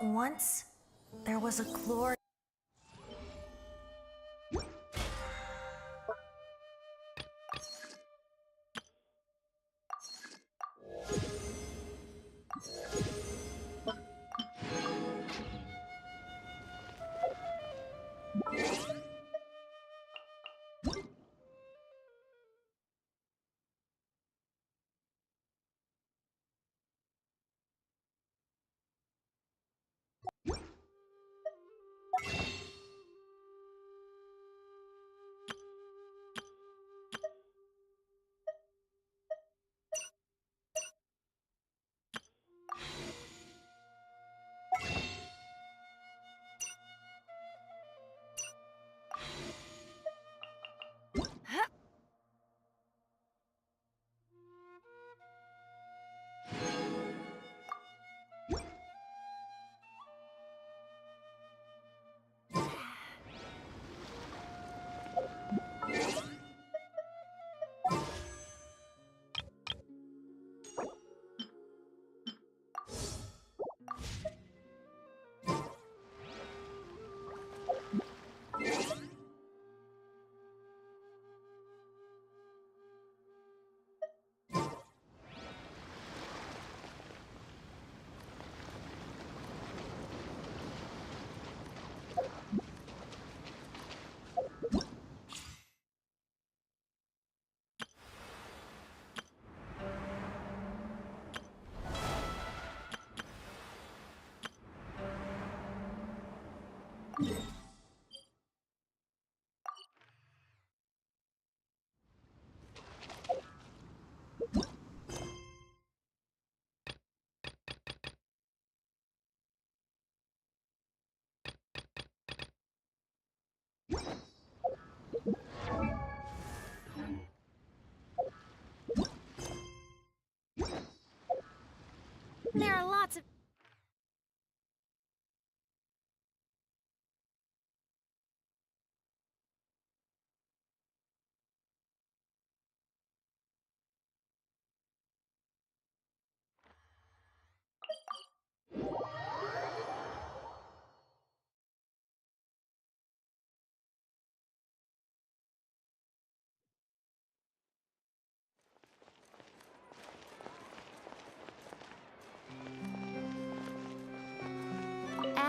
Once, there was a glorious...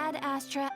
Ad Astra.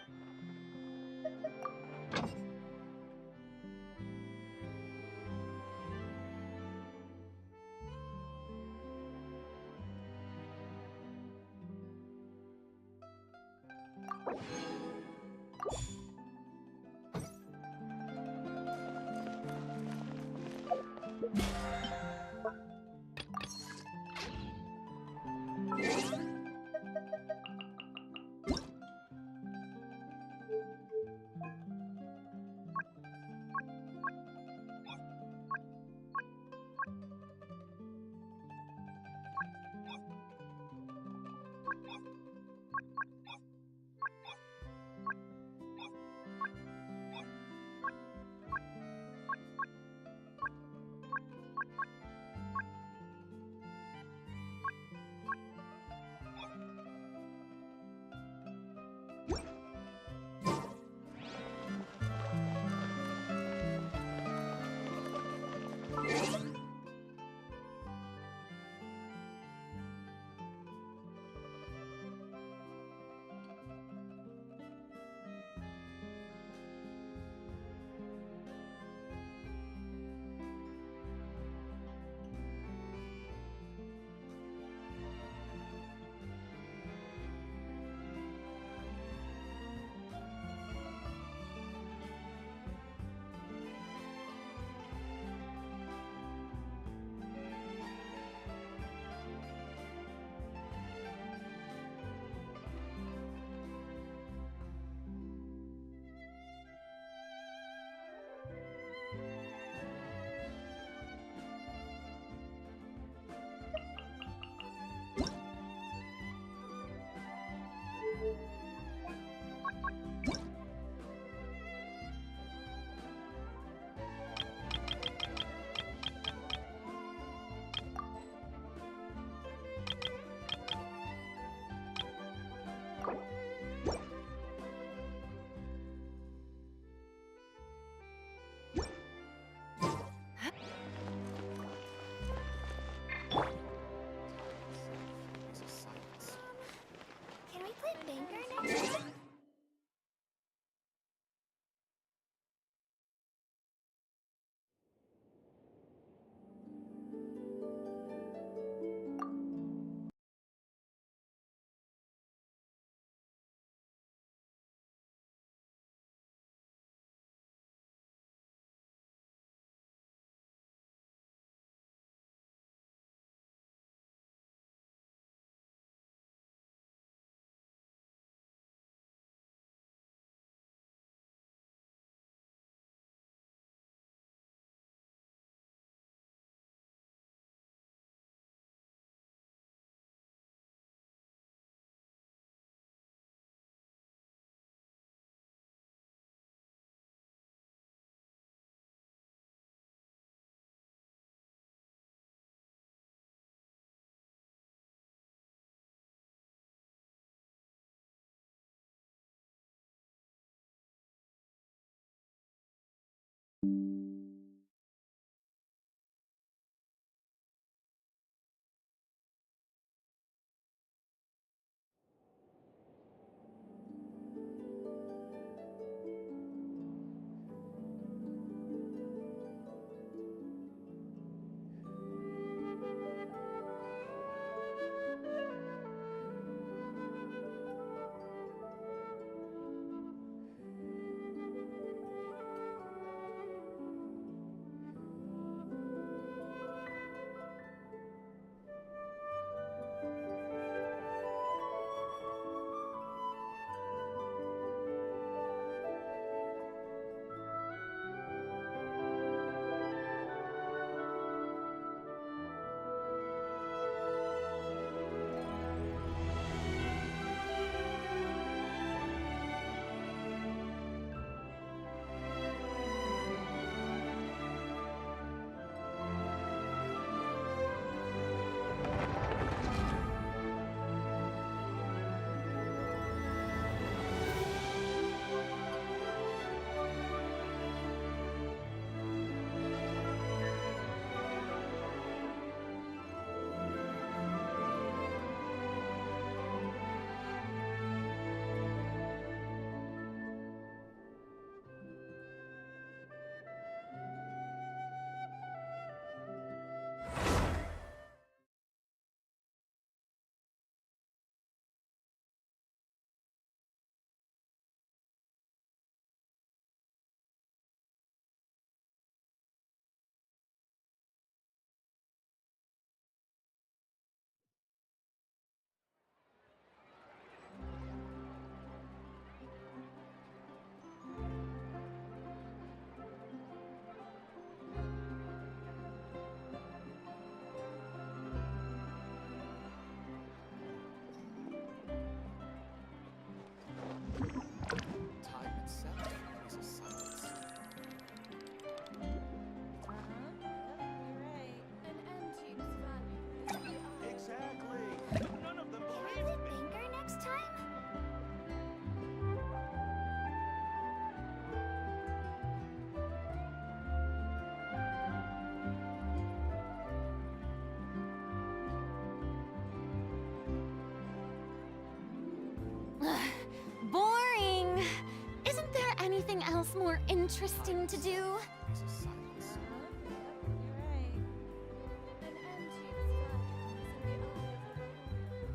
more interesting to do.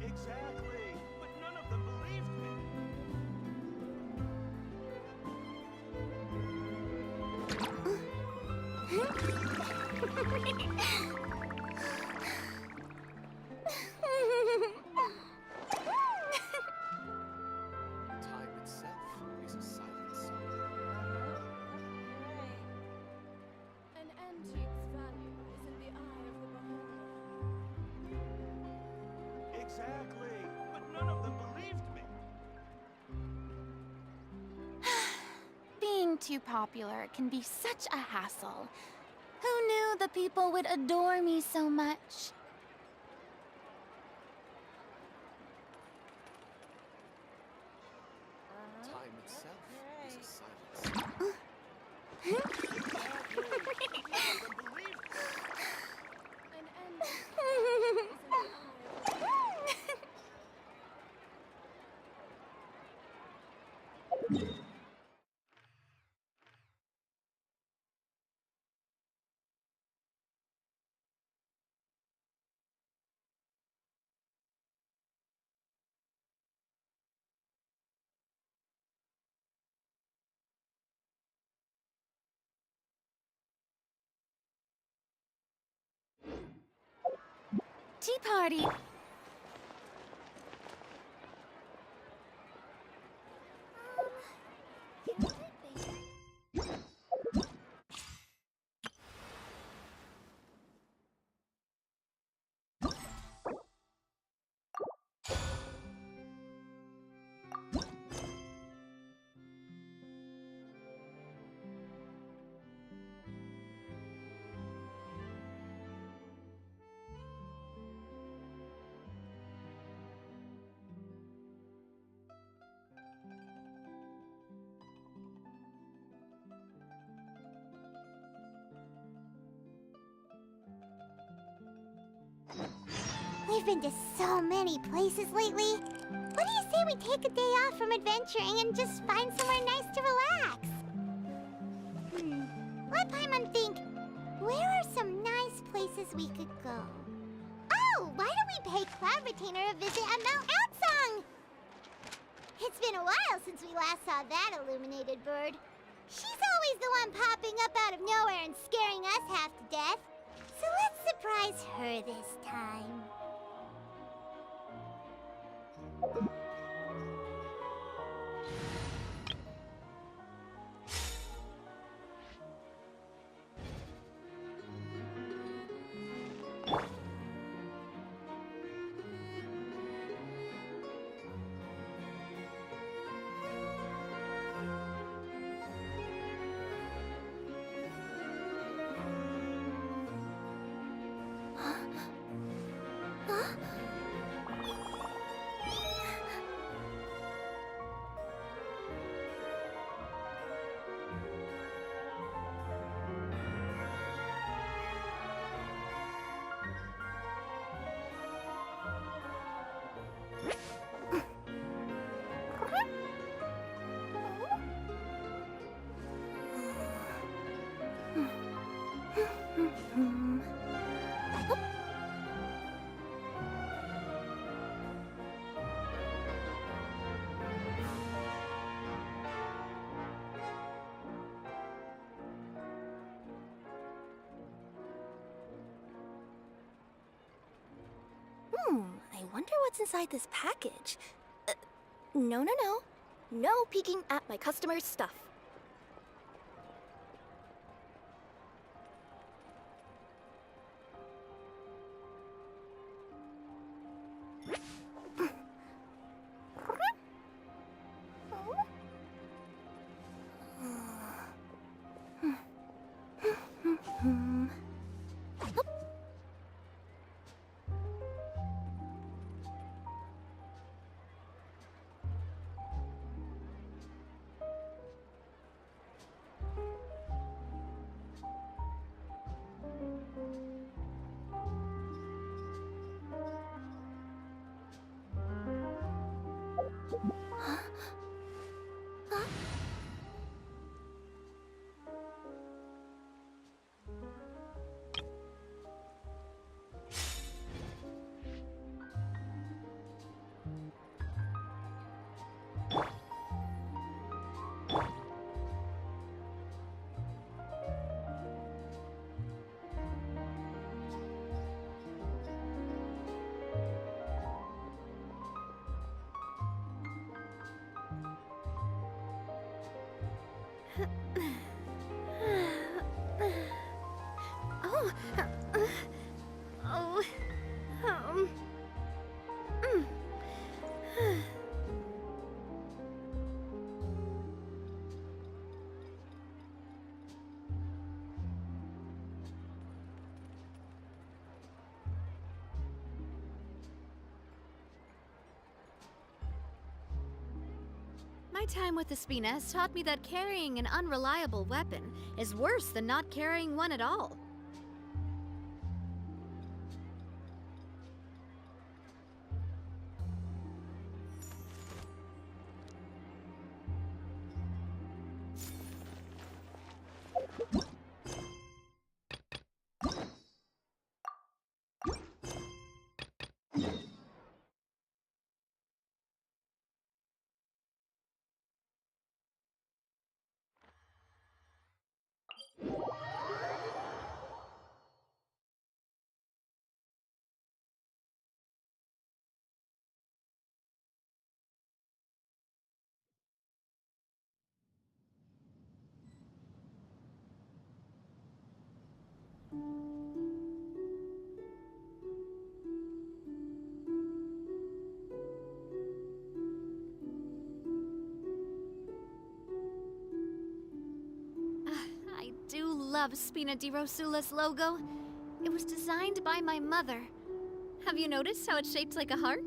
Exactly, but none of them believed me. Time itself is a silent song. An antique's value is in the eye of the beholder. Exactly, but none of them believed me. Being too popular can be such a hassle. Who knew the people would adore me so much? Time itself is a silent song. An antique's value is in the eye of the beholder. Tea party! We've been to so many places lately. What do you say we take a day off from adventuring and just find somewhere nice to relax? Let Paimon think. Where are some nice places we could go? Oh, why don't we pay Cloud Retainer a visit at Mount Outsong? It's been a while since we last saw that illuminated bird. She's always the one popping up out of nowhere and scaring us half to death. So let's surprise her this time. I wonder what's inside this package. No, no, no. No peeking at my customers' stuff. Oh. Oh. Mm. My time with the Spina has taught me that carrying an unreliable weapon is worse than not carrying one at all. I do love Spina di Rosula's logo. It was designed by my mother. Have you noticed how it's shaped like a heart?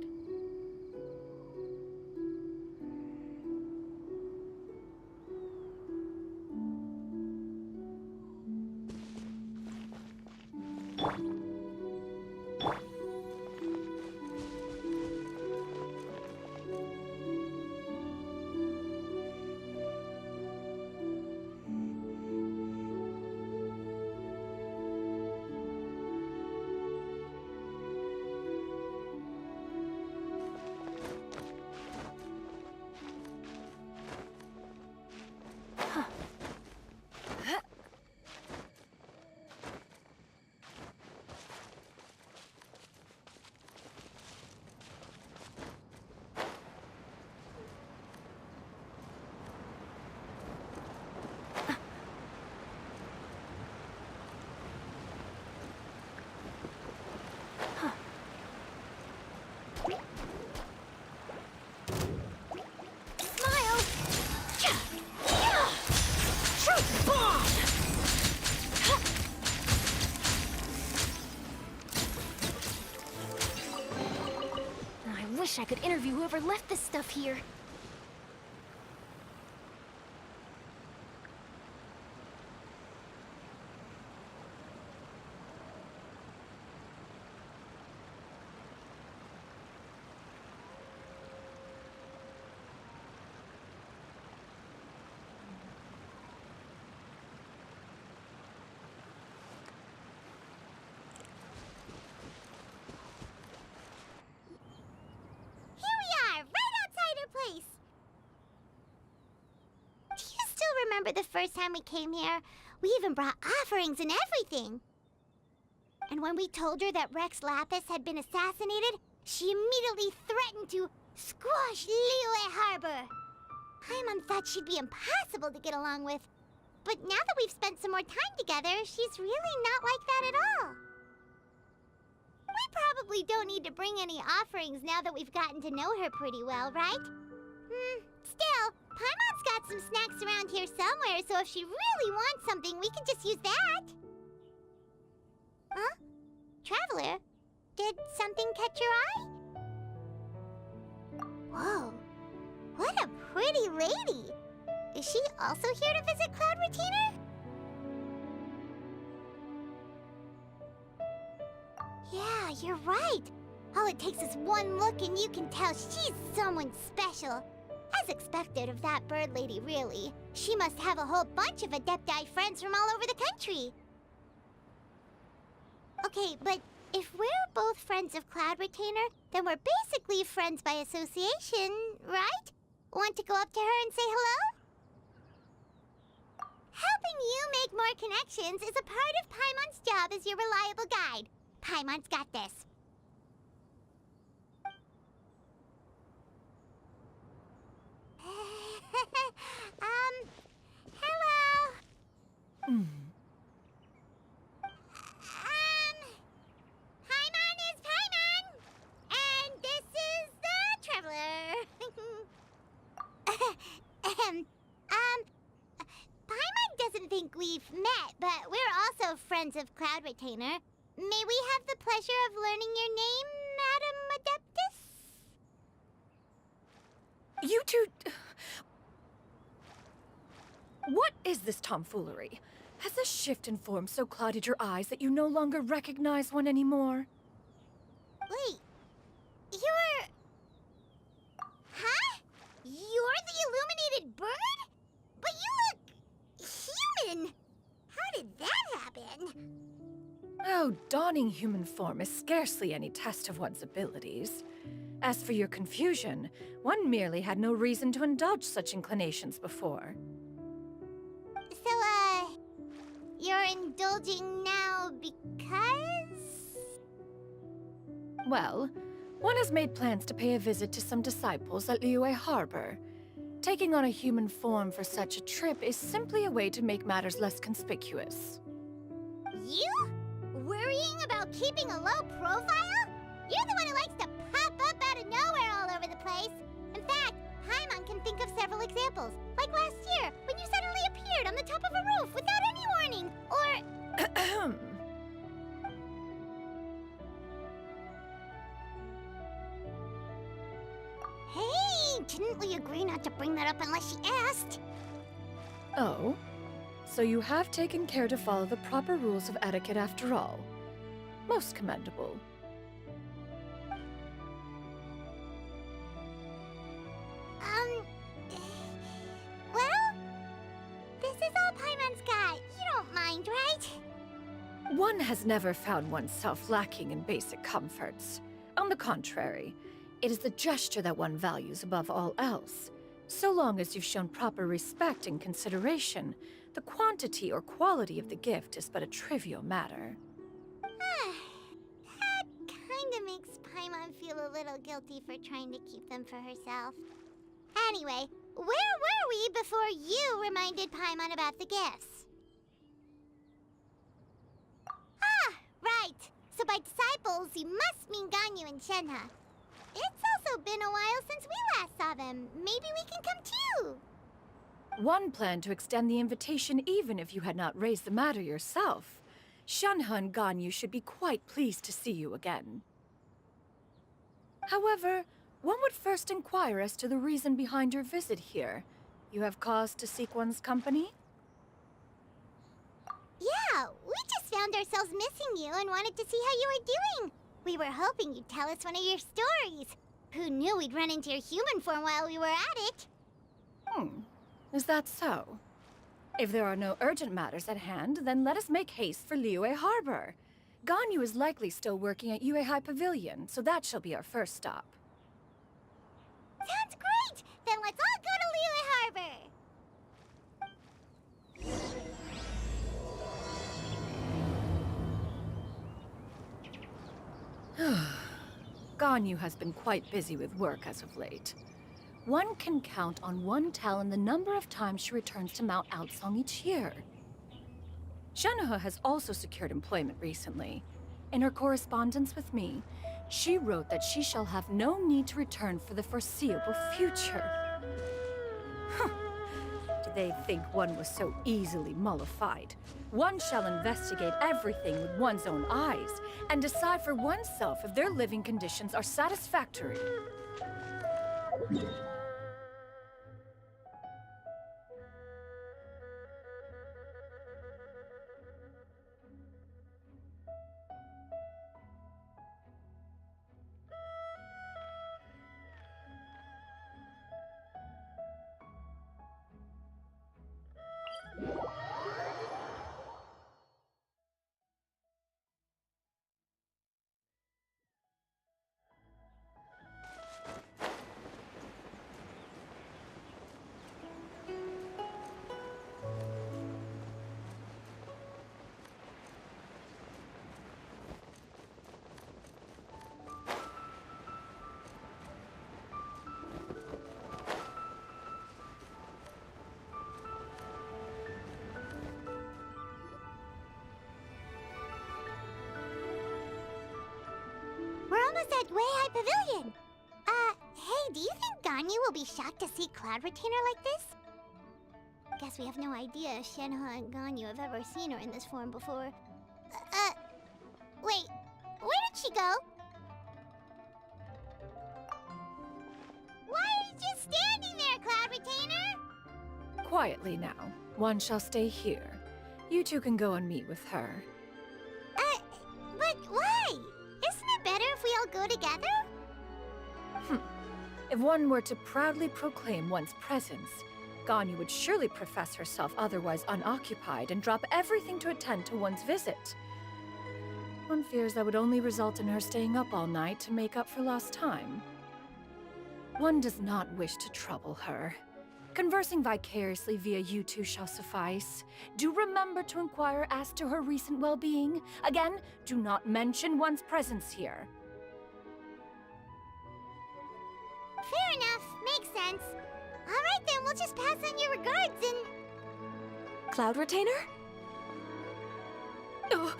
I wish I could interview whoever left this stuff here. Remember the first time we came here? We even brought offerings and everything. And when we told her that Rex Lapis had been assassinated, she immediately threatened to squash Liyue Harbor. Paimon thought she'd be impossible to get along with. But now that we've spent some more time together, she's really not like that at all. We probably don't need to bring any offerings now that we've gotten to know her pretty well, right? Still, Paimon's got some snacks around here somewhere, so if she really wants something, we can just use that. Huh? Traveler, did something catch your eye? Whoa, what a pretty lady. Is she also here to visit Cloud Retainer? Yeah, you're right. All it takes is one look and you can tell she's someone special. As expected of that bird lady, really. She must have a whole bunch of Adepti friends from all over the country. Okay, but if we're both friends of Cloud Retainer, then we're basically friends by association, right? Want to go up to her and say hello? Helping you make more connections is a part of Paimon's job as your reliable guide. Paimon's got this. Hello? Paimon is Paimon! And this is the Traveler. Paimon doesn't think we've met, but we're also friends of Cloud Retainer. May we have the pleasure of learning your name, Madam Adeptus? You two... What is this tomfoolery? Has this shift in form so clouded your eyes that you no longer recognize one anymore? Wait, you're... Huh? You're the illuminated bird? But you look... human! How did that happen? Oh, donning human form is scarcely any test of one's abilities. As for your confusion, one merely had no reason to indulge such inclinations before. So, you're indulging now because... Well, one has made plans to pay a visit to some disciples at Liyue Harbor. Taking on a human form for such a trip is simply a way to make matters less conspicuous. You? Worrying about keeping a low profile? You're the one who likes to pop up out of nowhere all over the place. In fact, Paimon can think of several examples. Like last year, when you suddenly appeared on the top of a roof without any warning. Or... Hey, didn't we agree not to bring that up unless she asked? Oh? So you have taken care to follow the proper rules of etiquette after all. Most commendable. Well, this is all Paimon's got. You don't mind, right? One has never found oneself lacking in basic comforts. On the contrary, it is the gesture that one values above all else. So long as you've shown proper respect and consideration, the quantity or quality of the gift is but a trivial matter. That kinda makes Paimon feel a little guilty for trying to keep them for herself. Anyway, where were we before you reminded Paimon about the gifts? Ah, right. So by disciples, you must mean Ganyu and Shenhe. It's also been a while since we last saw them. Maybe we can come too. One planned to extend the invitation even if you had not raised the matter yourself. Shenhe and Ganyu should be quite pleased to see you again. However, one would first inquire as to the reason behind your visit here. You have cause to seek one's company? Yeah, we just found ourselves missing you and wanted to see how you were doing. We were hoping you'd tell us one of your stories. Who knew we'd run into your human form while we were at it? Is that so? If there are no urgent matters at hand, then let us make haste for Liyue Harbor. Ganyu is likely still working at Yuehai Pavilion, so that shall be our first stop. Sounds great! Then let's all go to Liyue Harbor! Ganyu has been quite busy with work as of late. One can count on one talon the number of times she returns to Mount Outsong each year. Shenhe has also secured employment recently. In her correspondence with me, she wrote that she shall have no need to return for the foreseeable future. Did they think one was so easily mollified? One shall investigate everything with one's own eyes and decide for oneself if their living conditions are satisfactory. that way high pavilion. Hey, do you think Ganyu will be shocked to see Cloud Retainer like this? Guess we have no idea if Shenhe and Ganyu have ever seen her in this form before. Wait, where did she go? Why are you just standing there, Cloud Retainer? Quietly now. One shall stay here. You two can go and meet with her. But why? Isn't it better if we all go together? If one were to proudly proclaim one's presence, Ganyu would surely profess herself otherwise unoccupied and drop everything to attend to one's visit. One fears that would only result in her staying up all night to make up for lost time. One does not wish to trouble her. Conversing vicariously via you two shall suffice. Do remember to inquire as to her recent well-being. Again, do not mention one's presence here. Fair enough, makes sense. Alright then, we'll just pass on your regards and... Cloud Retainer? Oh,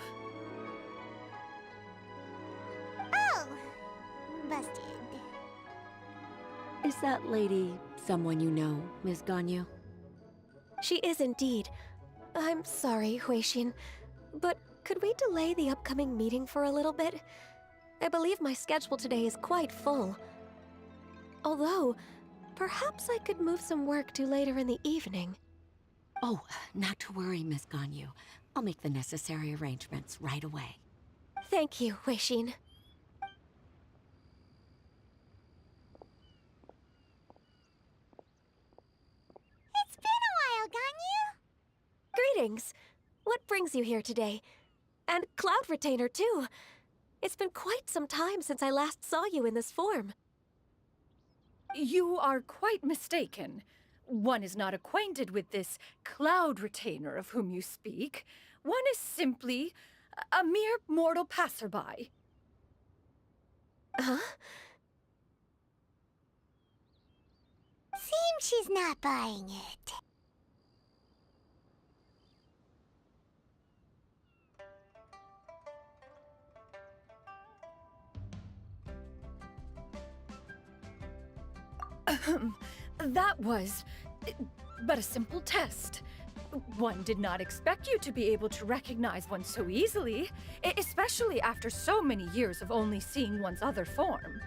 Oh! Busted. Is that lady someone you know, Miss Ganyu? She is indeed. I'm sorry, Huixin, but could we delay the upcoming meeting for a little bit? I believe my schedule today is quite full. Although, perhaps I could move some work to later in the evening. Oh, not to worry, Miss Ganyu. I'll make the necessary arrangements right away. Thank you, Huixin. It's been a while, Ganyu! Greetings. What brings you here today? And Cloud Retainer, too. It's been quite some time since I last saw you in this form. you are quite mistaken. One is not acquainted with this Cloud Retainer of whom you speak. One is simply a mere mortal passerby. Huh? Seems she's not buying it. That was but a simple test. One did not expect you to be able to recognize one so easily, especially after so many years of only seeing one's other form.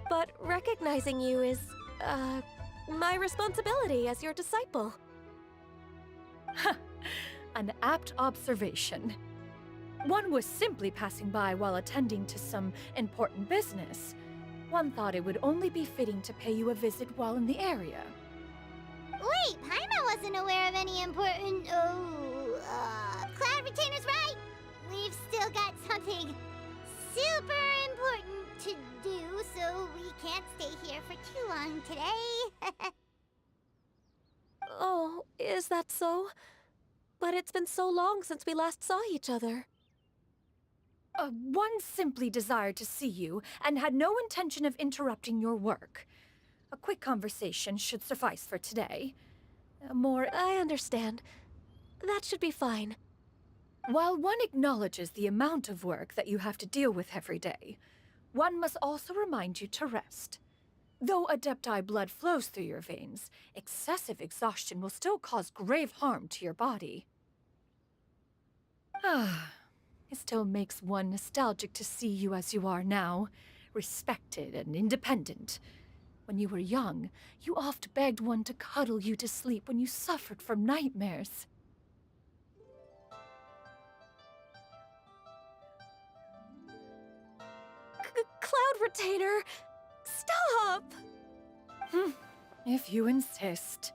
But recognizing you is, my responsibility as your disciple. An apt observation. One was simply passing by while attending to some important business. One thought it would only be fitting to pay you a visit while in the area. Wait, Paimon wasn't aware of any important... Cloud Retainer's right! We've still got something super important to do, so we can't stay here for too long today. Oh, is that so? But it's been so long since we last saw each other. One simply desired to see you and had no intention of interrupting your work. A quick conversation should suffice for today. I understand. That should be fine. While one acknowledges the amount of work that you have to deal with every day, one must also remind you to rest. Though Adepti blood flows through your veins, excessive exhaustion will still cause grave harm to your body. It still makes one nostalgic to see you as you are now, respected and independent. When you were young, you oft begged one to cuddle you to sleep when you suffered from nightmares. Cloud Retainer! Stop! If you insist.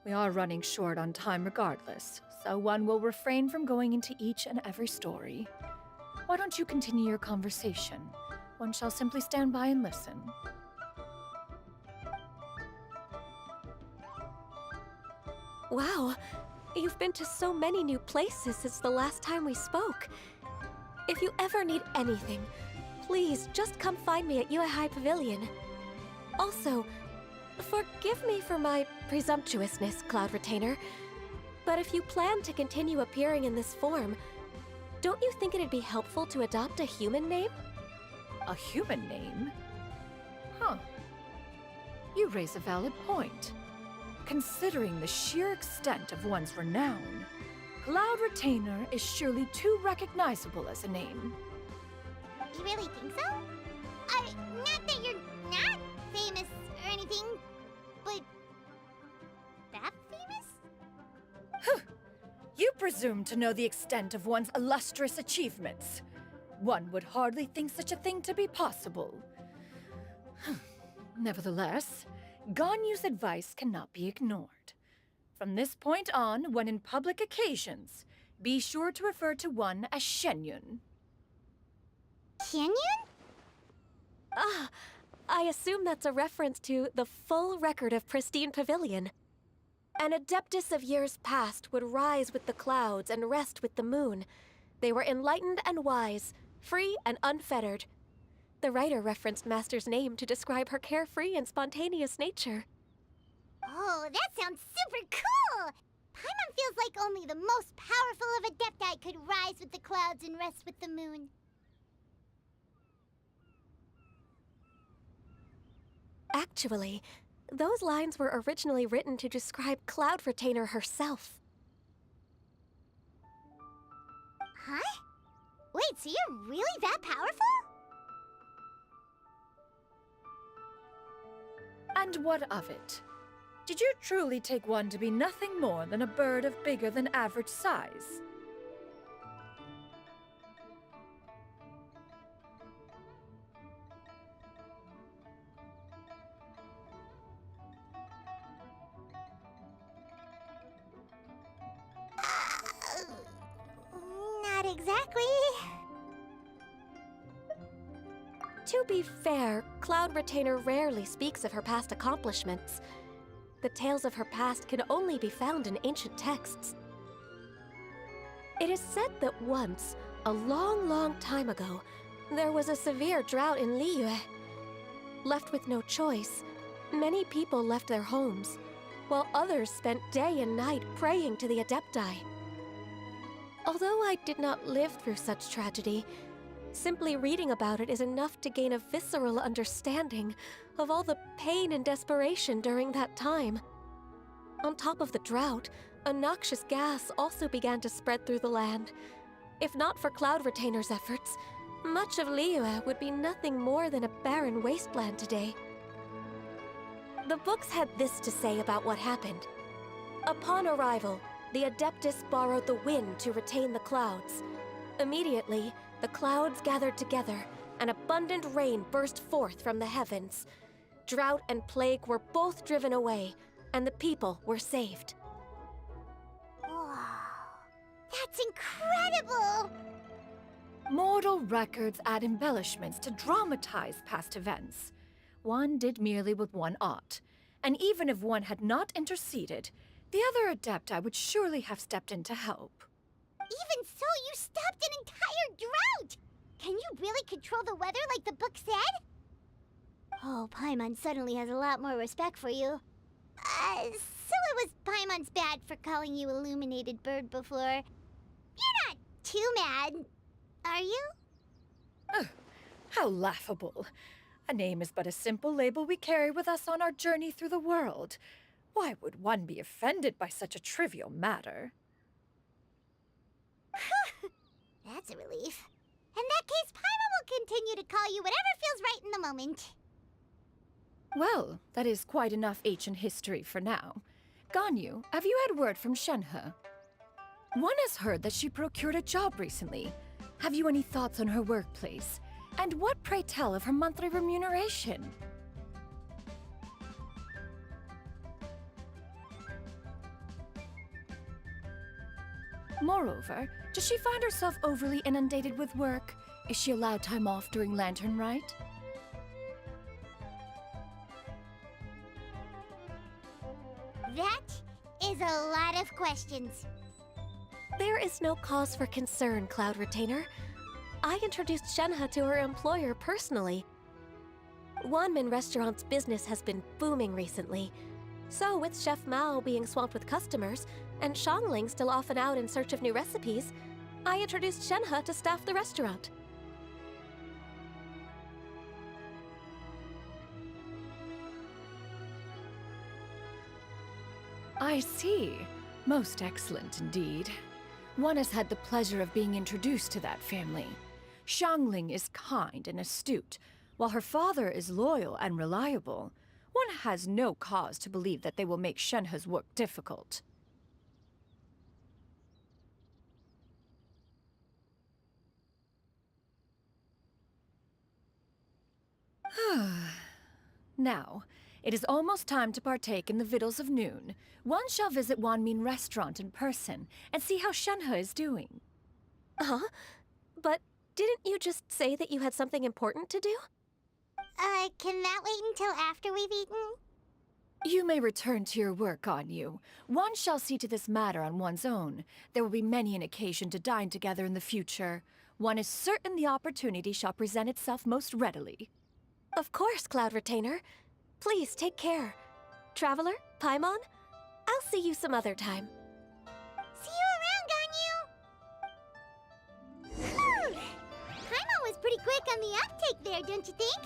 We are running short on time regardless, so one will refrain from going into each and every story. Why don't you continue your conversation? One shall simply stand by and listen. Wow, you've been to so many new places since the last time we spoke. If you ever need anything, please just come find me at Uehai Pavilion. Also, forgive me for my presumptuousness, Cloud Retainer, but if you plan to continue appearing in this form, don't you think it'd be helpful to adopt a human name? A human name? Huh. You raise a valid point. Considering the sheer extent of one's renown, Cloud Retainer is surely too recognizable as a name. You really think so? Not that you're not famous or anything, but that famous? You presume to know the extent of one's illustrious achievements. One would hardly think such a thing to be possible. Nevertheless, Ganyu's advice cannot be ignored. From this point on, when in public occasions, be sure to refer to one as Shenyun. Shenyun? Ah, I assume that's a reference to the full record of Pristine Pavilion. An adeptus of years past would rise with the clouds and rest with the moon. They were enlightened and wise, free and unfettered. The writer referenced Master's name to describe her carefree and spontaneous nature. Oh, that sounds super cool! Paimon feels like only the most powerful of Adepti could rise with the clouds and rest with the moon. Actually, those lines were originally written to describe Cloud Retainer herself. Huh? Wait, so you're really that powerful? And what of it? Did you truly take one to be nothing more than a bird of bigger than average size? Not exactly. To be fair, Cloud Retainer rarely speaks of her past accomplishments. The tales of her past can only be found in ancient texts. It is said that once, a long, long time ago, there was a severe drought in Liyue. Left with no choice, many people left their homes, while others spent day and night praying to the Adepti. Although I did not live through such tragedy, simply reading about it is enough to gain a visceral understanding of all the pain and desperation during that time. On top of the drought, a noxious gas also began to spread through the land. If not for Cloud Retainer's efforts, much of Liyue would be nothing more than a barren wasteland today. The books had this to say about what happened. Upon arrival, the Adeptus borrowed the wind to retain the clouds. Immediately, the clouds gathered together, and abundant rain burst forth from the heavens. Drought and plague were both driven away, and the people were saved. Wow. That's incredible! Mortal records add embellishments to dramatize past events. One did merely what one ought, and even if one had not interceded, the other Adepti would surely have stepped in to help. Even so, you stopped an entire drought! Can you really control the weather like the book said? Oh, Paimon suddenly has a lot more respect for you. So it was Paimon's bad for calling you Illuminated Bird before. You're not too mad, are you? How laughable. A name is but a simple label we carry with us on our journey through the world. Why would one be offended by such a trivial matter? That's a relief. In that case, Paimon will continue to call you whatever feels right in the moment. Well, that is quite enough ancient history for now. Ganyu, have you had word from Shenhe? One has heard that she procured a job recently. Have you any thoughts on her workplace? And what, pray tell, of her monthly remuneration? Moreover, does she find herself overly inundated with work? Is she allowed time off during Lantern Rite? That is a lot of questions. There is no cause for concern, Cloud Retainer. I introduced Shenhe to her employer personally. Wanmin Restaurant's business has been booming recently. So, with Chef Mao being swamped with customers, and Shangling still off and out in search of new recipes, I introduced Shenhe to staff the restaurant. I see. Most excellent indeed. One has had the pleasure of being introduced to that family. Shangling is kind and astute, while her father is loyal and reliable. One has no cause to believe that they will make Shenhe's work difficult. Now, it is almost time to partake in the victuals of noon. One shall visit Wanmin Restaurant in person and see how Shenhe is doing. Huh? But didn't you just say that you had something important to do? Can that wait until after we've eaten? You may return to your work, Anyu. One shall see to this matter on one's own. There will be many an occasion to dine together in the future. One is certain the opportunity shall present itself most readily. Of course, Cloud Retainer. Please take care. Traveler, Paimon, I'll see you some other time. See you around, Ganyu! Paimon was pretty quick on the uptake there, don't you think?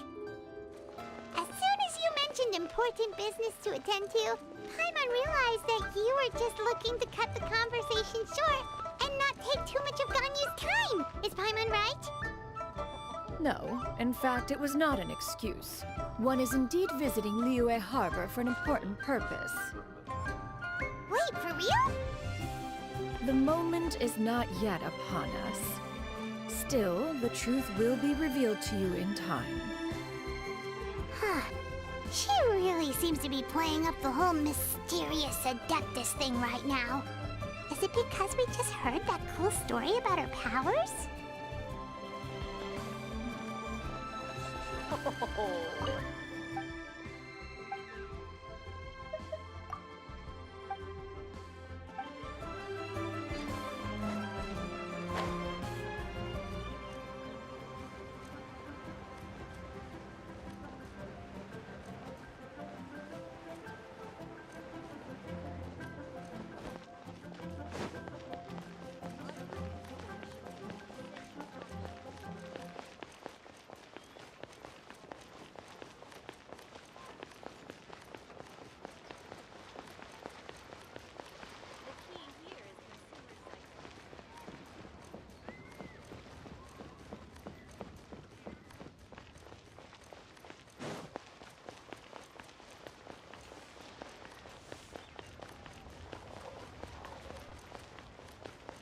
As soon as you mentioned important business to attend to, Paimon realized that you were just looking to cut the conversation short and not take too much of Ganyu's time. Is Paimon right? No, in fact, it was not an excuse. One is indeed visiting Liyue Harbor for an important purpose. Wait, for real? The moment is not yet upon us. Still, the truth will be revealed to you in time. Huh. She really seems to be playing up the whole mysterious Adeptus thing right now. Is it because we just heard that cool story about her powers?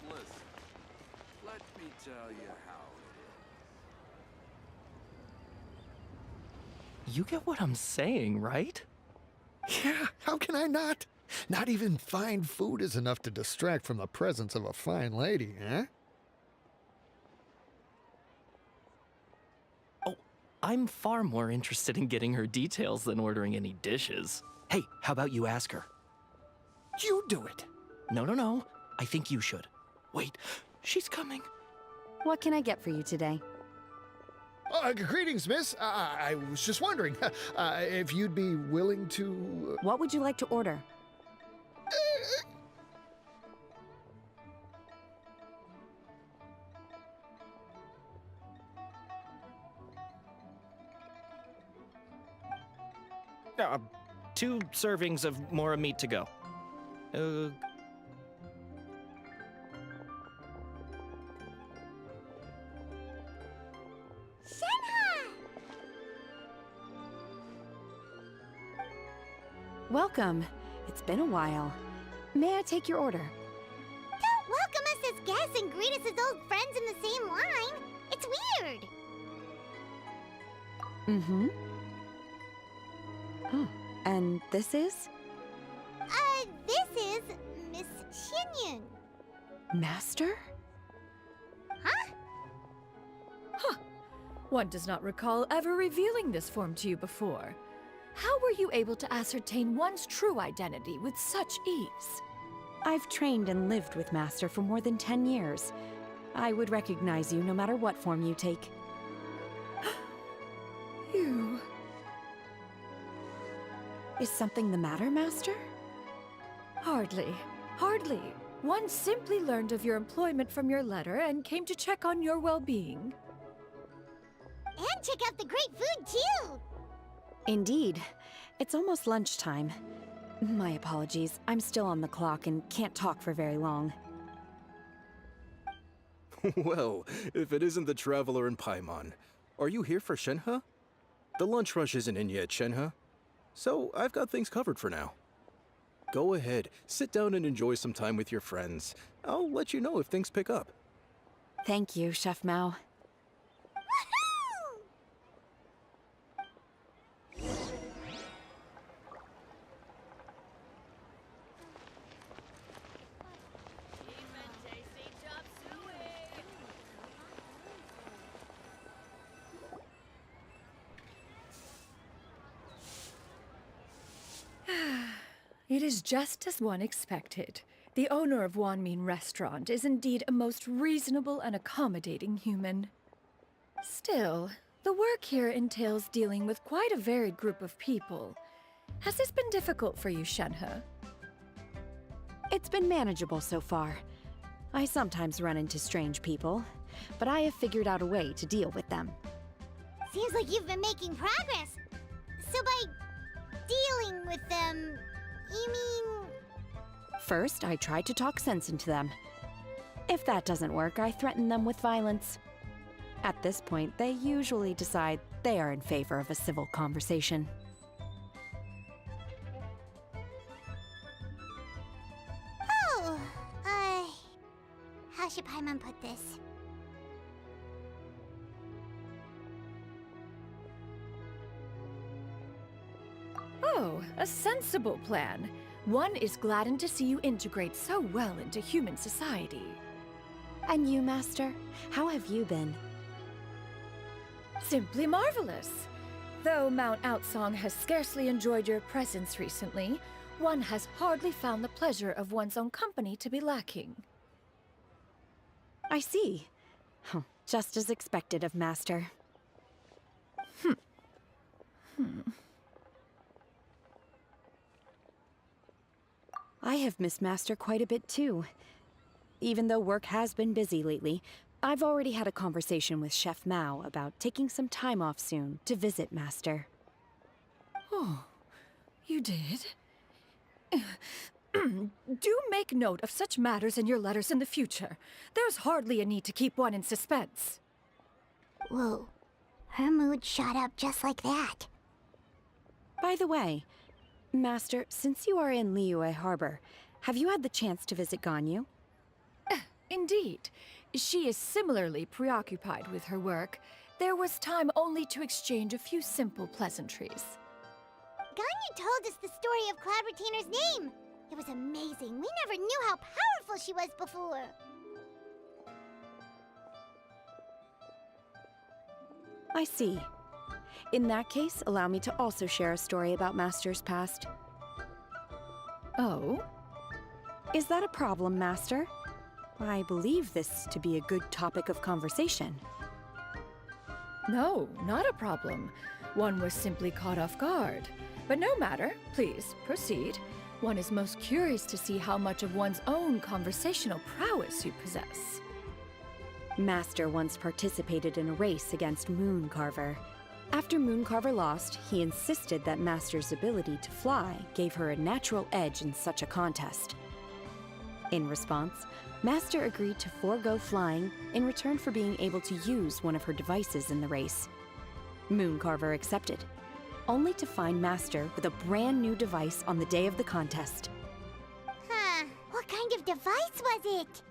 Listen, let me tell you how it is. You get what I'm saying, right? Yeah, how can I not? Not even fine food is enough to distract from the presence of a fine lady, eh? Oh, I'm far more interested in getting her details than ordering any dishes. Hey, how about you ask her? You do it. No. I think you should. Wait, she's coming. What can I get for you today? Greetings, miss. I was just wondering if you'd be willing to... What would you like to order? Two servings of more meat to go. Welcome. It's been a while. May I take your order? Don't welcome us as guests and greet us as old friends in the same line. It's weird. Mm-hmm. Oh, and this is? This is Miss Xinyun. Master? Huh? One does not recall ever revealing this form to you before. How were you able to ascertain one's true identity with such ease? I've trained and lived with Master for more than 10 years. I would recognize you no matter what form you take. You. Is something the matter, Master? Hardly. Hardly. One simply learned of your employment from your letter and came to check on your well-being. And check out the great food, too! Indeed. It's almost lunchtime. My apologies. I'm still on the clock and can't talk for very long. Well, if it isn't the Traveler in Paimon, are you here for Shenhe? The lunch rush isn't in yet, Shenhe. So I've got things covered for now. Go ahead, sit down and enjoy some time with your friends. I'll let you know if things pick up. Thank you, Chef Mao. It is just as one expected. The owner of Wanmin Restaurant is indeed a most reasonable and accommodating human. Still, the work here entails dealing with quite a varied group of people. Has this been difficult for you, Shenhe? It's been manageable so far. I sometimes run into strange people, but I have figured out a way to deal with them. Seems like you've been making progress. So by dealing with them, you mean... First, I try to talk sense into them. If that doesn't work, I threaten them with violence. At this point, they usually decide they are in favor of a civil conversation. Oh, how should Paimon put this? Oh, a sensible plan. One is gladdened to see you integrate so well into human society. And you, Master? How have you been? Simply marvelous. Though Mount Outsong has scarcely enjoyed your presence recently, one has hardly found the pleasure of one's own company to be lacking. I see. Just as expected of Master. I have missed Master quite a bit too. Even though work has been busy lately, I've already had a conversation with Chef Mao about taking some time off soon to visit Master. Oh, you did? Do make note of such matters in your letters in the future. There's hardly a need to keep one in suspense. Whoa, her mood shot up just like that. By the way, Master, since you are in Liyue Harbor, have you had the chance to visit Ganyu? Indeed. She is similarly preoccupied with her work. There was time only to exchange a few simple pleasantries. Ganyu told us the story of Cloud Retainer's name. It was amazing. We never knew how powerful she was before. I see. In that case, allow me to also share a story about Master's past. Oh? Is that a problem, Master? I believe this to be a good topic of conversation. No, not a problem. One was simply caught off guard. But no matter, please, proceed. One is most curious to see how much of one's own conversational prowess you possess. Master once participated in a race against Mooncarver. After Mooncarver lost, he insisted that Master's ability to fly gave her a natural edge in such a contest. In response, Master agreed to forego flying in return for being able to use one of her devices in the race. Mooncarver accepted, only to find Master with a brand new device on the day of the contest. Huh, what kind of device was it?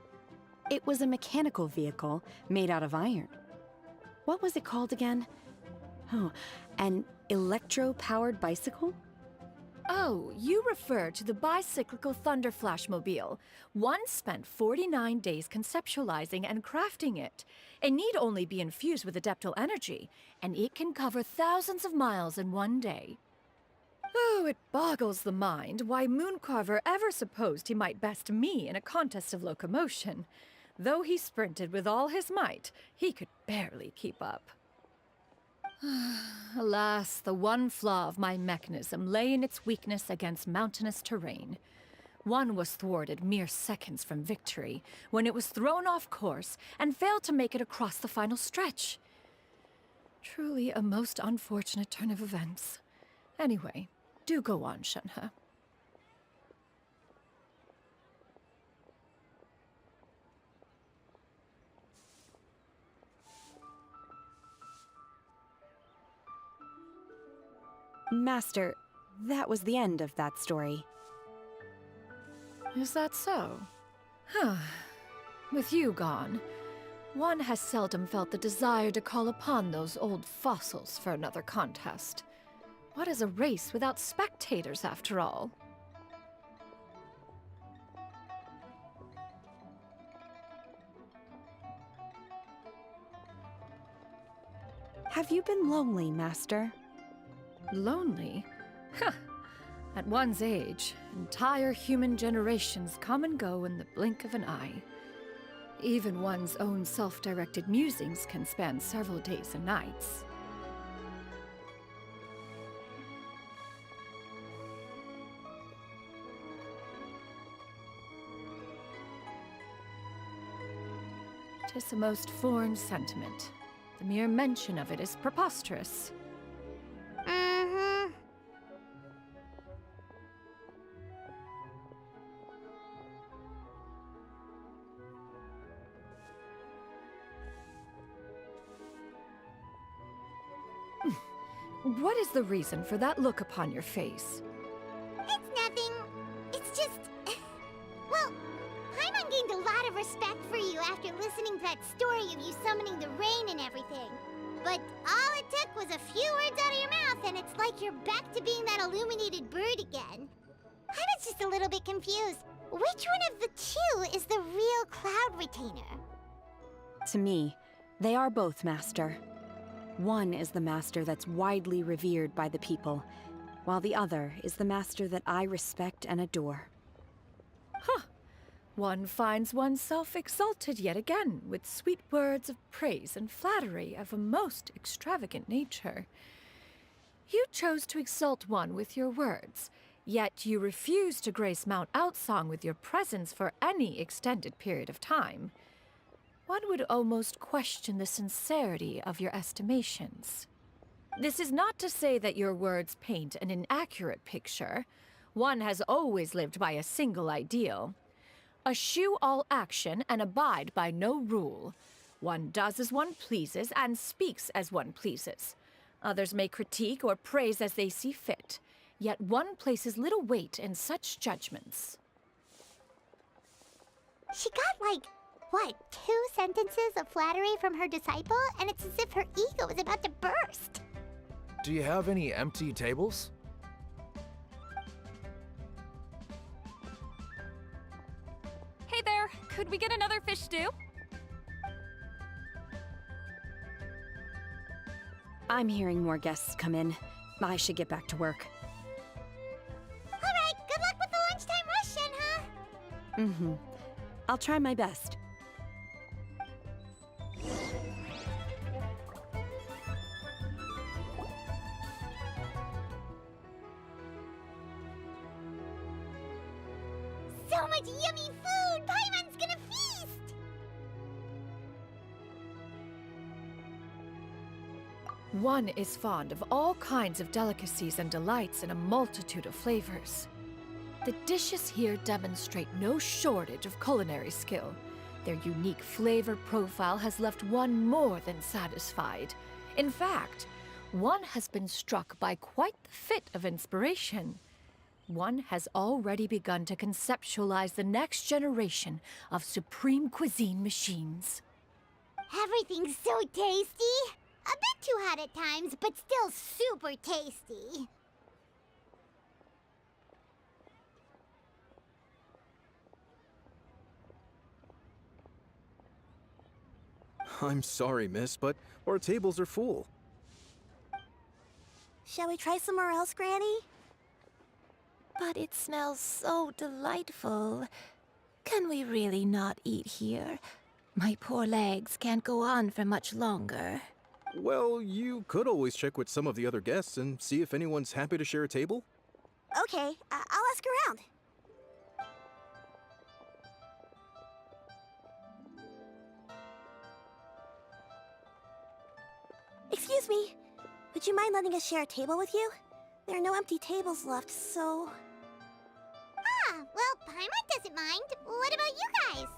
It was a mechanical vehicle made out of iron. What was it called again? Oh, an electro-powered bicycle? Oh, you refer to the bicyclical Thunder Flashmobile. One spent 49 days conceptualizing and crafting it. It need only be infused with adeptal energy, and it can cover thousands of miles in one day. Oh, it boggles the mind why Mooncarver ever supposed he might best me in a contest of locomotion. Though he sprinted with all his might, he could barely keep up. Alas, the one flaw of my mechanism lay in its weakness against mountainous terrain. One was thwarted mere seconds from victory, when it was thrown off course and failed to make it across the final stretch. Truly a most unfortunate turn of events. Anyway, do go on, Shenhe. Master, that was the end of that story. Is that so? Huh. With you gone, one has seldom felt the desire to call upon those old fossils for another contest. What is a race without spectators, after all? Have you been lonely, Master? Lonely? Huh. At one's age, entire human generations come and go in the blink of an eye. Even one's own self-directed musings can span several days and nights. Tis a most foreign sentiment. The mere mention of it is preposterous. Mm-hmm. What is the reason for that look upon your face? It's nothing. It's just... Well, Paimon gained a lot of respect for you after listening to that story of you summoning the rain and everything. But all it took was a few words out of your mouth, and it's like you're back to being that illuminated bird again. I was just a little bit confused. Which one of the two is the real Cloud Retainer? To me, they are both, Master. One is the master that's widely revered by the people, while the other is the master that I respect and adore. Huh. One finds oneself exalted yet again with sweet words of praise and flattery of a most extravagant nature. You chose to exalt one with your words, yet you refuse to grace Mount Outsong with your presence for any extended period of time. One would almost question the sincerity of your estimations. This is not to say that your words paint an inaccurate picture. One has always lived by a single ideal. Eschew all action and abide by no rule. One does as one pleases and speaks as one pleases. Others may critique or praise as they see fit, yet one places little weight in such judgments. She got like, what, 2 sentences of flattery from her disciple, and it's as if her ego is about to burst. Do you have any empty tables? Hey there, could we get another fish stew? I'm hearing more guests come in. I should get back to work. All right, good luck with the lunchtime rush, Shenhe. Mm-hmm. I'll try my best. So much yummy food! Paimon's gonna feast! One is fond of all kinds of delicacies and delights in a multitude of flavors. The dishes here demonstrate no shortage of culinary skill. Their unique flavor profile has left one more than satisfied. In fact, one has been struck by quite the fit of inspiration. One has already begun to conceptualize the next generation of supreme cuisine machines. Everything's so tasty! A bit too hot at times, but still super tasty. I'm sorry, miss, but our tables are full. Shall we try somewhere else, Granny? But it smells so delightful. Can we really not eat here? My poor legs can't go on for much longer. Well, you could always check with some of the other guests and see if anyone's happy to share a table. Okay, I'll ask around. Excuse me. Would you mind letting us share a table with you? There are no empty tables left, so... Ah, well, Paimon doesn't mind. What about you guys?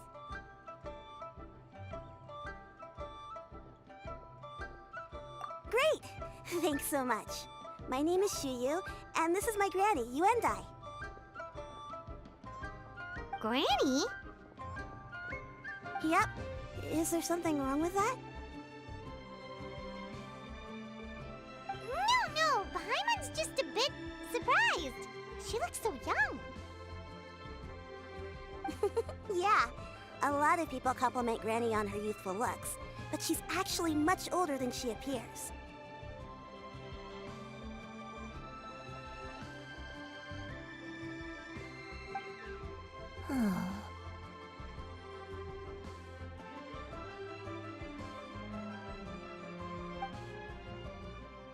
Great! Thanks so much. My name is Shuyu, and this is my granny, Yuendai. Granny? Yep. Is there something wrong with that? No, Paimon's just a bit surprised. She looks so young. Yeah, a lot of people compliment Granny on her youthful looks, but she's actually much older than she appears.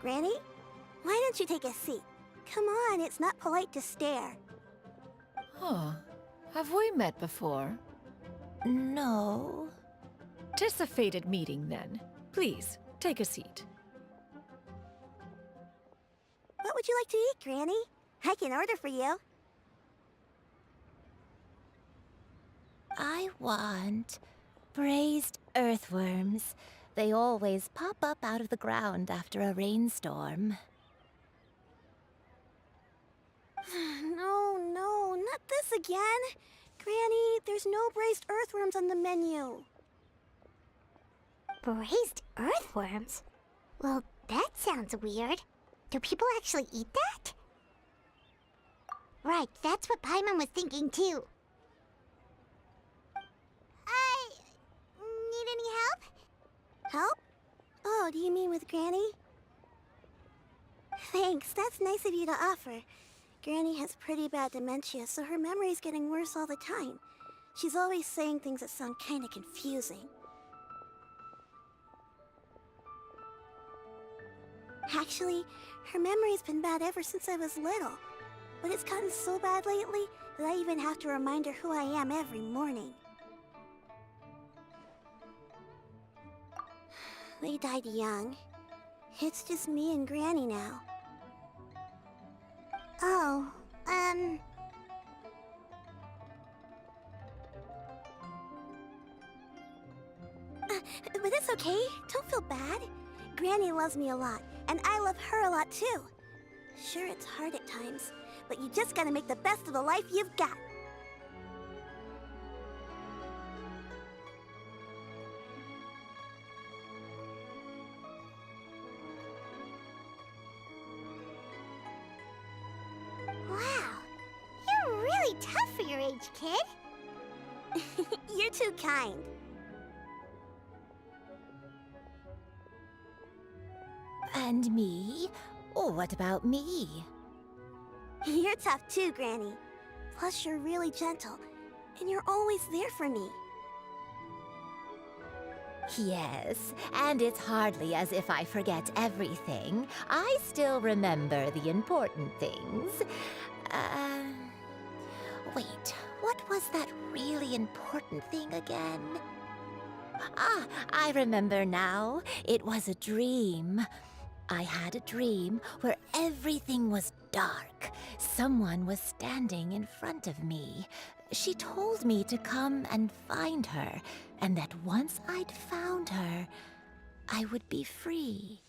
Granny, why don't you take a seat? Come on, it's not polite to stare. Huh. Have we met before? No. 'Tis a fated meeting, then. Please, take a seat. What would you like to eat, Granny? I can order for you. I want braised earthworms. They always pop up out of the ground after a rainstorm. No, not this again. Granny, there's no braised earthworms on the menu. Braised earthworms? Well, that sounds weird. Do people actually eat that? Right, that's what Paimon was thinking too. Need any help? Help? Oh, do you mean with Granny? Thanks, that's nice of you to offer. Granny has pretty bad dementia, so her memory's getting worse all the time. She's always saying things that sound kinda confusing. Actually, her memory's been bad ever since I was little. But it's gotten so bad lately that I even have to remind her who I am every morning. They died young. It's just me and Granny now. Oh, but it's okay. Don't feel bad. Granny loves me a lot, and I love her a lot too. Sure, it's hard at times, but you just gotta make the best of the life you've got. Wow, you're really tough for your age, kid. You're too kind. And me? Oh, what about me? You're tough too, Granny. Plus, you're really gentle, and you're always there for me. Yes, and it's hardly as if I forget everything. I still remember the important things. Wait, what was that really important thing again? Ah, I remember now. It was a dream. I had a dream where everything was dark. Someone was standing in front of me. She told me to come and find her, and that once I'd found her, I would be free.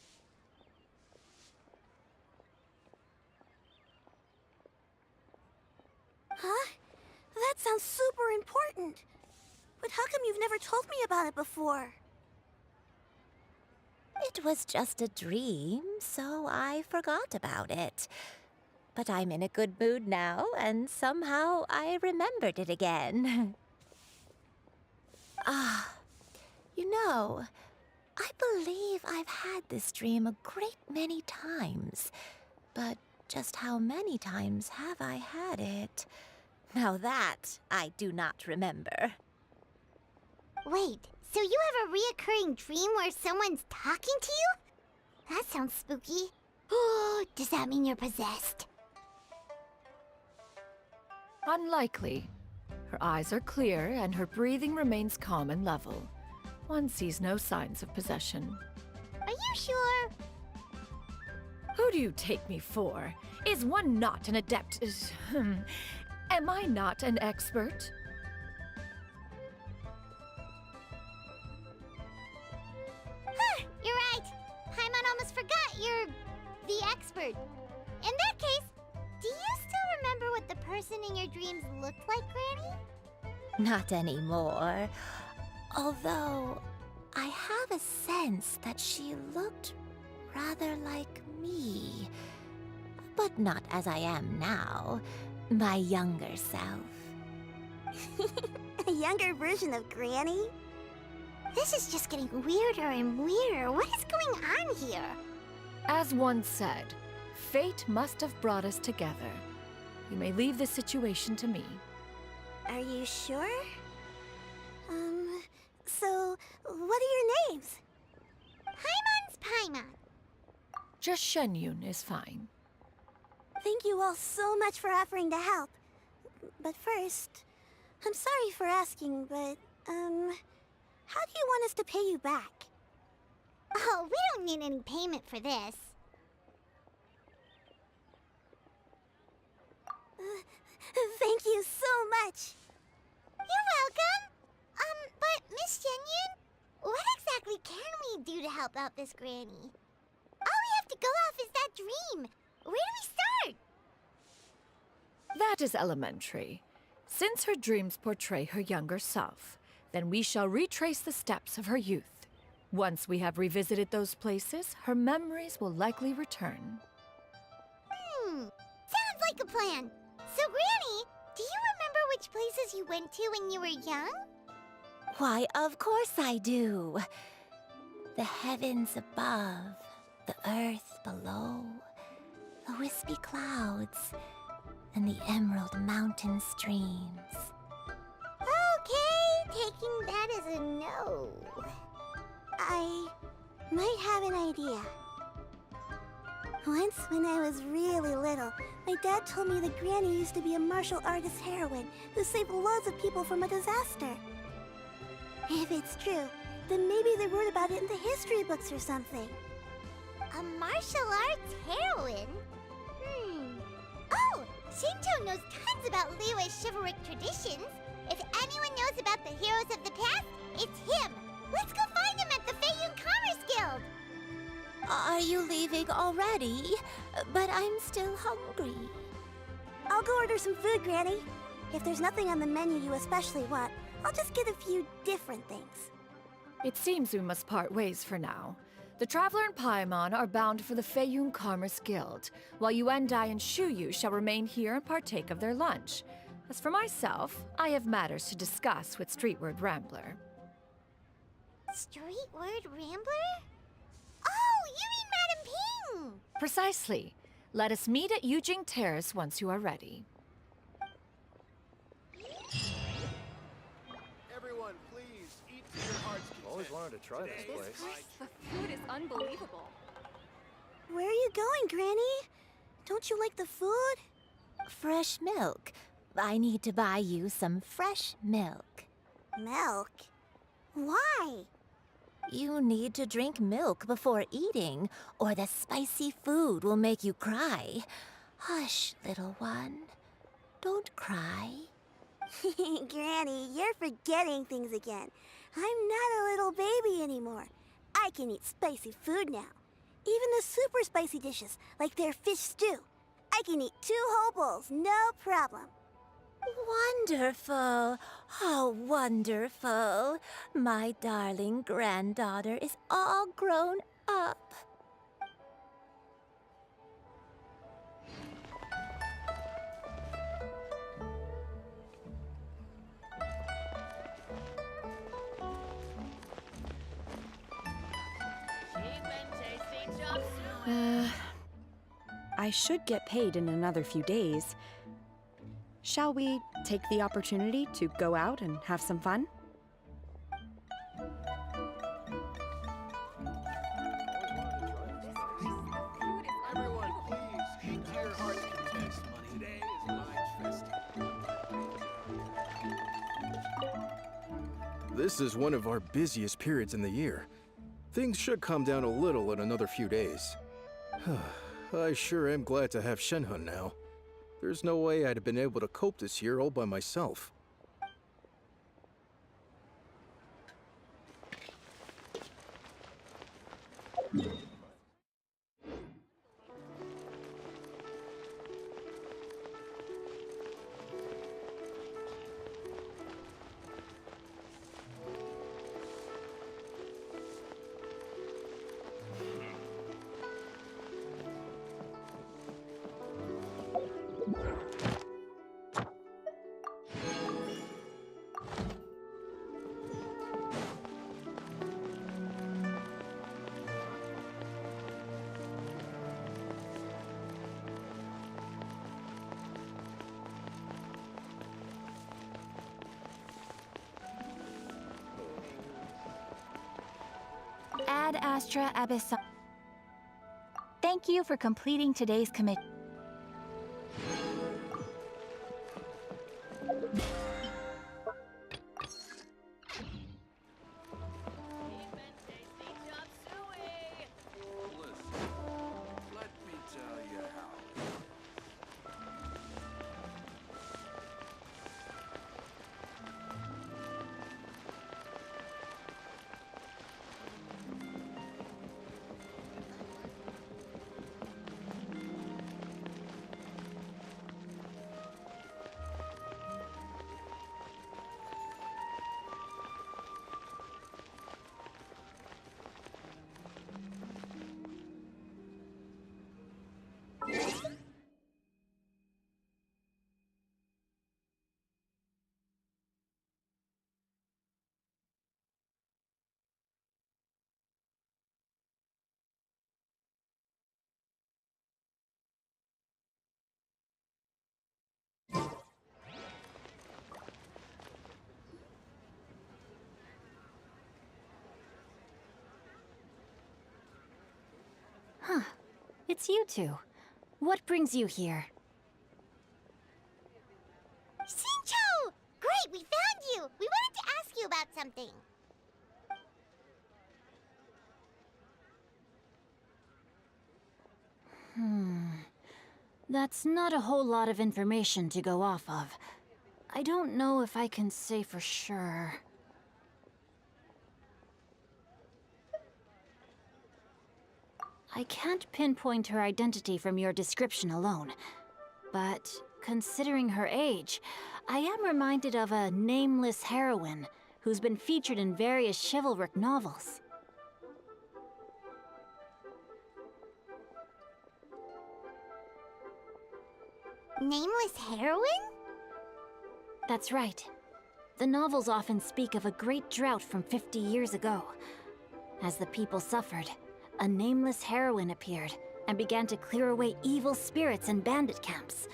Huh? That sounds super important. But how come you've never told me about it before? It was just a dream, so I forgot about it. But I'm in a good mood now, and somehow I remembered it again. You know, I believe I've had this dream a great many times. But just how many times have I had it? Now that I do not remember. Wait, So you have a reoccurring dream where someone's talking to you? That sounds spooky. Oh, does that mean you're possessed? Unlikely. Her eyes are clear and her breathing remains calm and level. One sees no signs of possession. Are you sure? Who do you take me for? Is one not an adept? Am I not an expert? Huh, you're right. Paimon almost forgot you're the expert. In that case, do you still remember what the person in your dreams looked like, Granny? Not anymore. Although, I have a sense that she looked rather like me. But not as I am now. My younger self. A younger version of Granny? This is just getting weirder and weirder. What is going on here? As one said, fate must have brought us together. You may leave this situation to me. Are you sure? So, what are your names? Paimon's Paimon. Just Shenyun is fine. Thank you all so much for offering to help. But first, I'm sorry for asking, but, how do you want us to pay you back? Oh, we don't need any payment for this. Thank you so much. You're welcome. But Miss Shenyun, what exactly can we do to help out this granny? All we have to go off is that dream. Where do we start? That is elementary. Since her dreams portray her younger self, then we shall retrace the steps of her youth. Once we have revisited those places, her memories will likely return. Sounds like a plan. So, Granny, do you remember which places you went to when you were young? Why, of course I do. The heavens above, the earth below, the wispy clouds, and the emerald mountain streams. Okay, taking that as a no. I might have an idea. Once, when I was really little, my dad told me that Granny used to be a martial artist heroine who saved loads of people from a disaster. If it's true, then maybe they wrote about it in the history books or something. A martial arts heroine? Oh, Shinto knows tons about Liyue's chivalric traditions. If anyone knows about the heroes of the past, it's him. Let's go find him at the Feiyun Commerce Guild. Are you leaving already? But I'm still hungry. I'll go order some food, Granny. If there's nothing on the menu you especially want, I'll just get a few different things. It seems we must part ways for now. The Traveler and Paimon are bound for the Feiyun Commerce Guild, while Yuendai and Shuyu shall remain here and partake of their lunch. As for myself, I have matters to discuss with Streetward Rambler. Streetward Rambler? Oh, you mean Madam Ping! Precisely. Let us meet at Yujing Terrace once you are ready. Everyone, please, eat to your heart's content. Always wanted to try this place. The food is unbelievable. Where are you going, Granny? Don't you like the food? Fresh milk. I need to buy you some fresh milk. Milk? Why? You need to drink milk before eating, or the spicy food will make you cry. Hush, little one. Don't cry. Granny, you're forgetting things again. I'm not a little baby anymore. I can eat spicy food now. Even the super spicy dishes, like their fish stew. I can eat 2 whole bowls, no problem. Wonderful. Oh, wonderful. My darling granddaughter is all grown up. I should get paid in another few days. Shall we take the opportunity to go out and have some fun? This is one of our busiest periods in the year. Things should calm down a little in another few days. I sure am glad to have Shenhe now. There's no way I'd have been able to cope this year all by myself. Ad Astra Abyssal. Thank you for completing today's commit. Let me tell you how. Huh. It's you two. What brings you here? Shincho! Great, we found you! We wanted to ask you about something. That's not a whole lot of information to go off of. I don't know if I can say for sure. I can't pinpoint her identity from your description alone, but considering her age, I am reminded of a nameless heroine who's been featured in various chivalric novels. Nameless heroine? That's right. The novels often speak of a great drought from 50 years ago. As the people suffered, a nameless heroine appeared and began to clear away evil spirits in bandit camps.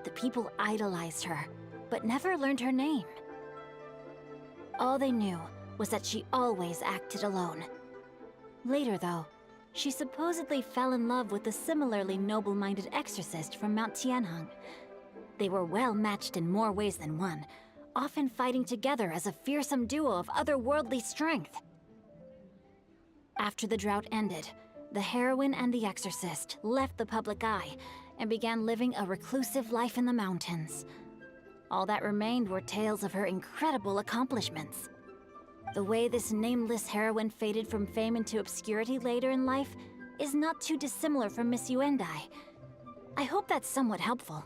The people idolized her, but never learned her name. All they knew was that she always acted alone. Later, though, she supposedly fell in love with a similarly noble-minded exorcist from Mount Tianheng. They were well matched in more ways than one, often fighting together as a fearsome duo of otherworldly strength. After the drought ended, the heroine and the exorcist left the public eye and began living a reclusive life in the mountains. All that remained were tales of her incredible accomplishments. The way this nameless heroine faded from fame into obscurity later in life is not too dissimilar from Miss Yuendai. I hope that's somewhat helpful.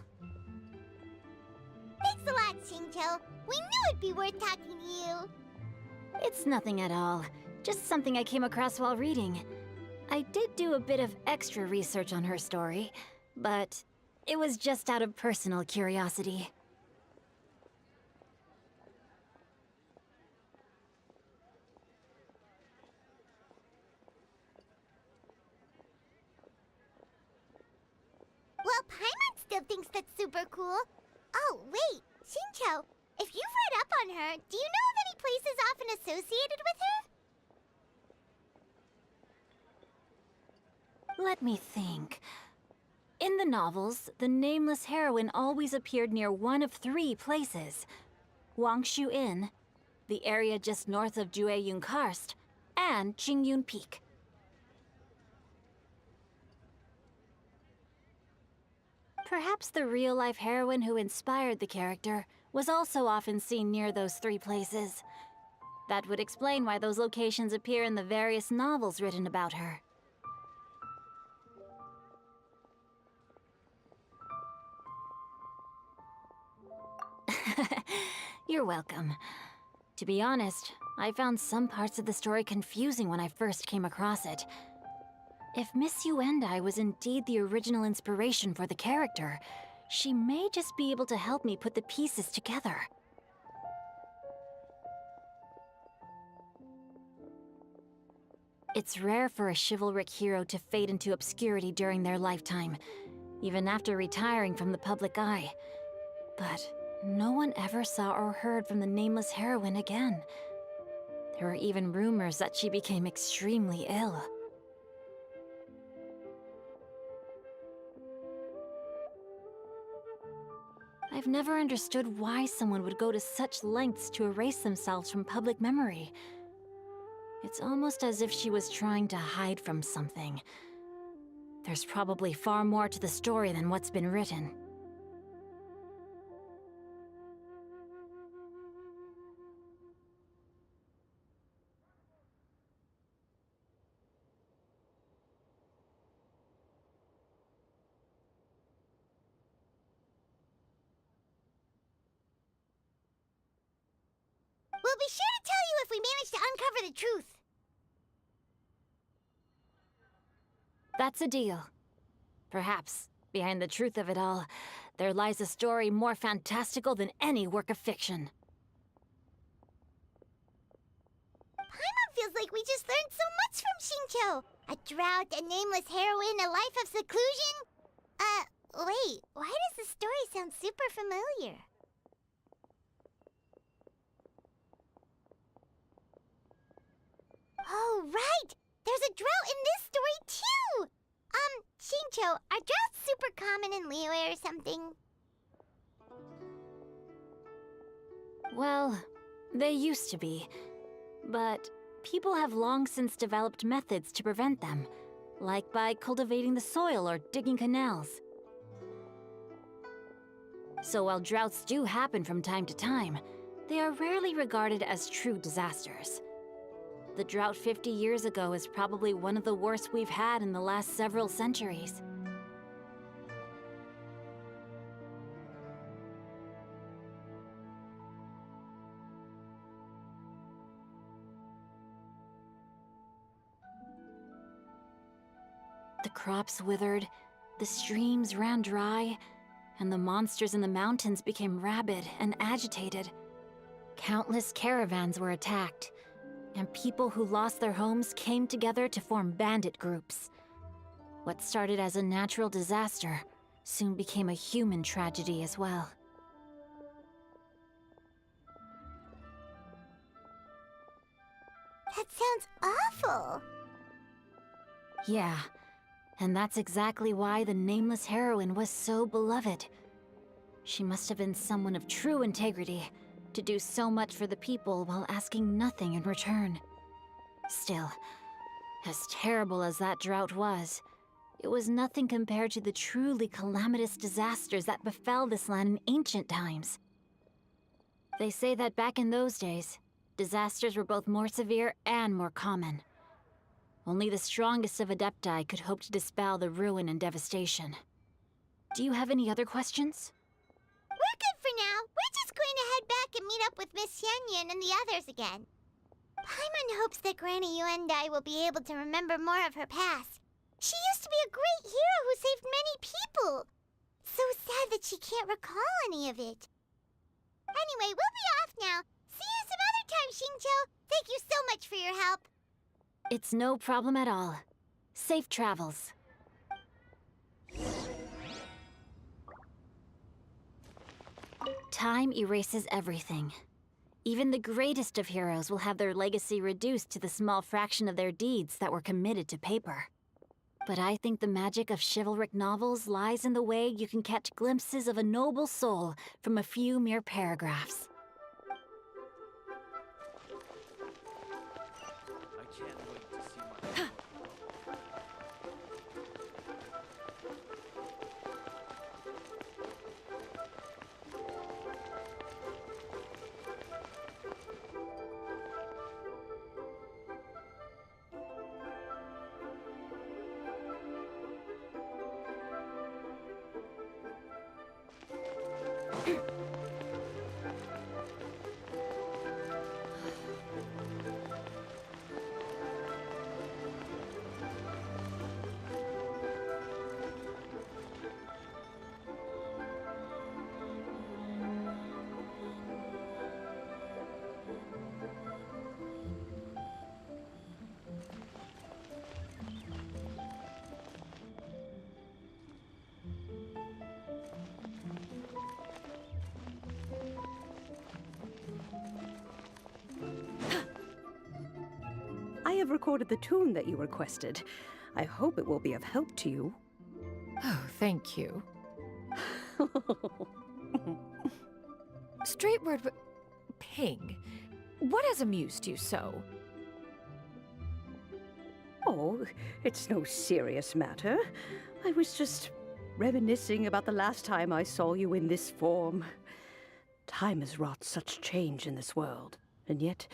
Thanks a lot, Shincho. We knew it'd be worth talking to you. It's nothing at all. Just something I came across while reading. I did do a bit of extra research on her story, but it was just out of personal curiosity. Well, Paimon still thinks that's super cool. Oh, wait, Shincho, if you've read up on her, do you know of any places often associated with her? Let me think. In the novels, the nameless heroine always appeared near one of 3 places: Wangshu Inn, the area just north of Jueyun Karst, and Qingyun Peak. Perhaps the real-life heroine who inspired the character was also often seen near those three places. That would explain why those locations appear in the various novels written about her. You're welcome. To be honest, I found some parts of the story confusing when I first came across it. If Miss Yuendai was indeed the original inspiration for the character, she may just be able to help me put the pieces together. It's rare for a chivalric hero to fade into obscurity during their lifetime, even after retiring from the public eye. But no one ever saw or heard from the nameless heroine again. There were even rumors that she became extremely ill. I've never understood why someone would go to such lengths to erase themselves from public memory. It's almost as if she was trying to hide from something. There's probably far more to the story than what's been written. We'll be sure to tell you if we manage to uncover the truth. That's a deal. Perhaps, behind the truth of it all, there lies a story more fantastical than any work of fiction. Paimon feels like we just learned so much from Xingqiu. A drought, a nameless heroine, a life of seclusion. Wait, why does the story sound super familiar? Oh, right! There's a drought in this story, too! Xingqiu, are droughts super common in Liyue or something? Well, they used to be. But people have long since developed methods to prevent them, like by cultivating the soil or digging canals. So while droughts do happen from time to time, they are rarely regarded as true disasters. The drought 50 years ago is probably one of the worst we've had in the last several centuries. The crops withered, the streams ran dry, and the monsters in the mountains became rabid and agitated. Countless caravans were attacked, and people who lost their homes came together to form bandit groups. What started as a natural disaster soon became a human tragedy as well. That sounds awful. Yeah, and that's exactly why the nameless heroine was so beloved. She must have been someone of true integrity, to do so much for the people while asking nothing in return. Still, as terrible as that drought was, it was nothing compared to the truly calamitous disasters that befell this land in ancient times. They say that back in those days, disasters were both more severe and more common. Only the strongest of Adepti could hope to dispel the ruin and devastation. Do you have any other questions? We're good for now. We're just going to head back and meet up with Miss Xianyun and the others again. Paimon hopes that Granny Yuendai will be able to remember more of her past. She used to be a great hero who saved many people. So sad that she can't recall any of it. Anyway, we'll be off now. See you some other time, Xingqiu. Thank you so much for your help. It's no problem at all. Safe travels. Time erases everything. Even the greatest of heroes will have their legacy reduced to the small fraction of their deeds that were committed to paper. But I think the magic of chivalric novels lies in the way you can catch glimpses of a noble soul from a few mere paragraphs. can't wait to see my I have recorded the tune that you requested. I hope it will be of help to you. Oh, thank you. Straightward, Ping, what has amused you so? Oh, it's no serious matter. I was just reminiscing about the last time I saw you in this form. Time has wrought such change in this world, and yet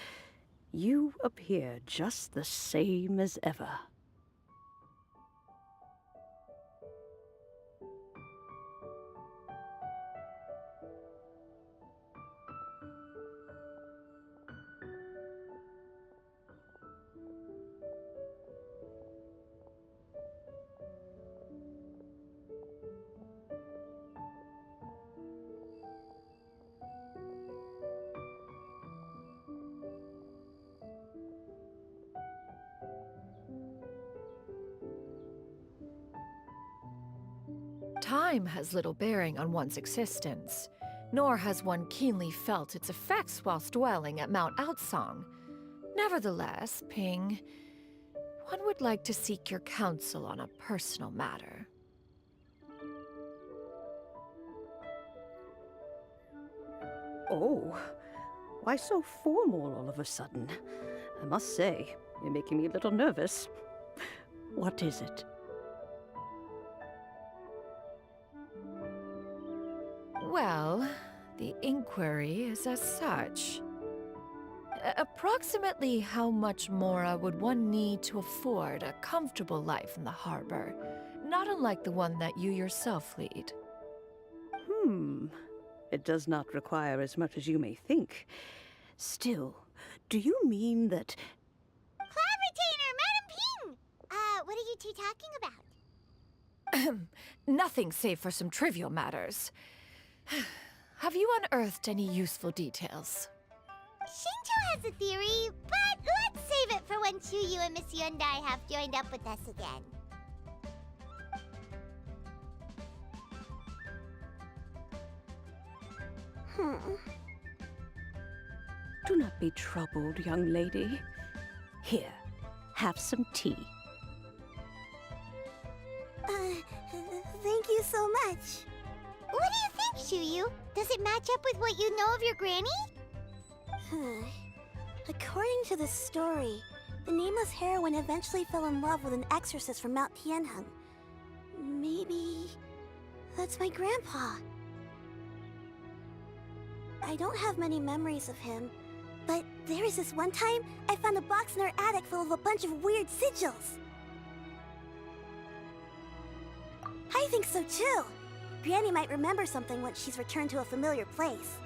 you appear just the same as ever. Time has little bearing on one's existence, nor has one keenly felt its effects whilst dwelling at Mount Outsong. Nevertheless, Ping, one would like to seek your counsel on a personal matter. Oh, why so formal all of a sudden? I must say, you're making me a little nervous. What is it? Well, the inquiry is as such. Approximately how much more would one need to afford a comfortable life in the harbor, not unlike the one that you yourself lead? It does not require as much as you may think. Still, do you mean that... Clavitainer, Madam Ping! What are you two talking about? Nothing save for some trivial matters. Have you unearthed any useful details? Shinto has a theory, but let's save it for when Chuyu and Miss Yundai have joined up with us again. Do not be troubled, young lady. Here, have some tea. Thank you so much. What do you think, Chuyu? Does it match up with what you know of your granny? According to the story, the nameless heroine eventually fell in love with an exorcist from Mount Tianheng. Maybe that's my grandpa. I don't have many memories of him, but there was this one time I found a box in our attic full of a bunch of weird sigils. I think so too. Granny might remember something once she's returned to a familiar place.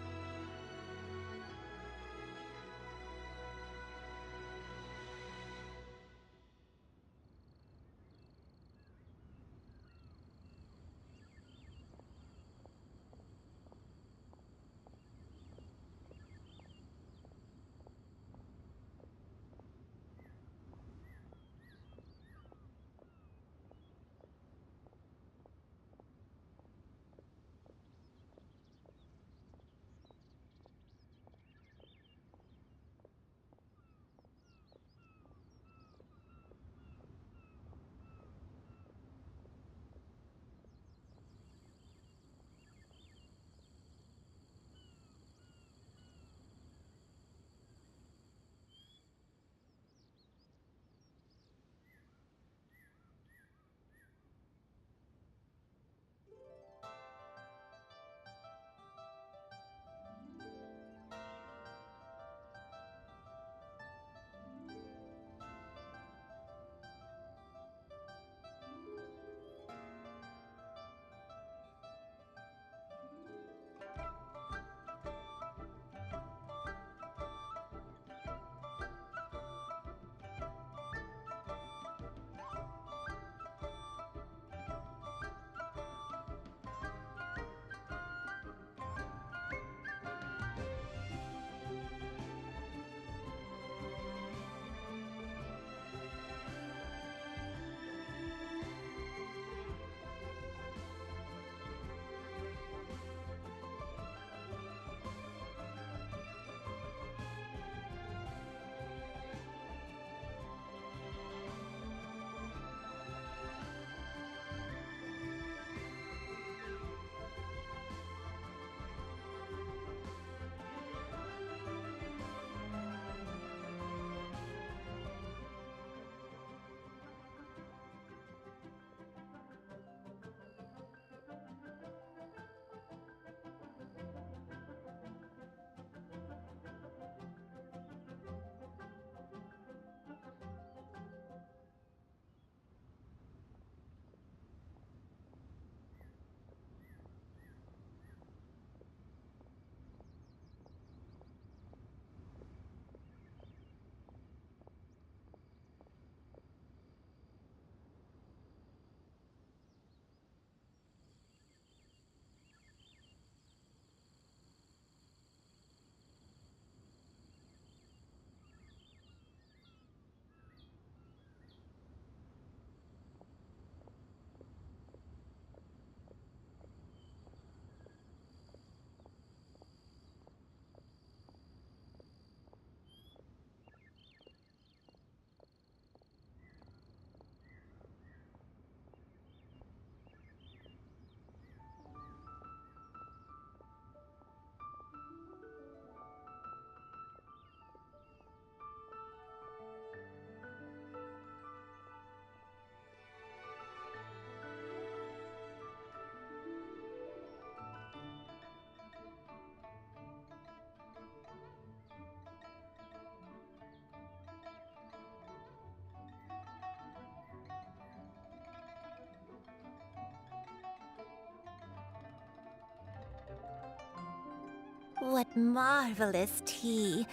what marvelous tea.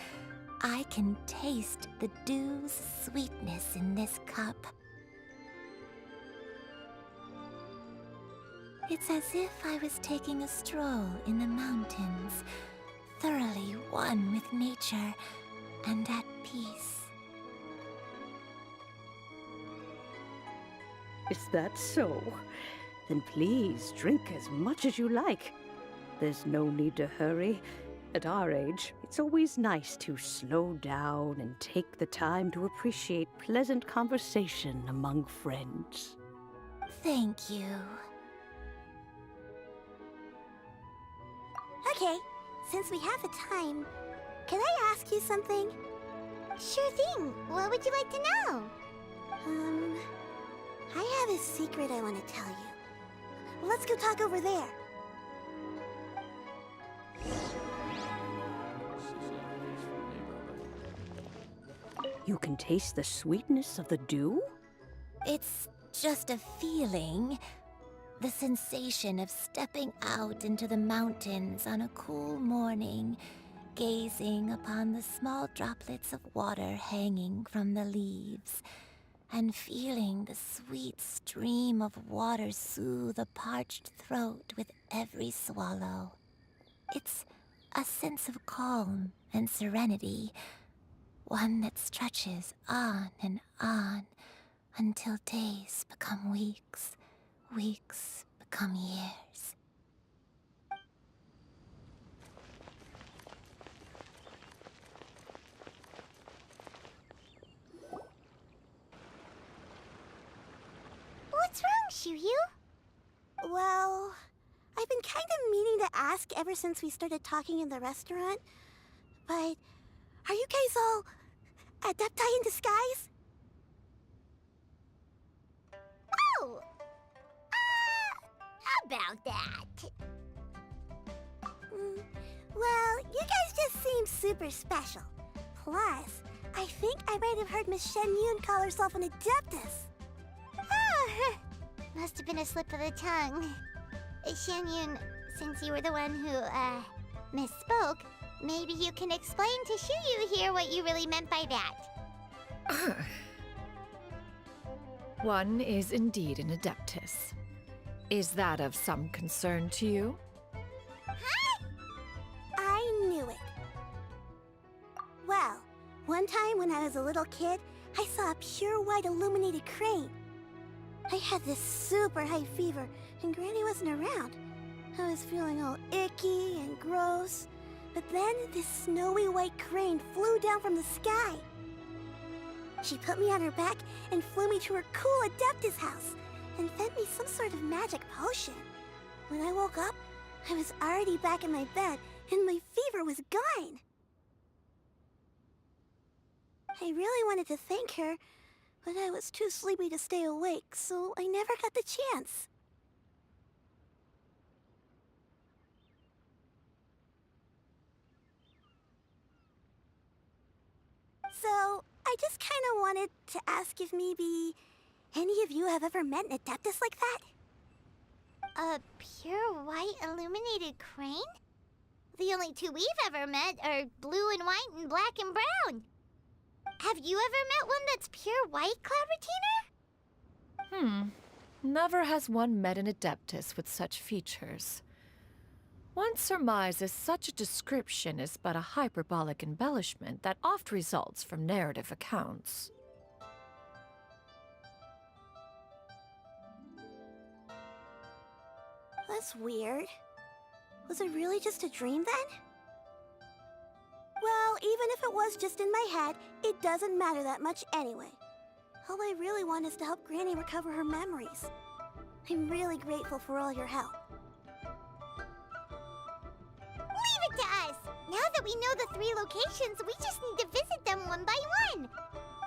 I can taste the dew's sweetness in this cup. It's as if I was taking a stroll in the mountains, thoroughly one with nature and at peace. Is that so? Then please drink as much as you like. There's no need to hurry. At our age, it's always nice to slow down and take the time to appreciate pleasant conversation among friends. Thank you. Okay, since we have the time, can I ask you something? Sure thing. What would you like to know? I have a secret I want to tell you. Let's go talk over there. You can taste the sweetness of the dew? It's just a feeling. The sensation of stepping out into the mountains on a cool morning, gazing upon the small droplets of water hanging from the leaves, and feeling the sweet stream of water soothe a parched throat with every swallow. It's a sense of calm and serenity, one that stretches on and on until days become weeks, weeks become years. What's wrong, Shiryu? Well, I've been kind of meaning to ask ever since we started talking in the restaurant, but are you guys all adepti in disguise? Oh! About that. Well, you guys just seem super special. Plus, I think I might have heard Miss Shen Yun call herself an adeptus. Oh, must have been a slip of the tongue. Shen Yun, since you were the one who, misspoke, maybe you can explain to Shiryu here what you really meant by that. One is indeed an adeptus. Is that of some concern to you? Huh? I knew it. Well, one time when I was a little kid, I saw a pure white illuminated crane. I had this super high fever, and Granny wasn't around. I was feeling all icky and gross. But then this snowy white crane flew down from the sky. She put me on her back and flew me to her cool Adeptus house and fed me some sort of magic potion. When I woke up, I was already back in my bed and my fever was gone. I really wanted to thank her, but I was too sleepy to stay awake, so I never got the chance. So, I just kind of wanted to ask if maybe any of you have ever met an Adeptus like that? A pure white illuminated crane? The only two we've ever met are blue and white and black and brown. Have you ever met one that's pure white, Cloud Never has one met an adeptus with such features. One surmises such a description is but a hyperbolic embellishment that oft results from narrative accounts. That's weird. Was it really just a dream then? Well, even if it was just in my head, it doesn't matter that much anyway. All I really want is to help Granny recover her memories. I'm really grateful for all your help. Leave it to us! Now that we know the 3 locations, we just need to visit them one by one.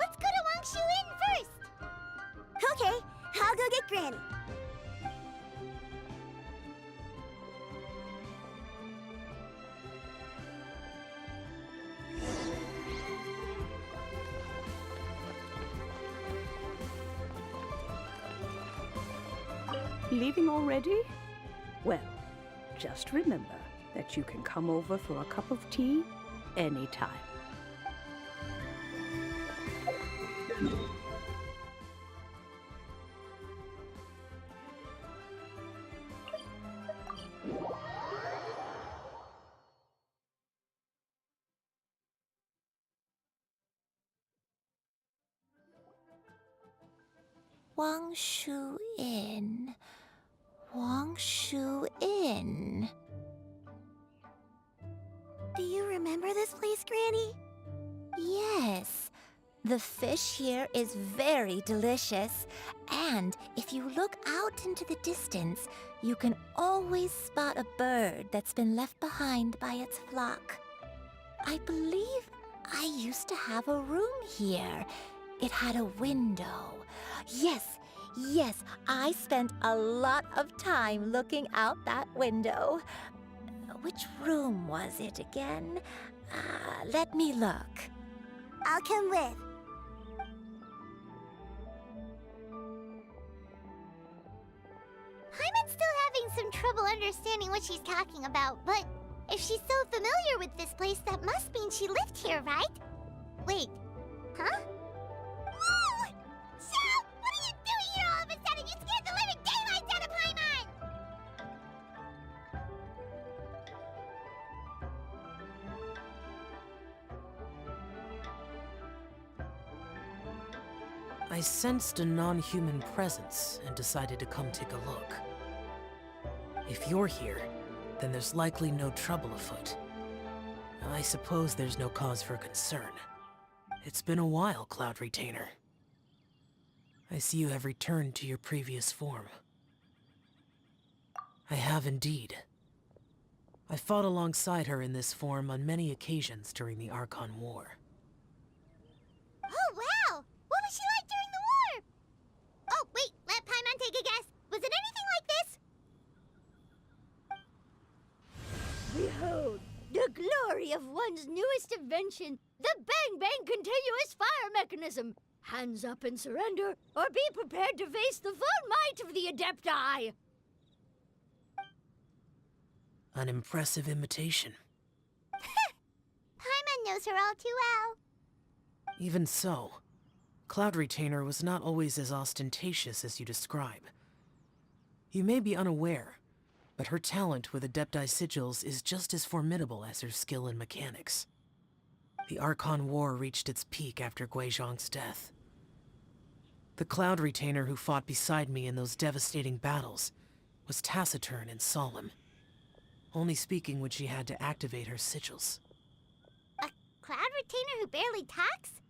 Let's go to Wangshu Inn first. Okay, I'll go get Granny. Leaving already? Well, just remember, that you can come over for a cup of tea anytime. Wangshu Inn. Wangshu Inn. Do you remember this place, Granny? Yes. The fish here is very delicious. And if you look out into the distance, you can always spot a bird that's been left behind by its flock. I believe I used to have a room here. It had a window. Yes, I spent a lot of time looking out that window. Which room was it again? Let me look. I'll come with. Paimon's still having some trouble understanding what she's talking about, but if she's so familiar with this place, that must mean she lived here, right? Wait, huh? Whoa! Shadow, what are you doing here all of a sudden? You scared the living daylights out of Paimon! I sensed a non-human presence and decided to come take a look. If you're here, then there's likely no trouble afoot. I suppose there's no cause for concern. It's been a while, Cloud Retainer. I see you have returned to your previous form. I have indeed. I fought alongside her in this form on many occasions during the Archon War. Oh, wow! What was she like during the war? Oh, wait, let Paimon take a guess. Was it anything like this? Behold, the glory of one's newest invention, the Bang Bang Continuous Fire Mechanism. Hands up and surrender, or be prepared to face the full might of the Adepti. An impressive imitation. Paimon knows her all too well. Even so, Cloud Retainer was not always as ostentatious as you describe. You may be unaware, but her talent with Adepti sigils is just as formidable as her skill in mechanics. The Archon War reached its peak after Guizhong's death. The Cloud Retainer who fought beside me in those devastating battles was taciturn and solemn, only speaking when she had to activate her sigils. A Cloud Retainer who barely talks?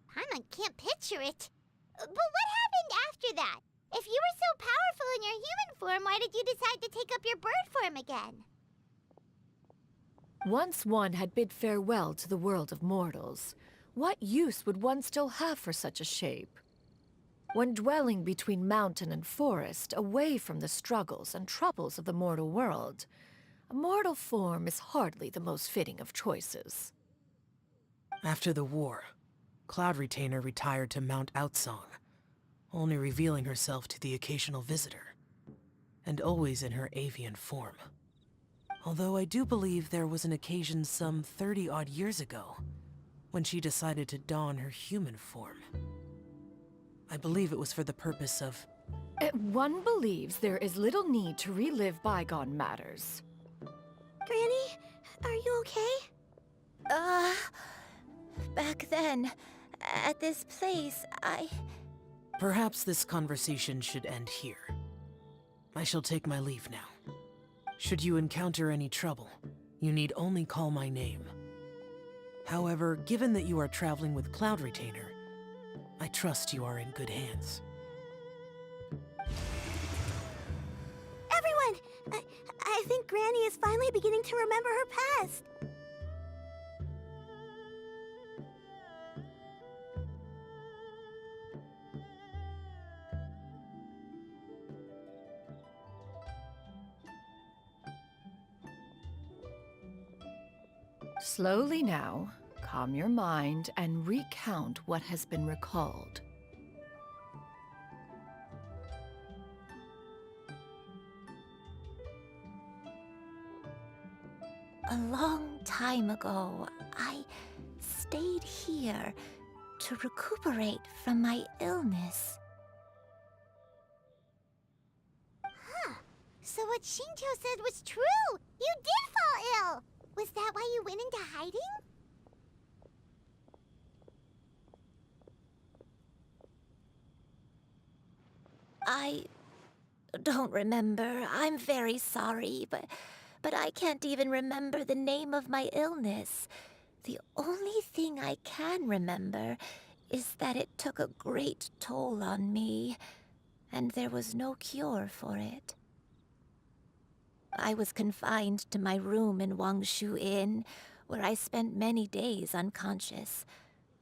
Paimon can't picture it. But what happened after that? If you were so powerful in your human form, why did you decide to take up your bird form again? Once one had bid farewell to the world of mortals, what use would one still have for such a shape? When dwelling between mountain and forest, away from the struggles and troubles of the mortal world, a mortal form is hardly the most fitting of choices. After the war, Cloud Retainer retired to Mount Outsong, only revealing herself to the occasional visitor, and always in her avian form. Although I do believe there was an occasion some 30-odd years ago when she decided to don her human form. I believe it was for the purpose of... One believes there is little need to relive bygone matters. Granny, are you okay? Back then, at this place, Perhaps this conversation should end here. I shall take my leave now. Should you encounter any trouble, you need only call my name. However, given that you are traveling with Cloud Retainer, I trust you are in good hands. Everyone! I think Granny is finally beginning to remember her past. Slowly now, calm your mind and recount what has been recalled. a long time ago, I stayed here to recuperate from my illness. Huh. So what Shinto said was true! You did fall ill! Was that why you went into hiding? I don't remember. I'm very sorry, but I can't even remember the name of my illness. The only thing I can remember is that it took a great toll on me, and there was no cure for it. I was confined to my room in Wangshu Inn, where I spent many days unconscious.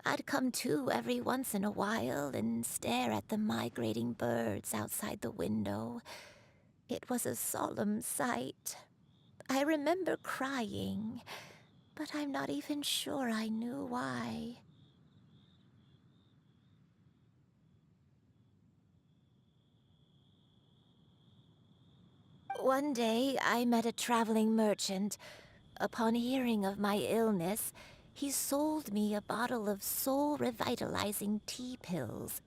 I'd come to every once in a while and stare at the migrating birds outside the window. It was a solemn sight. I remember crying, but I'm not even sure I knew why. One day, I met a traveling merchant. Upon hearing of my illness, he sold me a bottle of soul-revitalizing tea pills.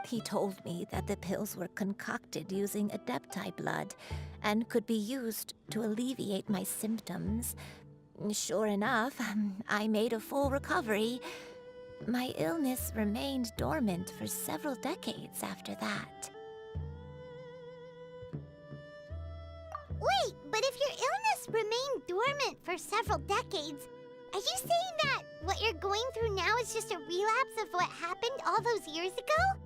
He told me that the pills were concocted using Adepti blood and could be used to alleviate my symptoms. Sure enough, I made a full recovery. My illness remained dormant for several decades after that. Wait, but if your illness remained dormant for several decades, are you saying that what you're going through now is just a relapse of what happened all those years ago?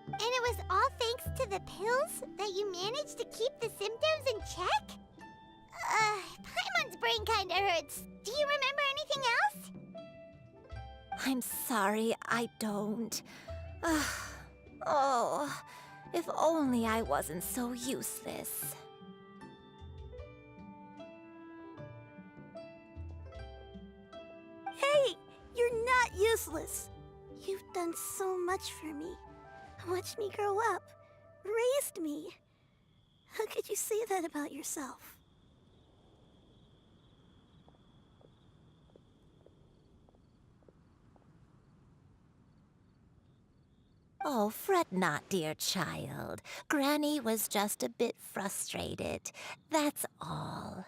And it was all thanks to the pills that you managed to keep the symptoms in check? Paimon's brain kinda hurts. Do you remember anything else? I'm sorry, I don't. Oh, if only I wasn't so useless. Hey, you're not useless. You've done so much for me. Watched me grow up, raised me. How could you say that about yourself? Oh, fret not, dear child. Granny was just a bit frustrated. That's all.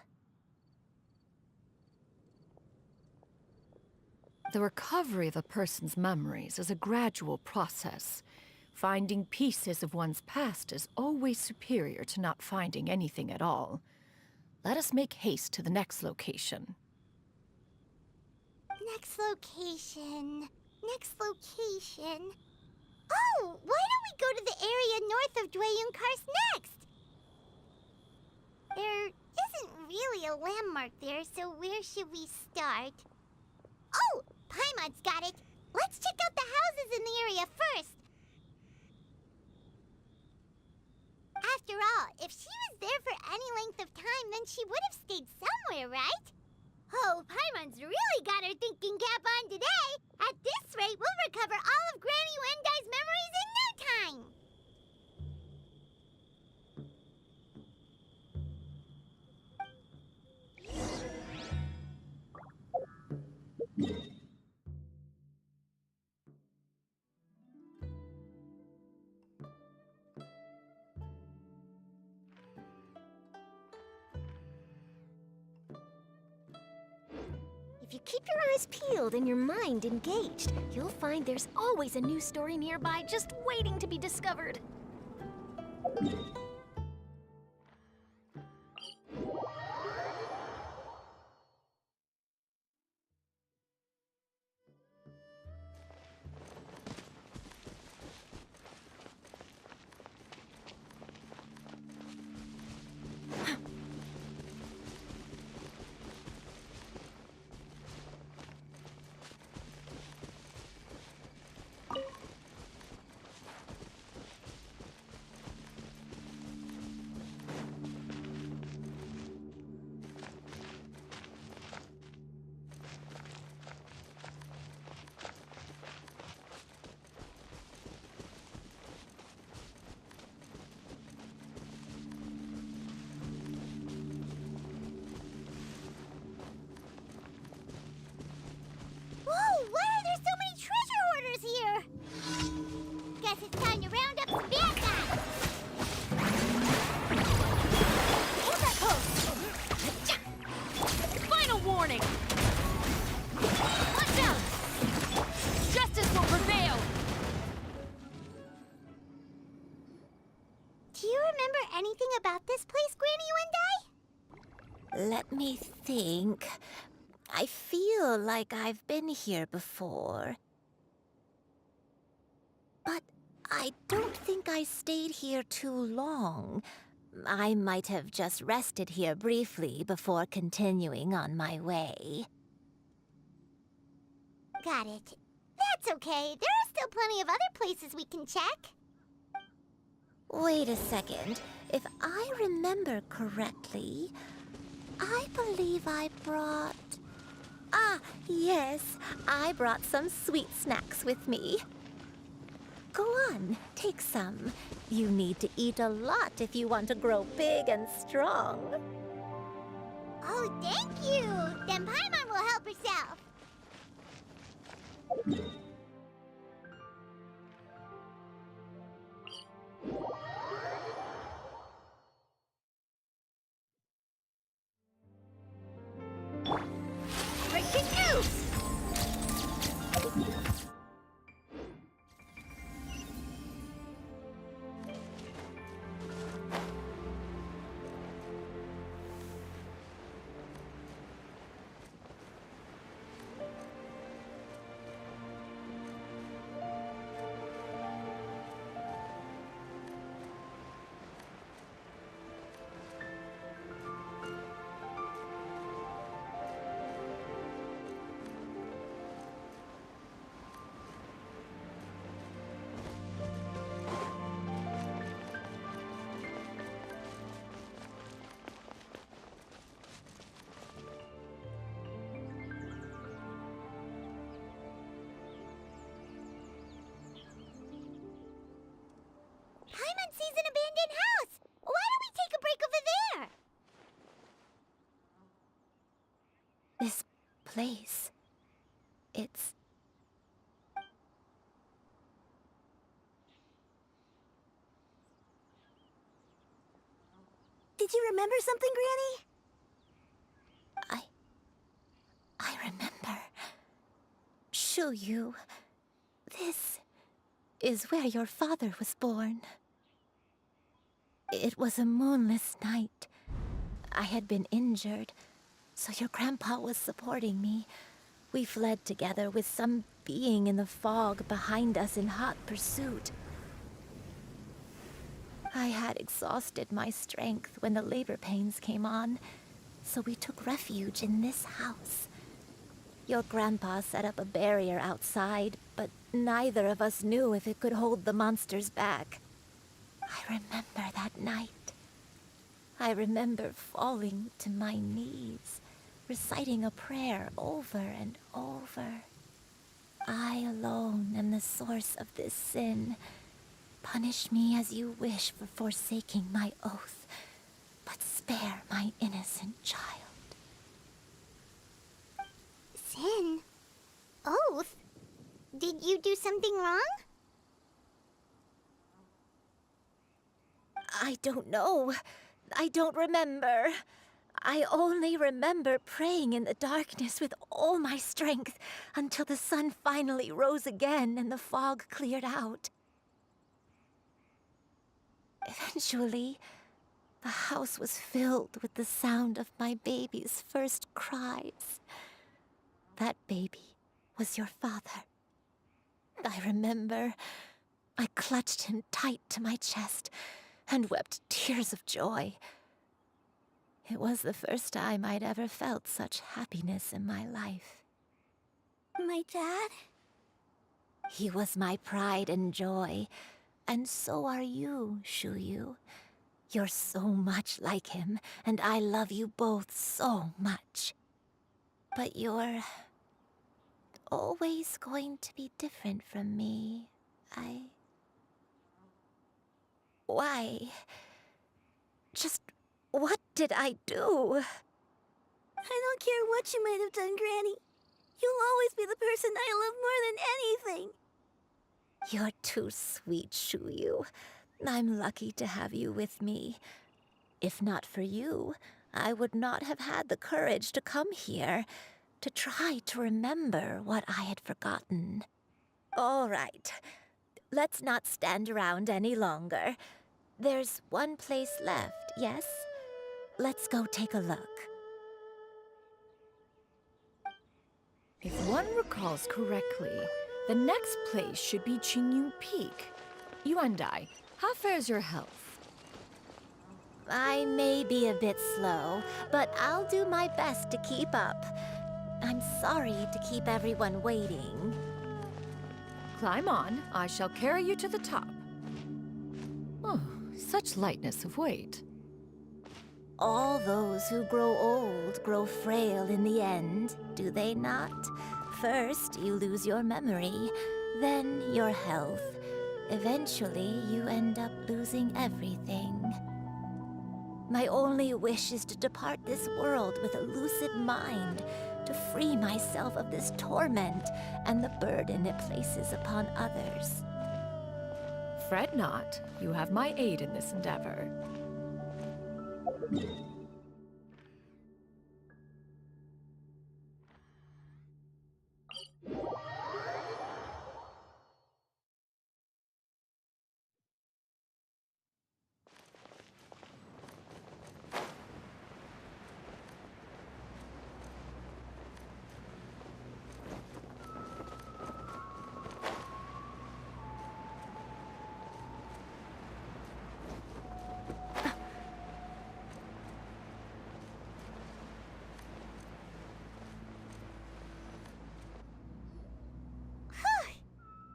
The recovery of a person's memories is a gradual process. Finding pieces of one's past is always superior to not finding anything at all. Let us make haste to the next location. Next location. Oh, why don't we go to the area north of Dwayunkars next? There isn't really a landmark there, so where should we start? Oh, Paimon's got it. Let's check out the houses in the area first. After all, if she was there for any length of time, then she would have stayed somewhere, right? Oh, Paimon's really got her thinking cap on today. At this rate, we'll recover all of Granny Wendai's memories in no time. If you keep your eyes peeled and your mind engaged, you'll find there's always a new story nearby just waiting to be discovered. anything about this place, Granny One Day? Let me think. I feel like I've been here before. But I don't think I stayed here too long. I might have just rested here briefly before continuing on my way. Got it. That's okay. There are still plenty of other places we can check. Wait a second. If I remember correctly, I believe I brought... Ah, yes. I brought some sweet snacks with me. Go on, take some. You need to eat a lot if you want to grow big and strong. Oh, thank you! Then Paimon will help herself. Breaking news! Paimon sees an abandoned house! Why don't we take a break over there? This place... it's... Did you remember something, Granny? I remember. Shuyu, this is where your father was born. It was a moonless night. I had been injured, so your grandpa was supporting me. We fled together with some being in the fog behind us in hot pursuit. I had exhausted my strength when the labor pains came on, so we took refuge in this house. Your grandpa set up a barrier outside, but neither of us knew if it could hold the monsters back. I remember that night. I remember falling to my knees, reciting a prayer over and over. I alone am the source of this sin. Punish me as you wish for forsaking my oath, but spare my innocent child. Sin? Oath? Did you do something wrong? I don't know. I don't remember. I only remember praying in the darkness with all my strength until the sun finally rose again and the fog cleared out. Eventually, the house was filled with the sound of my baby's first cries. That baby was your father. I remember I clutched him tight to my chest and wept tears of joy. It was the first time I'd ever felt such happiness in my life. My dad? He was my pride and joy, and so are you, Shuyu. You're so much like him, and I love you both so much. But you're always going to be different from me. Why? Just what did I do? I don't care what you might have done, Granny. You'll always be the person I love more than anything. You're too sweet, Shuyu. I'm lucky to have you with me. If not for you, I would not have had the courage to come here, to try to remember what I had forgotten. All right. Let's not stand around any longer. There's one place left, yes? Let's go take a look. If one recalls correctly, the next place should be Qingyu Peak. Yuandai, how fares your health? I may be a bit slow, but I'll do my best to keep up. I'm sorry to keep everyone waiting. Climb on. I shall carry you to the top. Oh, such lightness of weight. All those who grow old grow frail in the end, do they not? First, you lose your memory, then your health. Eventually, you end up losing everything. My only wish is to depart this world with a lucid mind, to free myself of this torment and the burden it places upon others. Fret not. You have my aid in this endeavor.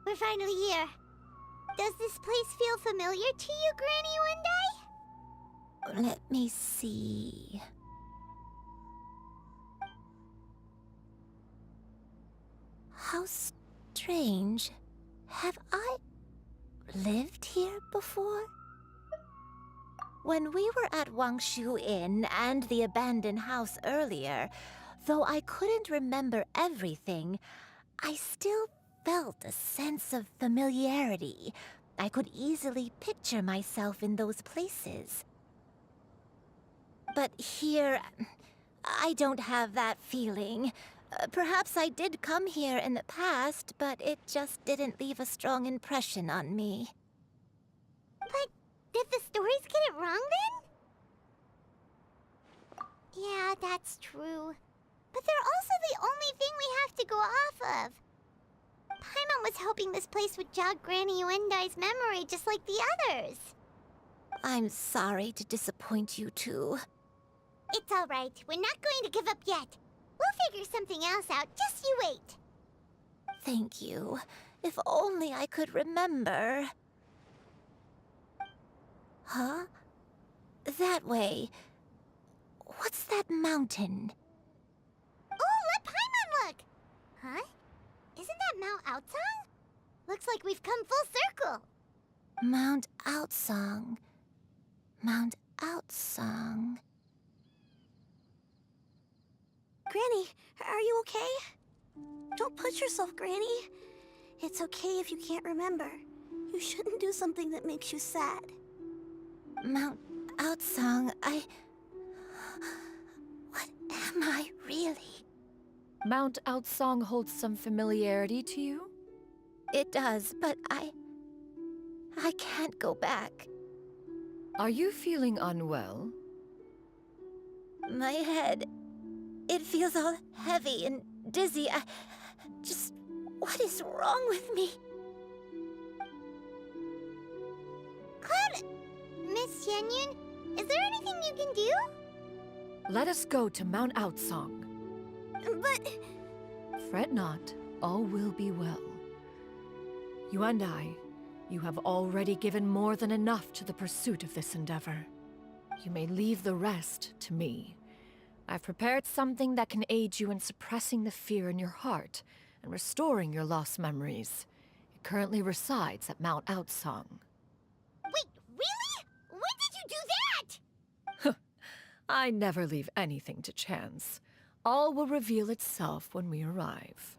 We're finally here. Does this place feel familiar to you, Granny One Day? Let me see. How strange. Have I lived here before? When we were at Wangshu Inn and the abandoned house earlier, though I couldn't remember everything, I still felt a sense of familiarity. I could easily picture myself in those places. But here, I don't have that feeling. Perhaps I did come here in the past, but it just didn't leave a strong impression on me. But did the stories get it wrong then? Yeah, that's true. But they're also the only thing we have to go off of. Paimon was hoping this place would jog Granny Yuendai's memory just like the others. I'm sorry to disappoint you too. It's all right. We're not going to give up yet. We'll figure something else out. Just you wait. Thank you. If only I could remember. Huh? That way. What's that mountain? Oh, let Paimon look! Huh? Isn't that Mount Aotsang? Looks like we've come full circle. Mount Aotsang. Mount Aotsang. Granny, are you okay? Don't push yourself, Granny. It's okay if you can't remember. You shouldn't do something that makes you sad. Mount Aotsang, What am I really? Mount Aotsang holds some familiarity to you? It does, but I can't go back. Are you feeling unwell? My head, it feels all heavy and dizzy. What is wrong with me? Cloud, Miss Xianyun, is there anything you can do? Let us go to Mount Aotsang. But... Fret not, all will be well. You and I, you have already given more than enough to the pursuit of this endeavor. You may leave the rest to me. I've prepared something that can aid you in suppressing the fear in your heart and restoring your lost memories. It currently resides at Mount Aotsang. Wait, really? When did you do that? I never leave anything to chance. All will reveal itself when we arrive.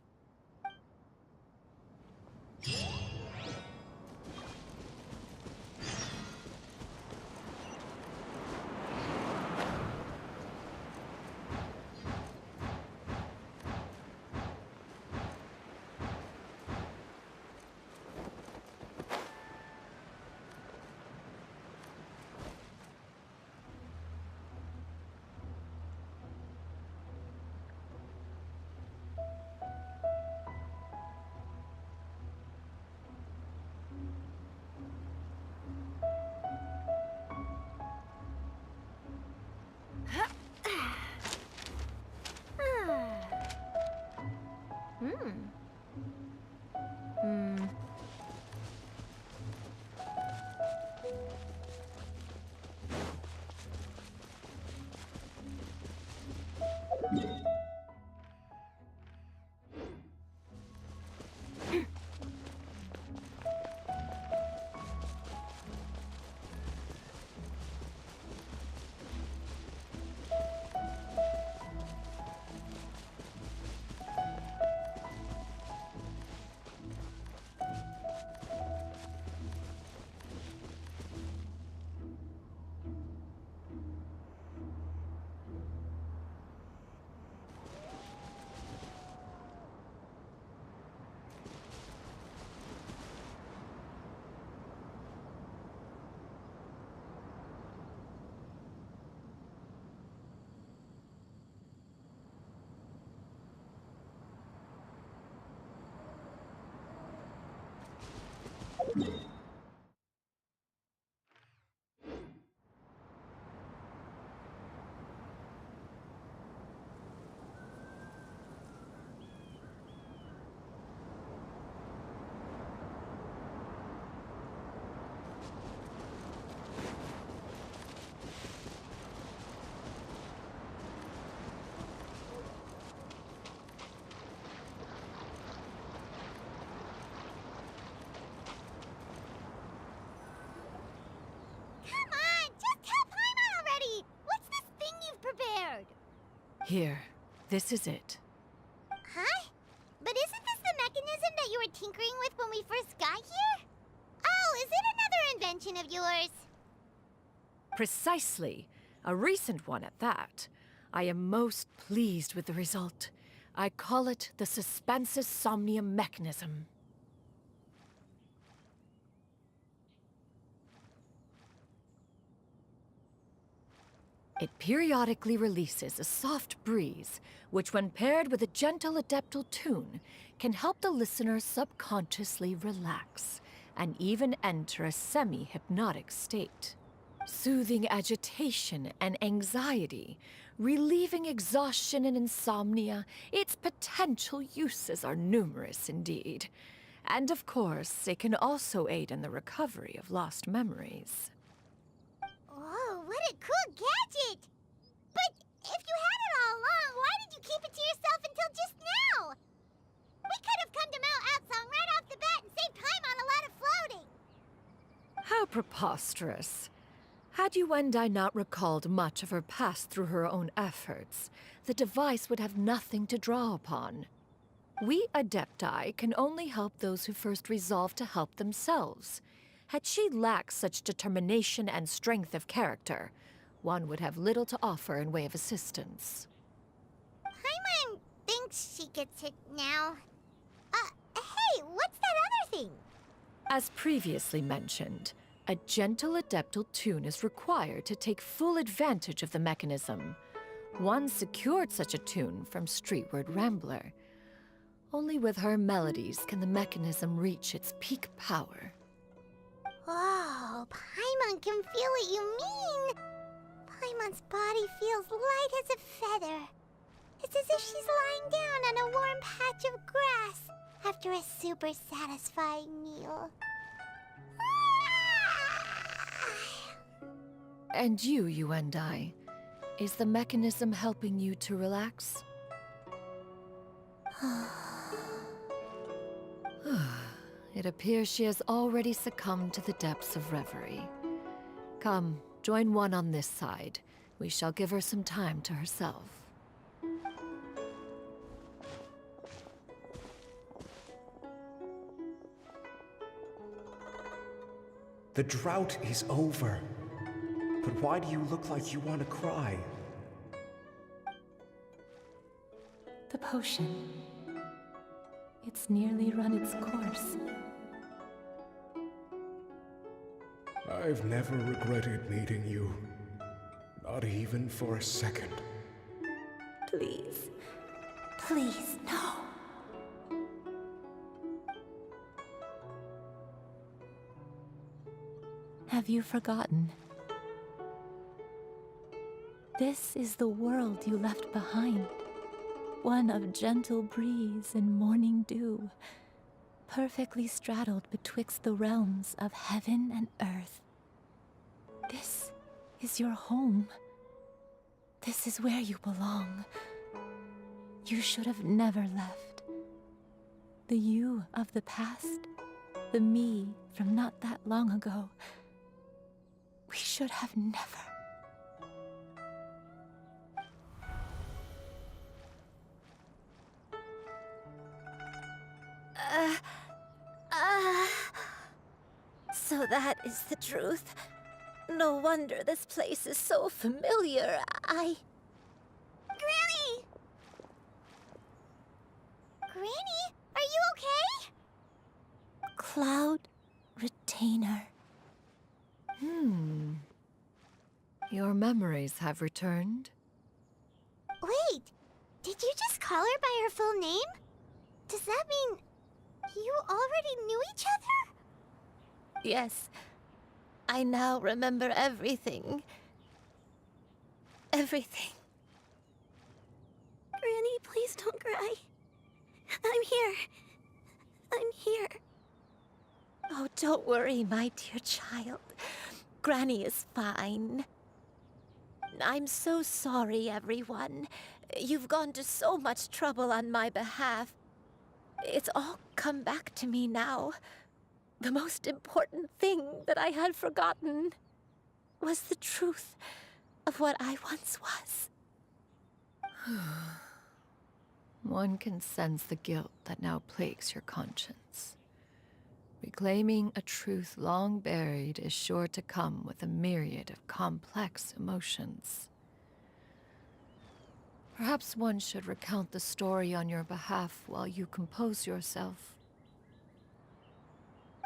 Here, this is it. Huh? But isn't this the mechanism that you were tinkering with when we first got here? Oh, is it another invention of yours? Precisely. A recent one at that. I am most pleased with the result. I call it the Suspensus Somnium mechanism. It periodically releases a soft breeze, which when paired with a gentle adeptal tune, can help the listener subconsciously relax and even enter a semi-hypnotic state. Soothing agitation and anxiety, relieving exhaustion and insomnia, its potential uses are numerous indeed. And of course, it can also aid in the recovery of lost memories. Whoa, what a cool gadget! But if you had it all along, why did you keep it to yourself until just now? We could have come to Mount Outsong right off the bat and saved time on a lot of floating. How preposterous. Had Yuendai not recalled much of her past through her own efforts, the device would have nothing to draw upon. We Adepti can only help those who first resolve to help themselves. Had she lacked such determination and strength of character, one would have little to offer in way of assistance. Paimon thinks she gets it now. Hey, what's that other thing? As previously mentioned, a gentle adeptal tune is required to take full advantage of the mechanism. One secured such a tune from Streetward Rambler. Only with her melodies can the mechanism reach its peak power. Whoa, Paimon can feel what you mean. Paimon's body feels light as a feather. It's as if she's lying down on a warm patch of grass after a super satisfying meal. And you, Yuendai, is the mechanism helping you to relax? It appears she has already succumbed to the depths of reverie. Come, join one on this side. We shall give her some time to herself. The drought is over. But why do you look like you want to cry? The potion. It's nearly run its course. I've never regretted meeting you. Not even for a second. Please. Please, no. Have you forgotten? This is the world you left behind. One of gentle breeze and morning dew, perfectly straddled betwixt the realms of heaven and earth. This is your home. This is where you belong. You should have never left. The you of the past, the me from not that long ago, we should have never. So that is the truth. No wonder this place is so familiar. Granny! Granny, are you okay? Cloud Retainer. Your memories have returned? Wait, did you just call her by her full name? Does that mean you already knew each other? Yes. I now remember everything. Everything. Granny, please don't cry. I'm here. I'm here. Oh, don't worry, my dear child. Granny is fine. I'm so sorry, everyone. You've gone to so much trouble on my behalf. It's all come back to me now. The most important thing that I had forgotten was the truth of what I once was. One can sense the guilt that now plagues your conscience. Reclaiming a truth long buried is sure to come with a myriad of complex emotions. Perhaps one should recount the story on your behalf while you compose yourself.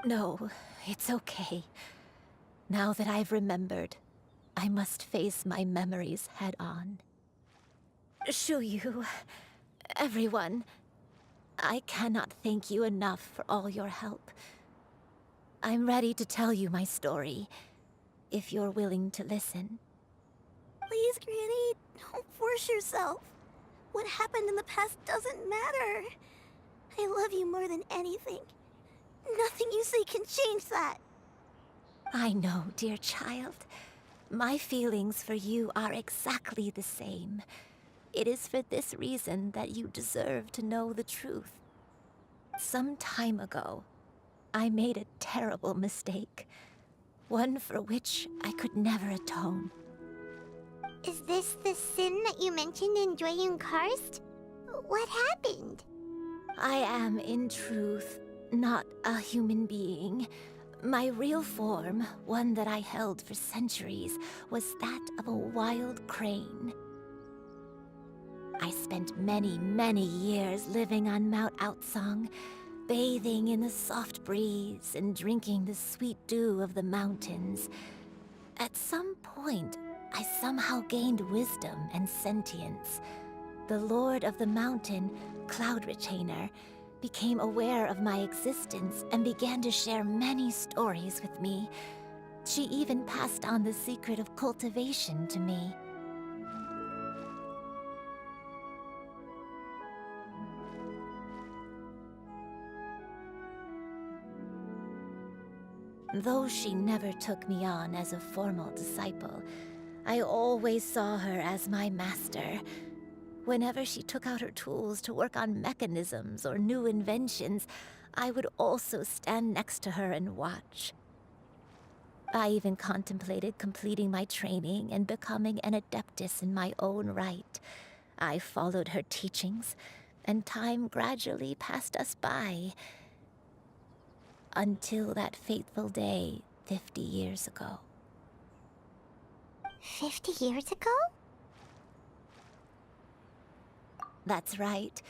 No, it's okay. Now that I've remembered, I must face my memories head on. Shuyu, everyone, I cannot thank you enough for all your help. I'm ready to tell you my story, if you're willing to listen. Please, Granny, don't force yourself. What happened in the past doesn't matter. I love you more than anything. Nothing you say can change that. I know, dear child. My feelings for you are exactly the same. It is for this reason that you deserve to know the truth. Some time ago, I made a terrible mistake. One for which I could never atone. Is this the sin that you mentioned in Karst? What happened? I am, in truth, not a human being. My real form, one that I held for centuries, was that of a wild crane. I spent many, many years living on Mount Outsong, bathing in the soft breeze and drinking the sweet dew of the mountains. At some point, I somehow gained wisdom and sentience. The Lord of the Mountain, Cloud Retainer, became aware of my existence and began to share many stories with me. She even passed on the secret of cultivation to me. Though she never took me on as a formal disciple, I always saw her as my master. Whenever she took out her tools to work on mechanisms or new inventions, I would also stand next to her and watch. I even contemplated completing my training and becoming an adeptus in my own right. I followed her teachings, and time gradually passed us by. Until that fateful day 50 years ago. 50 years ago? That's right.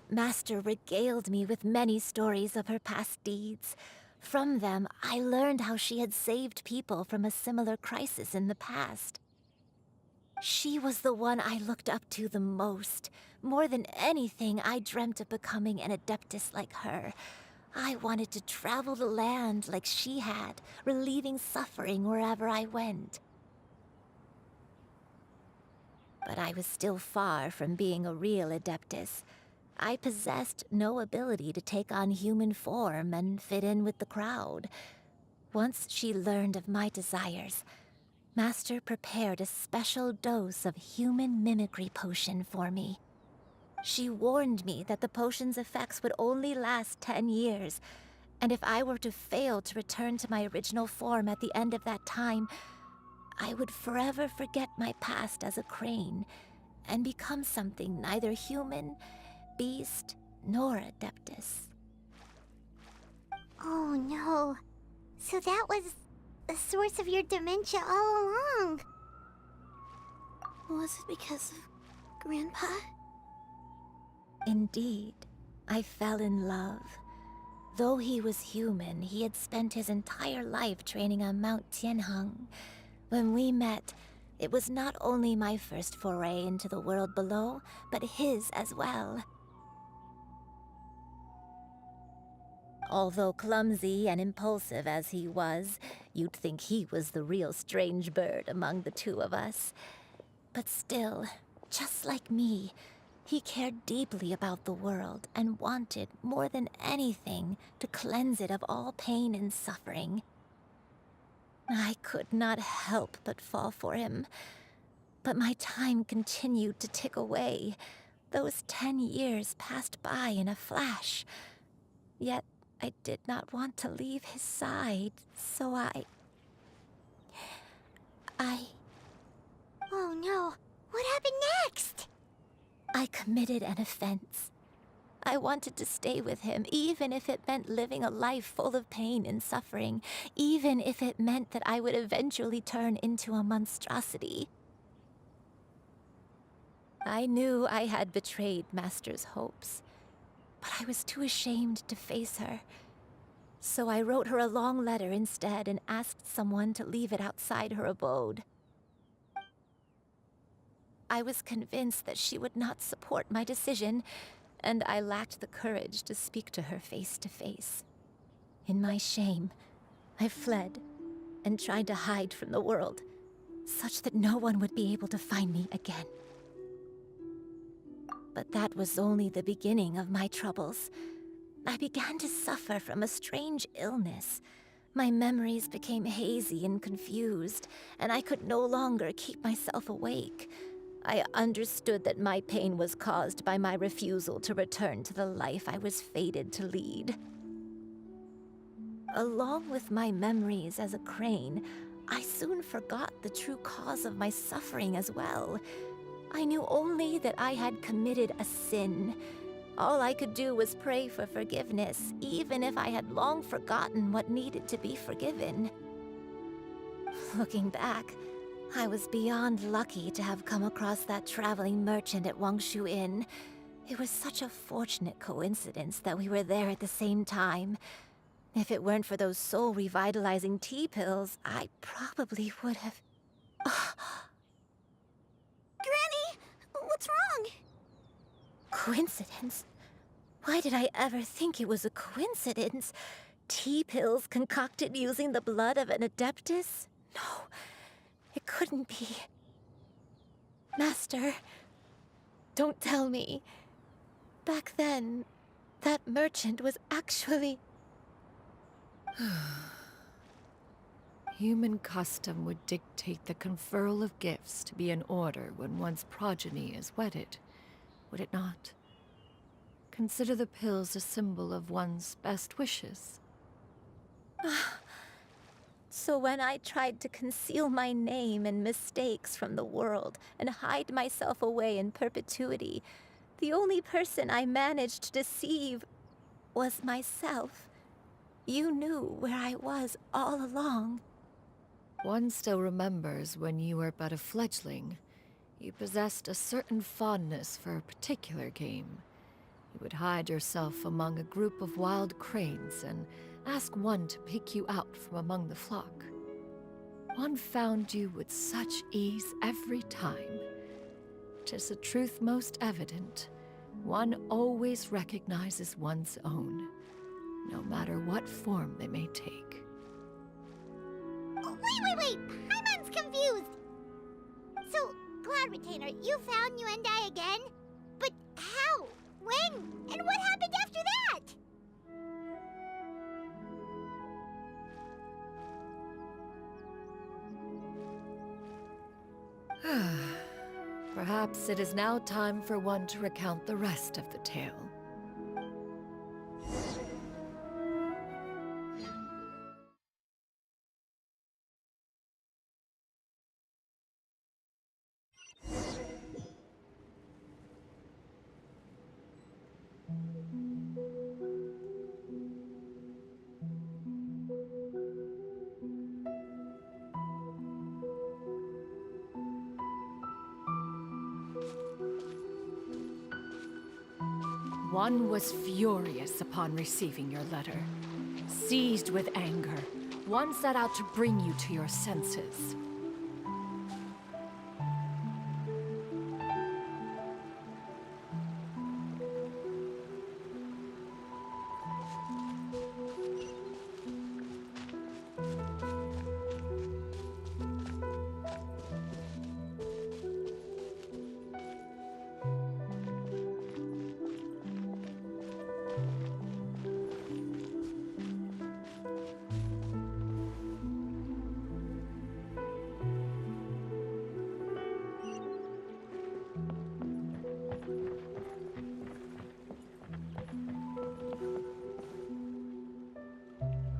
Master regaled me with many stories of her past deeds. From them, I learned how she had saved people from a similar crisis in the past. She was the one I looked up to the most. More than anything, I dreamt of becoming an adeptus like her. I wanted to travel the land like she had, relieving suffering wherever I went. But I was still far from being a real adeptus. I possessed no ability to take on human form and fit in with the crowd. Once she learned of my desires, Master prepared a special dose of human mimicry potion for me. She warned me that the potion's effects would only last 10 years, and if I were to fail to return to my original form at the end of that time, I would forever forget my past as a crane and become something neither human, beast, nor adeptus. Oh no. So that was the source of your dementia all along. Was it because of Grandpa? Indeed, I fell in love. Though he was human, he had spent his entire life training on Mount Tianheng. When we met, it was not only my first foray into the world below, but his as well. Although clumsy and impulsive as he was, you'd think he was the real strange bird among the two of us. But still, just like me, he cared deeply about the world and wanted, more than anything, to cleanse it of all pain and suffering. I could not help but fall for him. But my time continued to tick away. Those 10 years passed by in a flash. Yet I did not want to leave his side, so I... Oh no, what happened next? I committed an offense. I wanted to stay with him, even if it meant living a life full of pain and suffering, even if it meant that I would eventually turn into a monstrosity. I knew I had betrayed Master's hopes, but I was too ashamed to face her. So I wrote her a long letter instead and asked someone to leave it outside her abode. I was convinced that she would not support my decision, and I lacked the courage to speak to her face to face. In my shame, I fled and tried to hide from the world, such that no one would be able to find me again. But that was only the beginning of my troubles. I began to suffer from a strange illness. My memories became hazy and confused, and I could no longer keep myself awake. I understood that my pain was caused by my refusal to return to the life I was fated to lead. Along with my memories as a crane, I soon forgot the true cause of my suffering as well. I knew only that I had committed a sin. All I could do was pray for forgiveness, even if I had long forgotten what needed to be forgiven. Looking back, I was beyond lucky to have come across that traveling merchant at Wangshu Inn. It was such a fortunate coincidence that we were there at the same time. If it weren't for those soul-revitalizing tea pills, I probably would have... Granny, what's wrong? Coincidence? Why did I ever think it was a coincidence? Tea pills concocted using the blood of an adeptus? No, it couldn't be. Master, don't tell me. Back then, that merchant was actually... Human custom would dictate the conferral of gifts to be in order when one's progeny is wedded, would it not? Consider the pills a symbol of one's best wishes. So when I tried to conceal my name and mistakes from the world and hide myself away in perpetuity, the only person I managed to deceive was myself. You knew where I was all along. One still remembers when you were but a fledgling. You possessed a certain fondness for a particular game. You would hide yourself among a group of wild cranes and ask one to pick you out from among the flock. One found you with such ease every time. 'Tis a truth most evident. One always recognizes one's own, no matter what form they may take. Wait! Paimon's confused! So, Cloud Retainer, you found Yuendai again? But how? When? And what happened after that? Perhaps it is now time for one to recount the rest of the tale. One was furious upon receiving your letter. Seized with anger, one set out to bring you to your senses.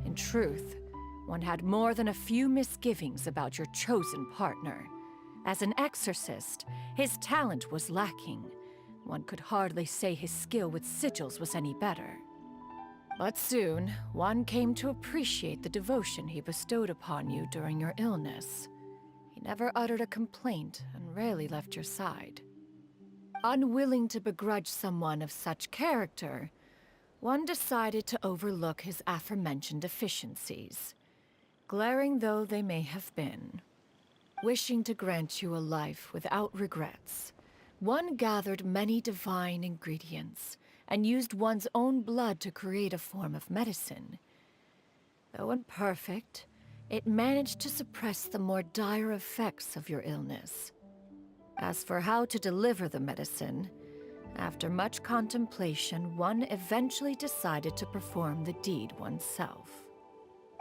In truth, one had more than a few misgivings about your chosen partner. As an exorcist, his talent was lacking. one could hardly say his skill with sigils was any better. But soon, one came to appreciate the devotion he bestowed upon you during your illness. He never uttered a complaint and rarely left your side. Unwilling to begrudge someone of such character, one decided to overlook his aforementioned deficiencies, glaring though they may have been. Wishing to grant you a life without regrets, one gathered many divine ingredients and used one's own blood to create a form of medicine. Though imperfect, it managed to suppress the more dire effects of your illness. As for how to deliver the medicine, after much contemplation, one eventually decided to perform the deed oneself.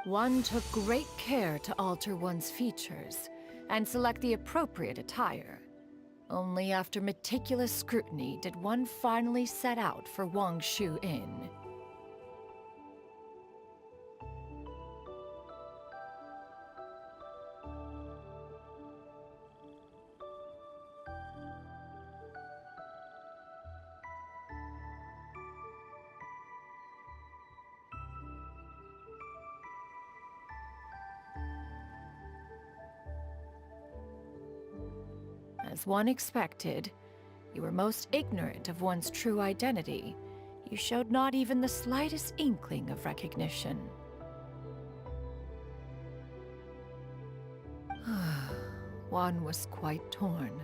One took great care to alter one's features and select the appropriate attire. Only after meticulous scrutiny did one finally set out for Wangshu Inn. As one expected, you were most ignorant of one's true identity. You showed not even the slightest inkling of recognition. One was quite torn.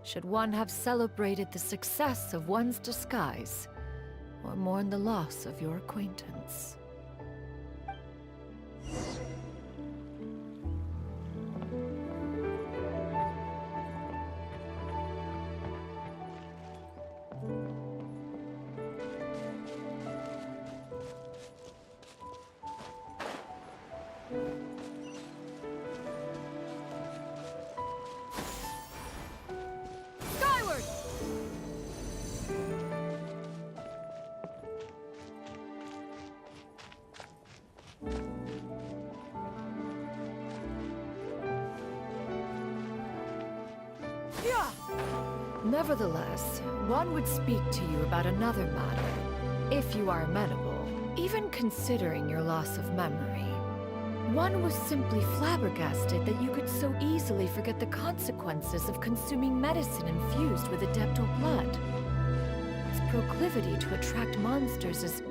Should one have celebrated the success of one's disguise, or mourn the loss of your acquaintance? Skyward! Nevertheless, one would speak to you about another matter, if you are amenable, even considering your loss of memory. One was simply flabbergasted that you could so easily forget the consequences of consuming medicine infused with adeptal blood. Its proclivity to attract monsters is...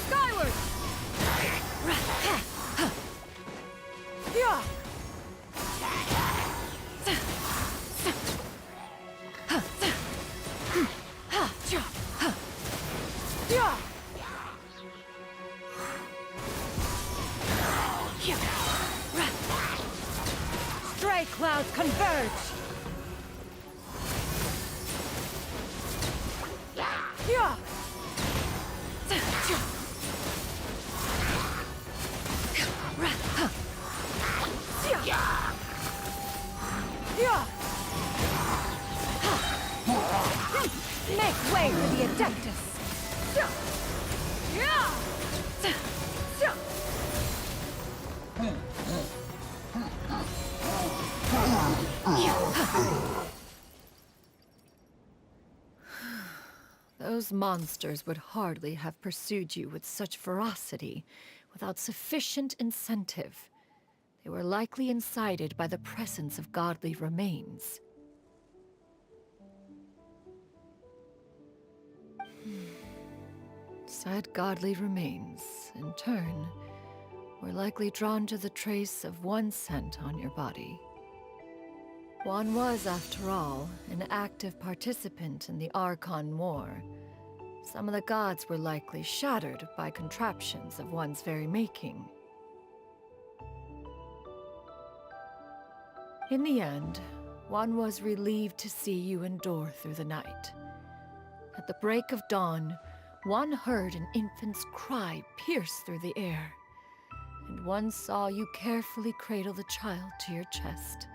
Skyward! Stray clouds converge! Make way for the Adeptus! Those monsters would hardly have pursued you with such ferocity without sufficient incentive. They were likely incited by the presence of godly remains. Said godly remains, in turn, were likely drawn to the trace of one scent on your body. One was, after all, an active participant in the Archon War, Some of the gods were likely shattered by contraptions of one's very making. In the end, one was relieved to see you endure through the night. At the break of dawn, one heard an infant's cry pierce through the air, and one saw you carefully cradle the child to your chest.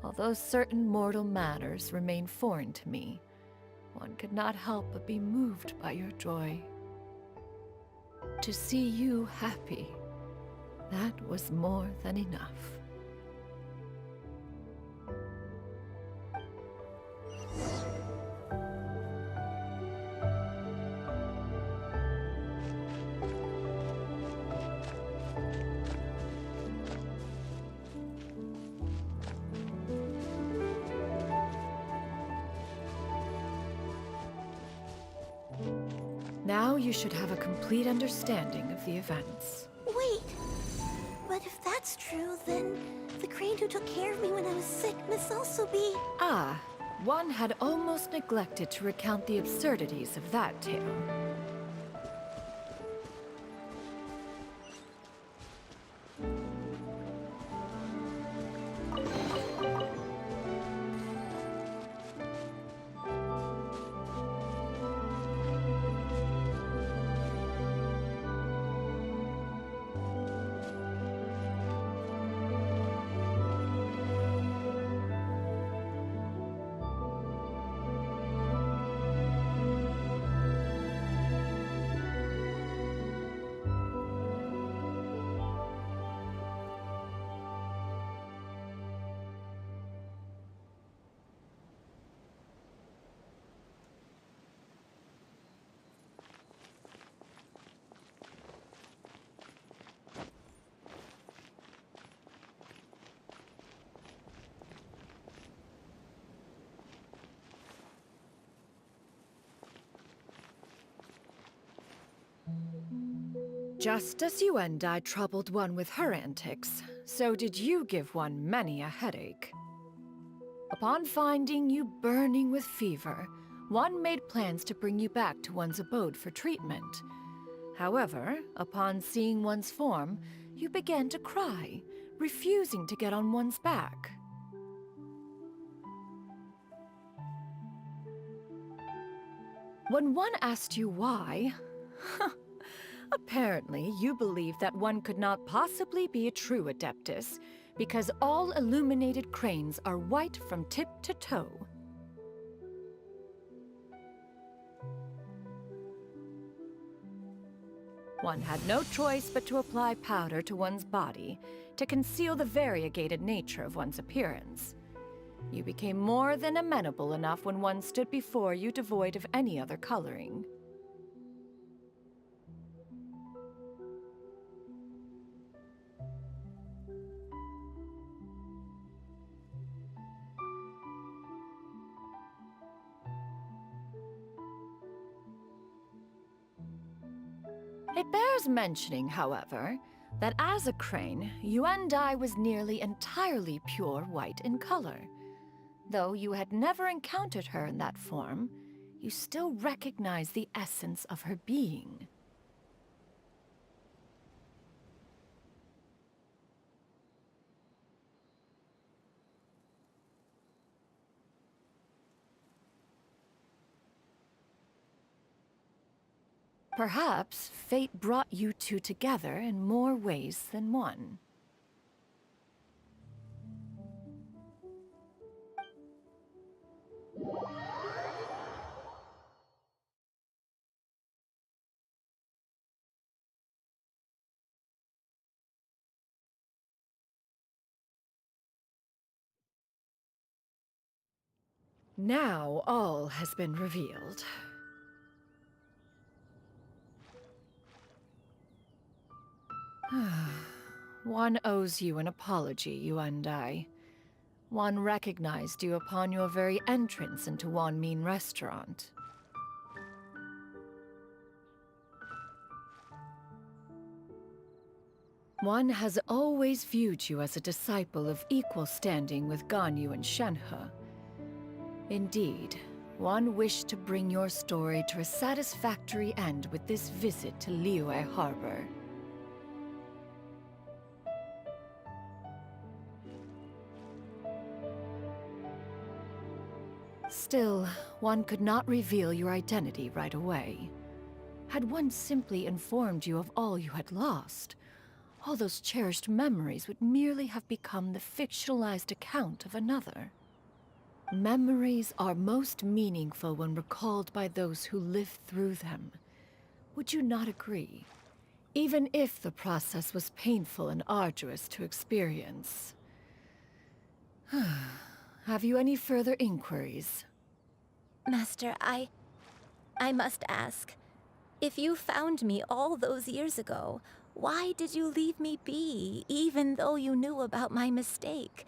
Although certain mortal manners remain foreign to me, one could not help but be moved by your joy. To see you happy, that was more than enough. Now you should have a complete understanding of the events. Wait, but if that's true, then the crane who took care of me when I was sick must also be... Ah, one had almost neglected to recount the absurdities of that tale. Just as you and I troubled one with her antics, so did you give one many a headache. Upon finding you burning with fever, one made plans to bring you back to one's abode for treatment. However, upon seeing one's form, you began to cry, refusing to get on one's back. When one asked you why, apparently you believed that one could not possibly be a true Adeptus, because all illuminated cranes are white from tip to toe. One had no choice but to apply powder to one's body to conceal the variegated nature of one's appearance. You became more than amenable enough when one stood before you devoid of any other coloring. It bears mentioning, however, that as a crane, Yuandai was nearly entirely pure white in color. Though you had never encountered her in that form, you still recognize the essence of her being. Perhaps fate brought you two together in more ways than one. Now all has been revealed. One owes you an apology, you and I. One recognized you upon your very entrance into Wanmin restaurant. One has always viewed you as a disciple of equal standing with Ganyu and Shenhe. Indeed, One wished to bring your story to a satisfactory end with this visit to Liyue Harbor. Still, one could not reveal your identity right away. Had one simply informed you of all you had lost, all those cherished memories would merely have become the fictionalized account of another. Memories are most meaningful when recalled by those who lived through them. Would you not agree? Even if the process was painful and arduous to experience. Have you any further inquiries? Master, I must ask. If you found me all those years ago, why did you leave me be, even though you knew about my mistake?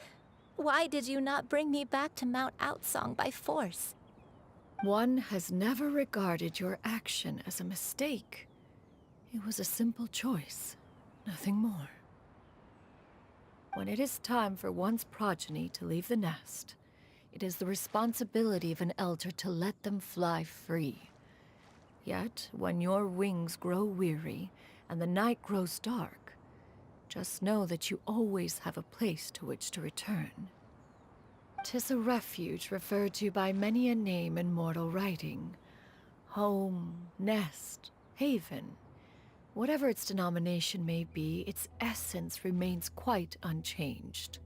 Why did you not bring me back to Mount Outsong by force? One has never regarded your action as a mistake. It was a simple choice, nothing more. When it is time for one's progeny to leave the nest, it is the responsibility of an elder to let them fly free. Yet, when your wings grow weary and the night grows dark, just know that you always have a place to which to return. 'Tis a refuge referred to by many a name in mortal writing. Home, nest, haven. Whatever its denomination may be, its essence remains quite unchanged.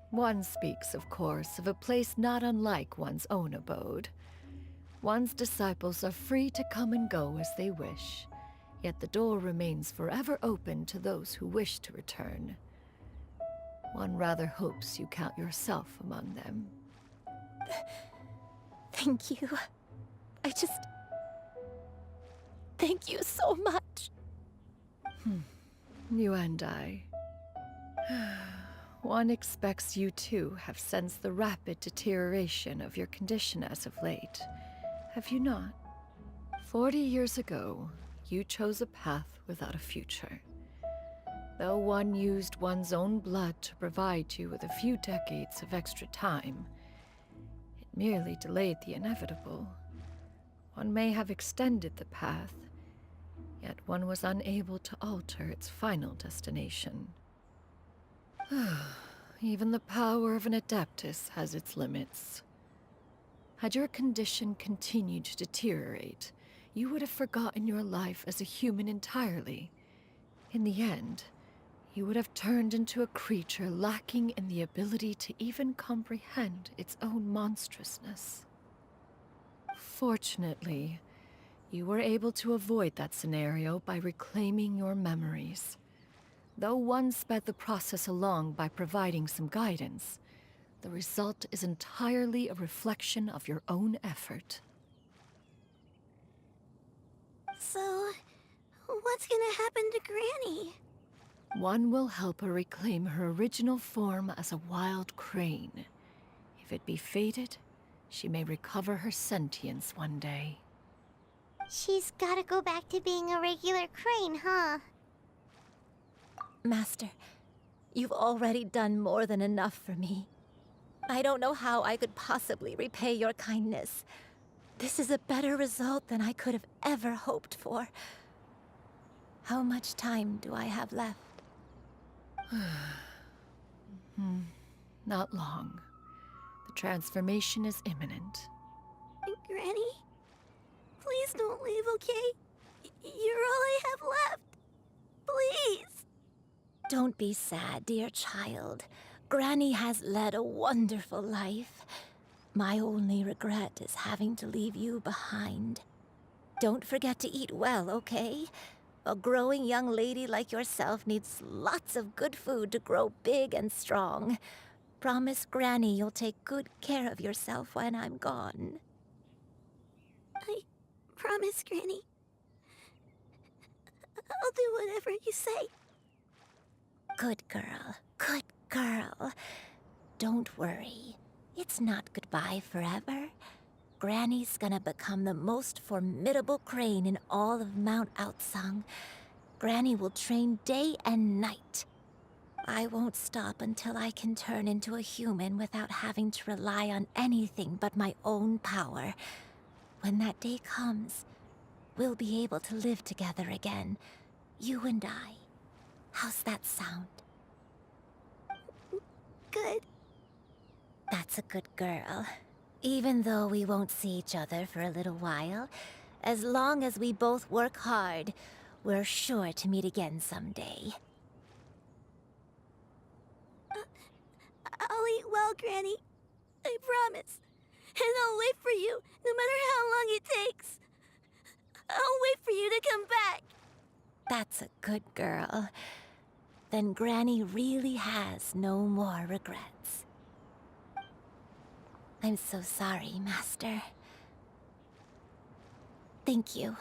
One speaks, of course, of a place not unlike one's own abode. One's disciples are free to come and go as they wish, yet the door remains forever open to those who wish to return. One rather hopes you count yourself among them. Thank you. Thank you so much. You and I. One expects you too have sensed the rapid deterioration of your condition as of late. Have you not? 40 years ago, you chose a path without a future. Though one used one's own blood to provide you with a few decades of extra time, it merely delayed the inevitable. One may have extended the path, yet one was unable to alter its final destination. Even the power of an Adeptus has its limits. Had your condition continued to deteriorate, you would have forgotten your life as a human entirely. In the end, you would have turned into a creature lacking in the ability to even comprehend its own monstrousness. Fortunately, you were able to avoid that scenario by reclaiming your memories. Though one sped the process along by providing some guidance, the result is entirely a reflection of your own effort. So, what's gonna happen to Granny? One will help her reclaim her original form as a wild crane. If it be fated, she may recover her sentience one day. She's gotta go back to being a regular crane, huh? Master, you've already done more than enough for me. I don't know how I could possibly repay your kindness. This is a better result than I could have ever hoped for. How much time do I have left? Not long. The transformation is imminent. Granny? Please don't leave, okay? You're all I have left. Please. Don't be sad, dear child. Granny has led a wonderful life. My only regret is having to leave you behind. Don't forget to eat well, okay? A growing young lady like yourself needs lots of good food to grow big and strong. Promise Granny you'll take good care of yourself when I'm gone. I promise, Granny. I'll do whatever you say. Good girl, good girl. Don't worry. It's not goodbye forever. Granny's gonna become the most formidable crane in all of Mount Outsong. Granny will train day and night. I won't stop until I can turn into a human without having to rely on anything but my own power. When that day comes, we'll be able to live together again. You and I. How's that sound? Good. That's a good girl. Even though we won't see each other for a little while, as long as we both work hard, we're sure to meet again someday. I'll eat well, Granny. I promise. And I'll wait for you, no matter how long it takes. I'll wait for you to come back. That's a good girl. Then Granny really has no more regrets. I'm so sorry, Master. Thank you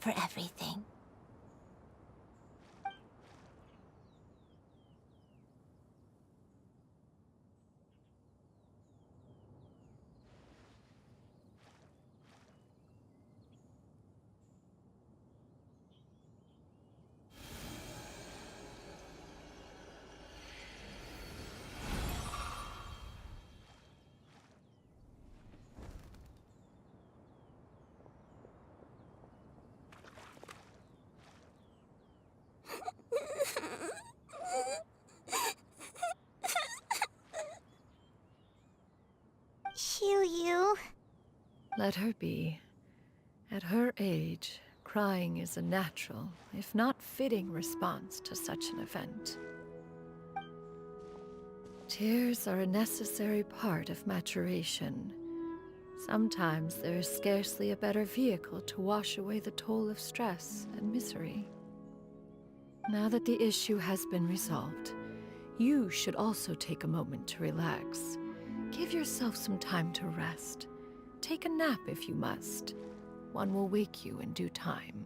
for everything. Shiryu. Let her be. At her age, crying is a natural, if not fitting, response to such an event. Tears are a necessary part of maturation. Sometimes there is scarcely a better vehicle to wash away the toll of stress and misery. Now that the issue has been resolved, you should also take a moment to relax. Give yourself some time to rest. Take a nap if you must. One will wake you in due time.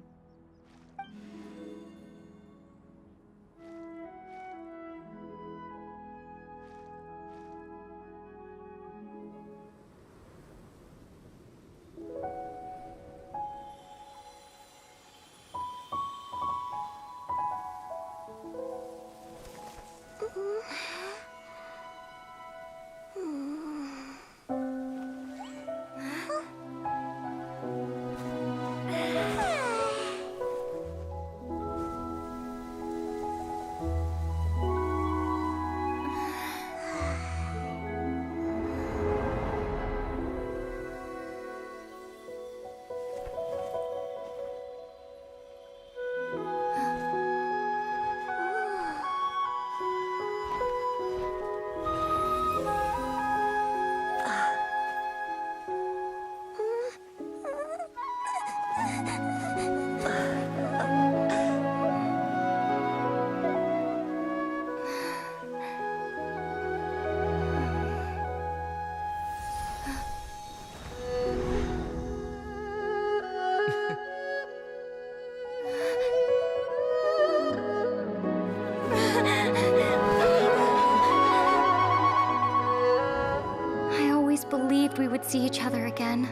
I always believed we would see each other again,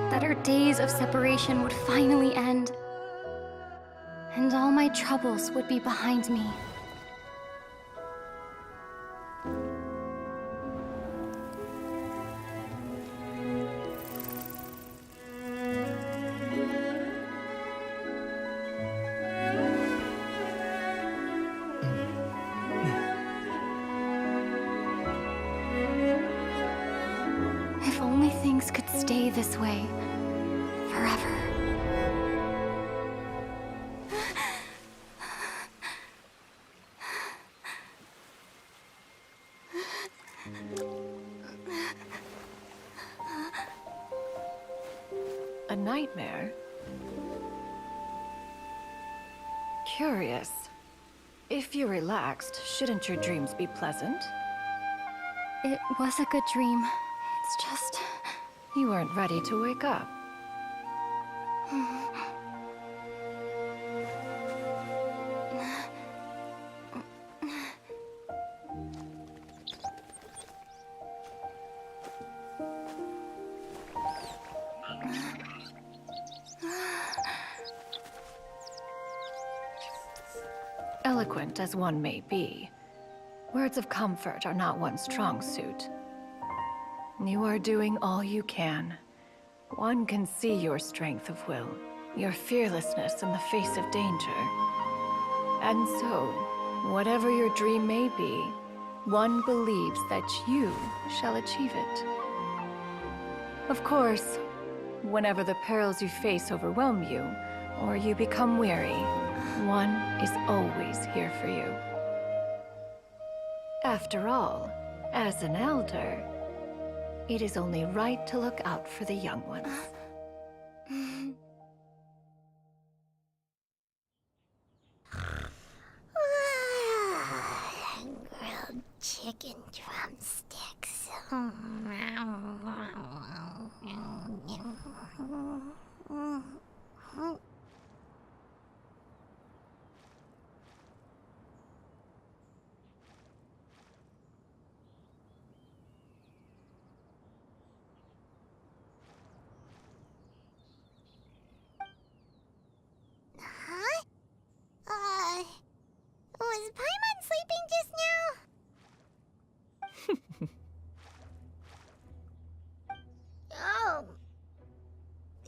that our days of separation would finally end, and all my troubles would be behind me. If only things could stay this way forever. A nightmare? Curious. If you're relaxed, shouldn't your dreams be pleasant? It was a good dream. It's just... You weren't ready to wake up. eloquent as one may be, words of comfort are not one's strong suit. You are doing all you can. One can see your strength of will, your fearlessness in the face of danger. And so, whatever your dream may be, one believes that you shall achieve it. Of course, whenever the perils you face overwhelm you, or you become weary, one is always here for you. After all, as an elder, it is only right to look out for the young ones. Grilled chicken drumsticks. Huh? Was Paimon sleeping just now? Oh.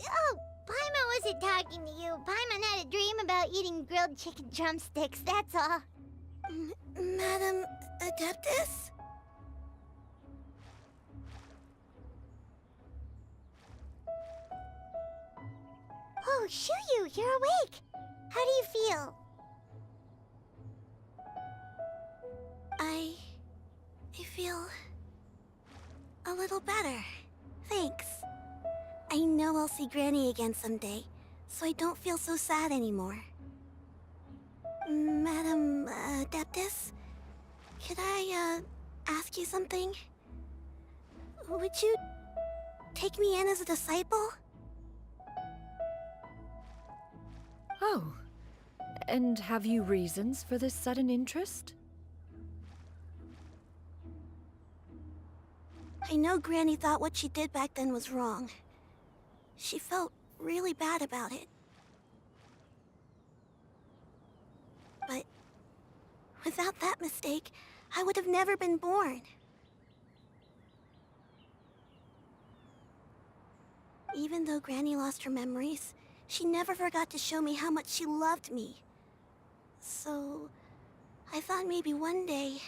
Oh, Paimon wasn't talking to you. Paimon had a dream about eating grilled chicken drumsticks, that's all. Madam Adeptus? Oh, Shuyu, you're awake. How do you feel? I feel a little better. Thanks. I know I'll see Granny again someday, so I don't feel so sad anymore. Madam Adeptus, could I ask you something? Would you take me in as a disciple? Oh, and have you reasons for this sudden interest? I know Granny thought what she did back then was wrong. She felt really bad about it. But without that mistake, I would have never been born. Even though Granny lost her memories, she never forgot to show me how much she loved me. So, I thought maybe one day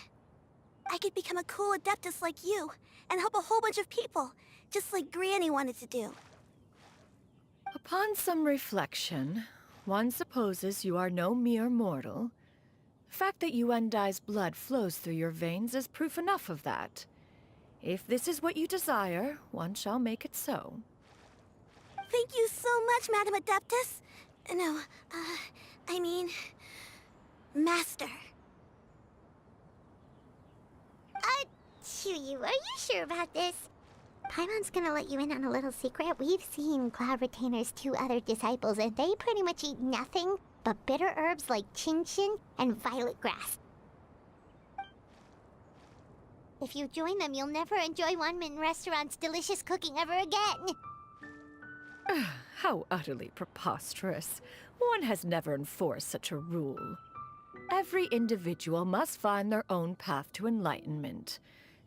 I could become a cool Adeptus like you and help a whole bunch of people, just like Granny wanted to do. Upon some reflection, one supposes you are no mere mortal. The fact that Yuendai's blood flows through your veins is proof enough of that. If this is what you desire, one shall make it so. Thank you so much, Madam Adeptus. No, I mean, Master. Chuyu, are you sure about this? Paimon's gonna let you in on a little secret. We've seen Cloud Retainer's 2 other disciples, and they pretty much eat nothing but bitter herbs like chinchin and violet grass. If you join them, you'll never enjoy Wanmin Restaurant's delicious cooking ever again. How utterly preposterous. One has never enforced such a rule. Every individual must find their own path to enlightenment.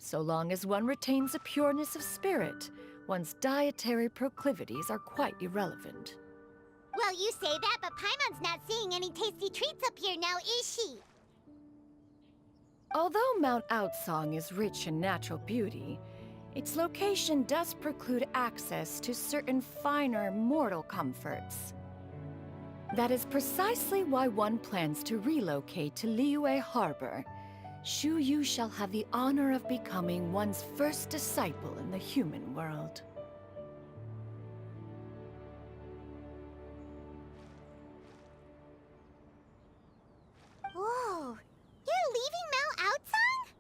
So long as one retains a pureness of spirit, one's dietary proclivities are quite irrelevant. Well, you say that, but Paimon's not seeing any tasty treats up here now, is she? Although Mount Outsong is rich in natural beauty, its location does preclude access to certain finer mortal comforts. That is precisely why one plans to relocate to Liyue Harbor. Shuyu shall have the honor of becoming one's first disciple in the human world. Whoa, you're leaving Mount Outsong?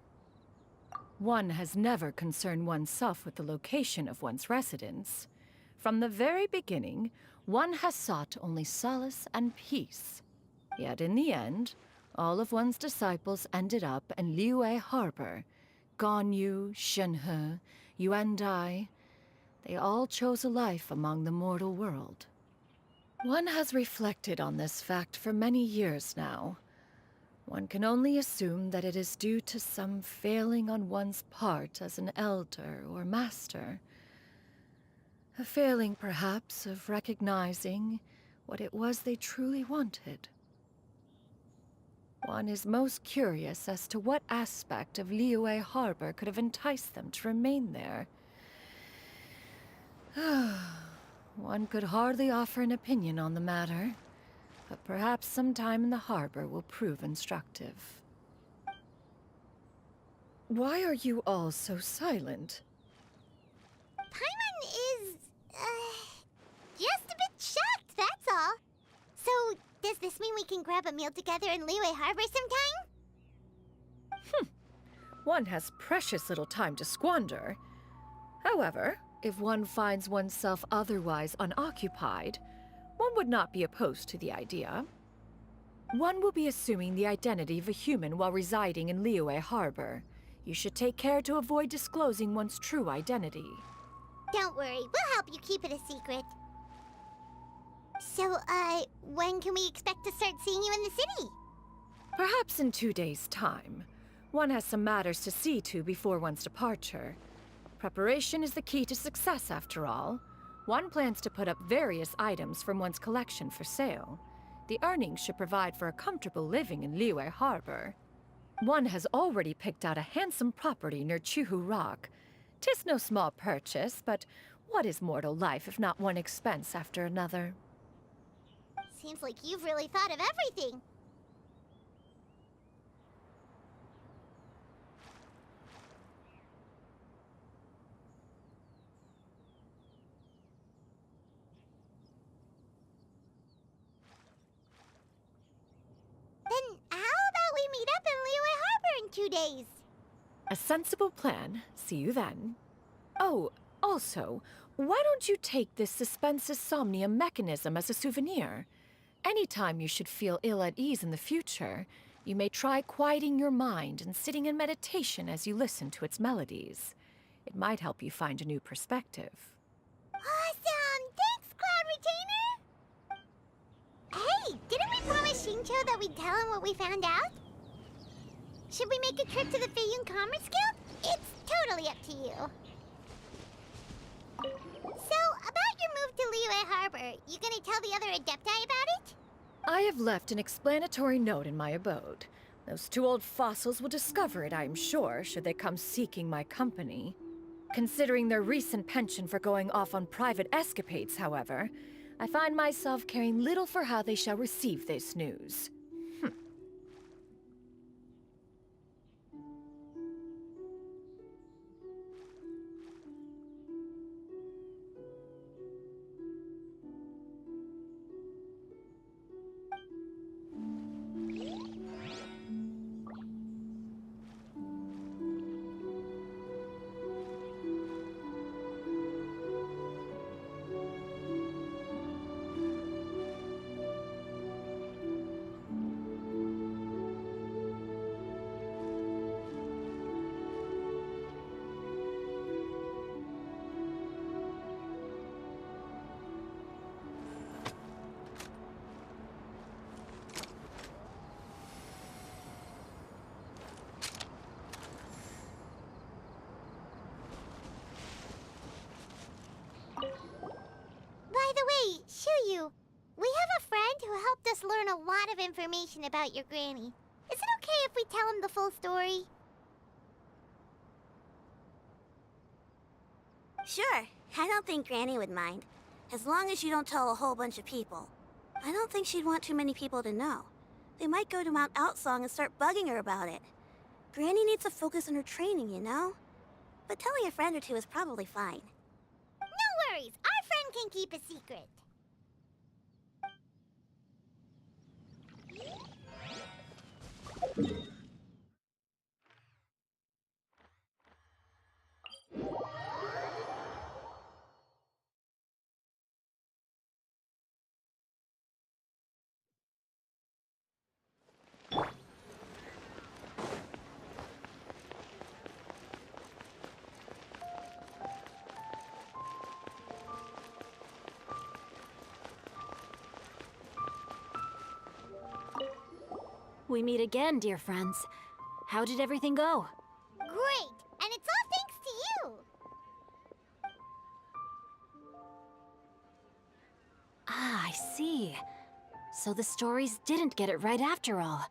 One has never concerned oneself with the location of one's residence. From the very beginning, one has sought only solace and peace. Yet in the end, all of one's disciples ended up in Liyue Harbor. Ganyu, Shenhe, Yuendai. They all chose a life among the mortal world. One has reflected on this fact for many years now. One can only assume that it is due to some failing on one's part as an elder or master. A failing, perhaps, of recognizing what it was they truly wanted. One is most curious as to what aspect of Liyue Harbor could have enticed them to remain there. One could hardly offer an opinion on the matter, but perhaps some time in the harbor will prove instructive. Why are you all so silent? Paimon is, just a bit shocked, that's all. So, does this mean we can grab a meal together in Liyue Harbor sometime? One has precious little time to squander. However, if one finds oneself otherwise unoccupied, one would not be opposed to the idea. One will be assuming the identity of a human while residing in Liyue Harbor. You should take care to avoid disclosing one's true identity. Don't worry, we'll help you keep it a secret. So, when can we expect to start seeing you in the city? Perhaps in 2 days' time. One has some matters to see to before one's departure. Preparation is the key to success, after all. One plans to put up various items from one's collection for sale. The earnings should provide for a comfortable living in Liyue Harbor. One has already picked out a handsome property near Chuhu Rock. 'Tis no small purchase, but what is mortal life if not one expense after another? Seems like you've really thought of everything. Then how about we meet up in Liyue Harbor in 2 days? A sensible plan. See you then. Oh, also, why don't you take this suspense insomnia mechanism as a souvenir? Anytime you should feel ill at ease in the future, you may try quieting your mind and sitting in meditation as you listen to its melodies. It might help you find a new perspective. Awesome! Thanks, Cloud Retainer! Hey, didn't we promise Shincho that we'd tell him what we found out? Should we make a trip to the Feiyun Commerce Guild? It's totally up to you. So, about your move to Liyue Harbor, you gonna tell the other Adepti about it? I have left an explanatory note in my abode. Those 2 old fossils will discover it, I am sure, should they come seeking my company. Considering their recent penchant for going off on private escapades, however, I find myself caring little for how they shall receive this news. By the way, Shuyu, we have a friend who helped us learn a lot of information about your granny. Is it okay if we tell him the full story? Sure, I don't think Granny would mind. As long as you don't tell a whole bunch of people. I don't think she'd want too many people to know. They might go to Mount Outsong and start bugging her about it. Granny needs to focus on her training, you know? But telling a friend or two is probably fine. No worries, our friend can keep a secret. We meet again, dear friends. How did everything go? Great! And it's all thanks to you! Ah, I see. So the stories didn't get it right after all.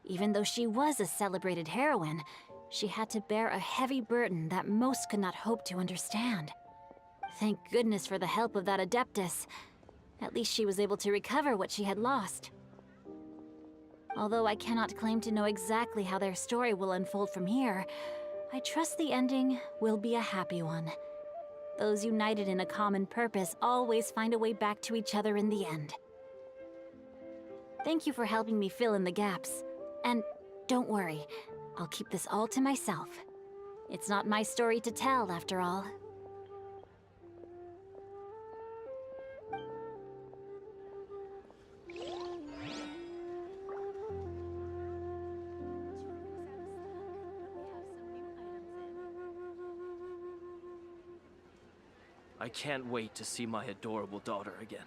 Even though she was a celebrated heroine, she had to bear a heavy burden that most could not hope to understand. Thank goodness for the help of that Adeptus. At least she was able to recover what she had lost. Although I cannot claim to know exactly how their story will unfold from here, I trust the ending will be a happy one. Those united in a common purpose always find a way back to each other in the end. Thank you for helping me fill in the gaps. And don't worry, I'll keep this all to myself. It's not my story to tell, after all. I can't wait to see my adorable daughter again.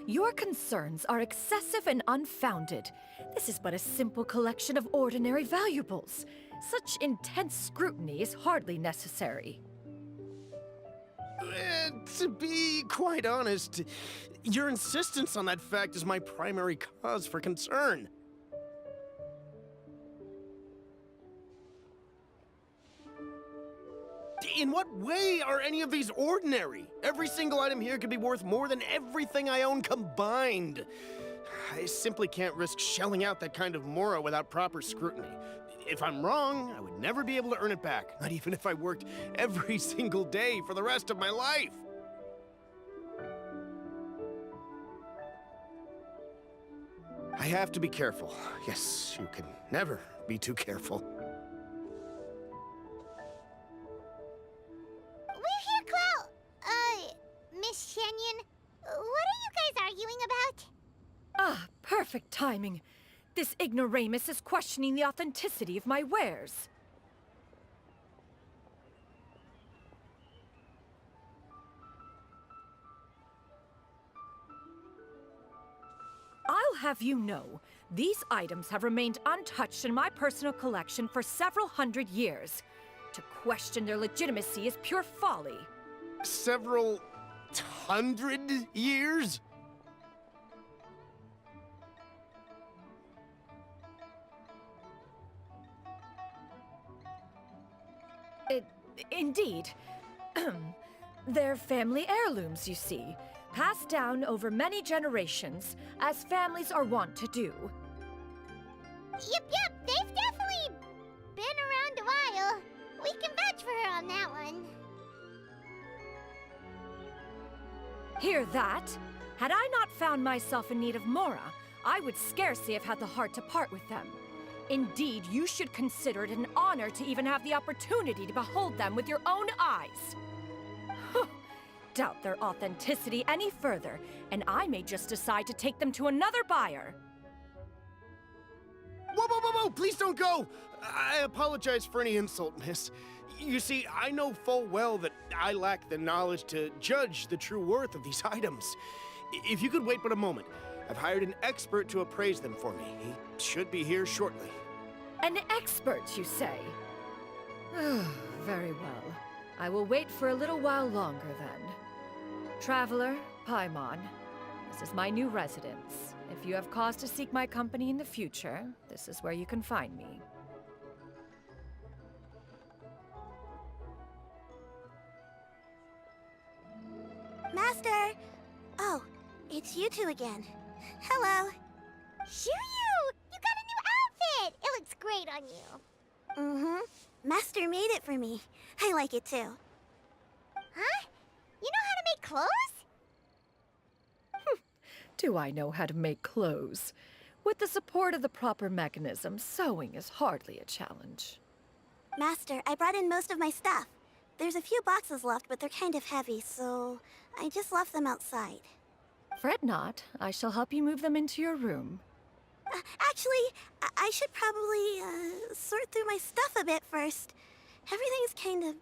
Your concerns are excessive and unfounded. This is but a simple collection of ordinary valuables. Such intense scrutiny is hardly necessary. To be quite honest, your insistence on that fact is my primary cause for concern. In what way are any of these ordinary? Every single item here could be worth more than everything I own combined. I simply can't risk shelling out that kind of mora without proper scrutiny. If I'm wrong, I would never be able to earn it back, not even if I worked every single day for the rest of my life. I have to be careful. Yes, you can never be too careful. Miss Shenyan, what are you guys arguing about? Ah, perfect timing. This ignoramus is questioning the authenticity of my wares. I'll have you know, these items have remained untouched in my personal collection for several hundred years. To question their legitimacy is pure folly. Several hundred years? Indeed. They're family heirlooms, you see, passed down over many generations, as families are wont to do. Yep, they've definitely been around a while. We can vouch for her on that one. Hear that? Had I not found myself in need of Mora, I would scarcely have had the heart to part with them. Indeed, you should consider it an honor to even have the opportunity to behold them with your own eyes. Doubt their authenticity any further, and I may just decide to take them to another buyer. Whoa! Please don't go! I apologize for any insult, miss. You see, I know full well that I lack the knowledge to judge the true worth of these items. If you could wait but a moment, I've hired an expert to appraise them for me. He should be here shortly. An expert, you say? Very well. I will wait for a little while longer, then. Traveler, Paimon, this is my new residence. If you have cause to seek my company in the future, this is where you can find me. Master! Oh, it's you two again. Hello. Shiryu! You got a new outfit! It looks great on you. Mm-hmm. Master made it for me. I like it too. Huh? You know how to make clothes? Do I know how to make clothes? With the support of the proper mechanism, sewing is hardly a challenge. Master, I brought in most of my stuff. There's a few boxes left, but they're kind of heavy, so I just left them outside. Fret not. I shall help you move them into your room. Actually, I should probably sort through my stuff a bit first. Everything's kind of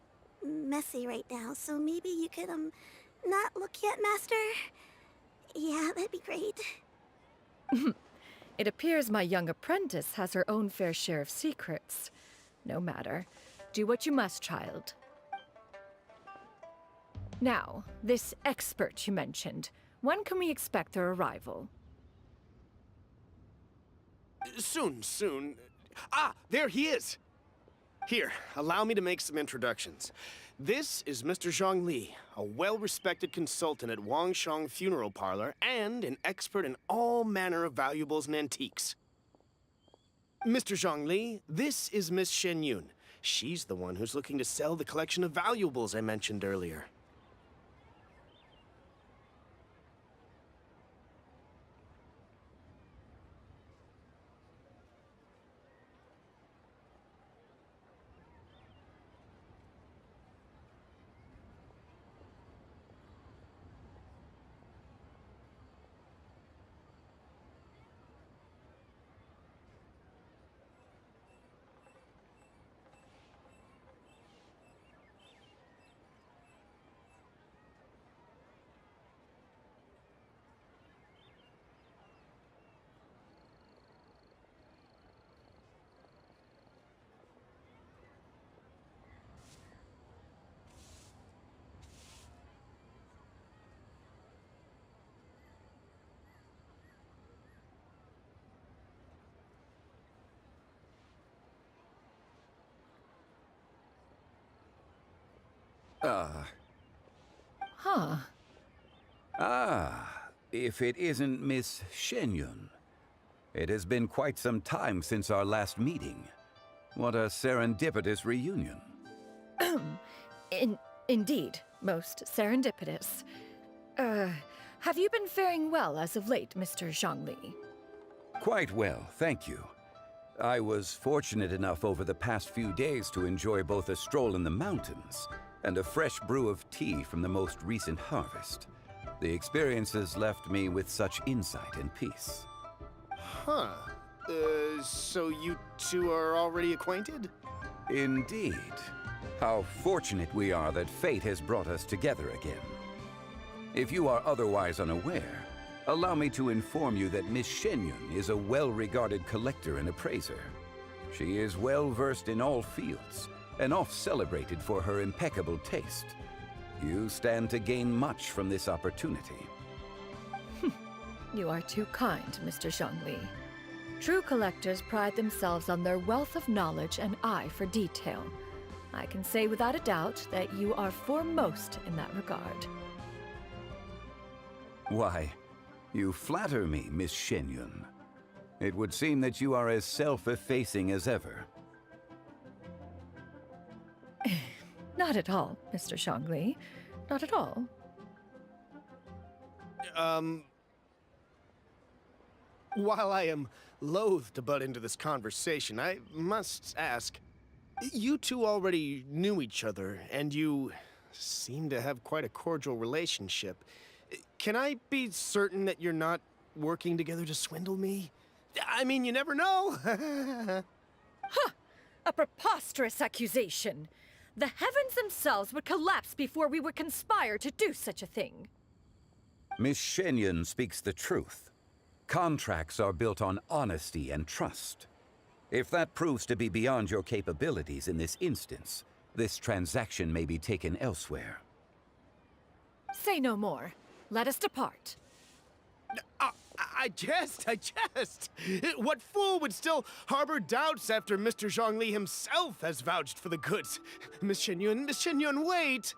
messy right now, so maybe you could, not look yet, Master? Yeah, that'd be great. It appears my young apprentice has her own fair share of secrets. No matter. Do what you must, child. Now, this expert you mentioned, when can we expect their arrival? Soon. Ah, there he is! Here, allow me to make some introductions. This is Mr. Zhongli, a well-respected consultant at Wangshang Funeral Parlor and an expert in all manner of valuables and antiques. Mr. Zhongli, this is Miss Shenyun. She's the one who's looking to sell the collection of valuables I mentioned earlier. If it isn't Miss Shenyun. It has been quite some time since our last meeting. What a serendipitous reunion. Indeed, most serendipitous. Have you been faring well as of late, Mr. Zhongli? Quite well, thank you. I was fortunate enough over the past few days to enjoy both a stroll in the mountains and a fresh brew of tea from the most recent harvest. The experiences left me with such insight and peace. Huh. So you two are already acquainted? Indeed. How fortunate we are that fate has brought us together again. If you are otherwise unaware, allow me to inform you that Miss Shenyun is a well-regarded collector and appraiser. She is well-versed in all fields, and oft-celebrated for her impeccable taste. You stand to gain much from this opportunity. You are too kind, Mr. Zhongli. True collectors pride themselves on their wealth of knowledge and eye for detail. I can say without a doubt that you are foremost in that regard. Why, you flatter me, Miss Shenyun. It would seem that you are as self-effacing as ever. Not at all, Mr. Zhongli. Not at all. While I am loath to butt into this conversation, I must ask, you two already knew each other, and you seem to have quite a cordial relationship. Can I be certain that you're not working together to swindle me? I mean, you never know. Huh! A preposterous accusation. The heavens themselves would collapse before we would conspire to do such a thing. Miss Shenyun speaks the truth. Contracts are built on honesty and trust. If that proves to be beyond your capabilities in this instance, this transaction may be taken elsewhere. Say no more. Let us depart. I jest. What fool would still harbor doubts after Mr. Zhongli himself has vouched for the goods? Miss Shenyun, wait!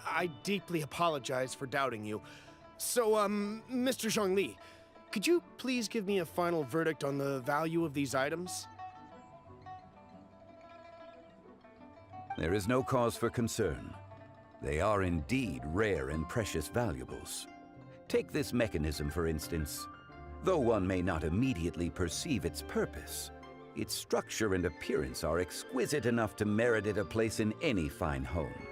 I deeply apologize for doubting you. So, Mr. Zhongli, could you please give me a final verdict on the value of these items? There is no cause for concern. They are indeed rare and precious valuables. Take this mechanism, for instance. Though one may not immediately perceive its purpose, its structure and appearance are exquisite enough to merit it a place in any fine home.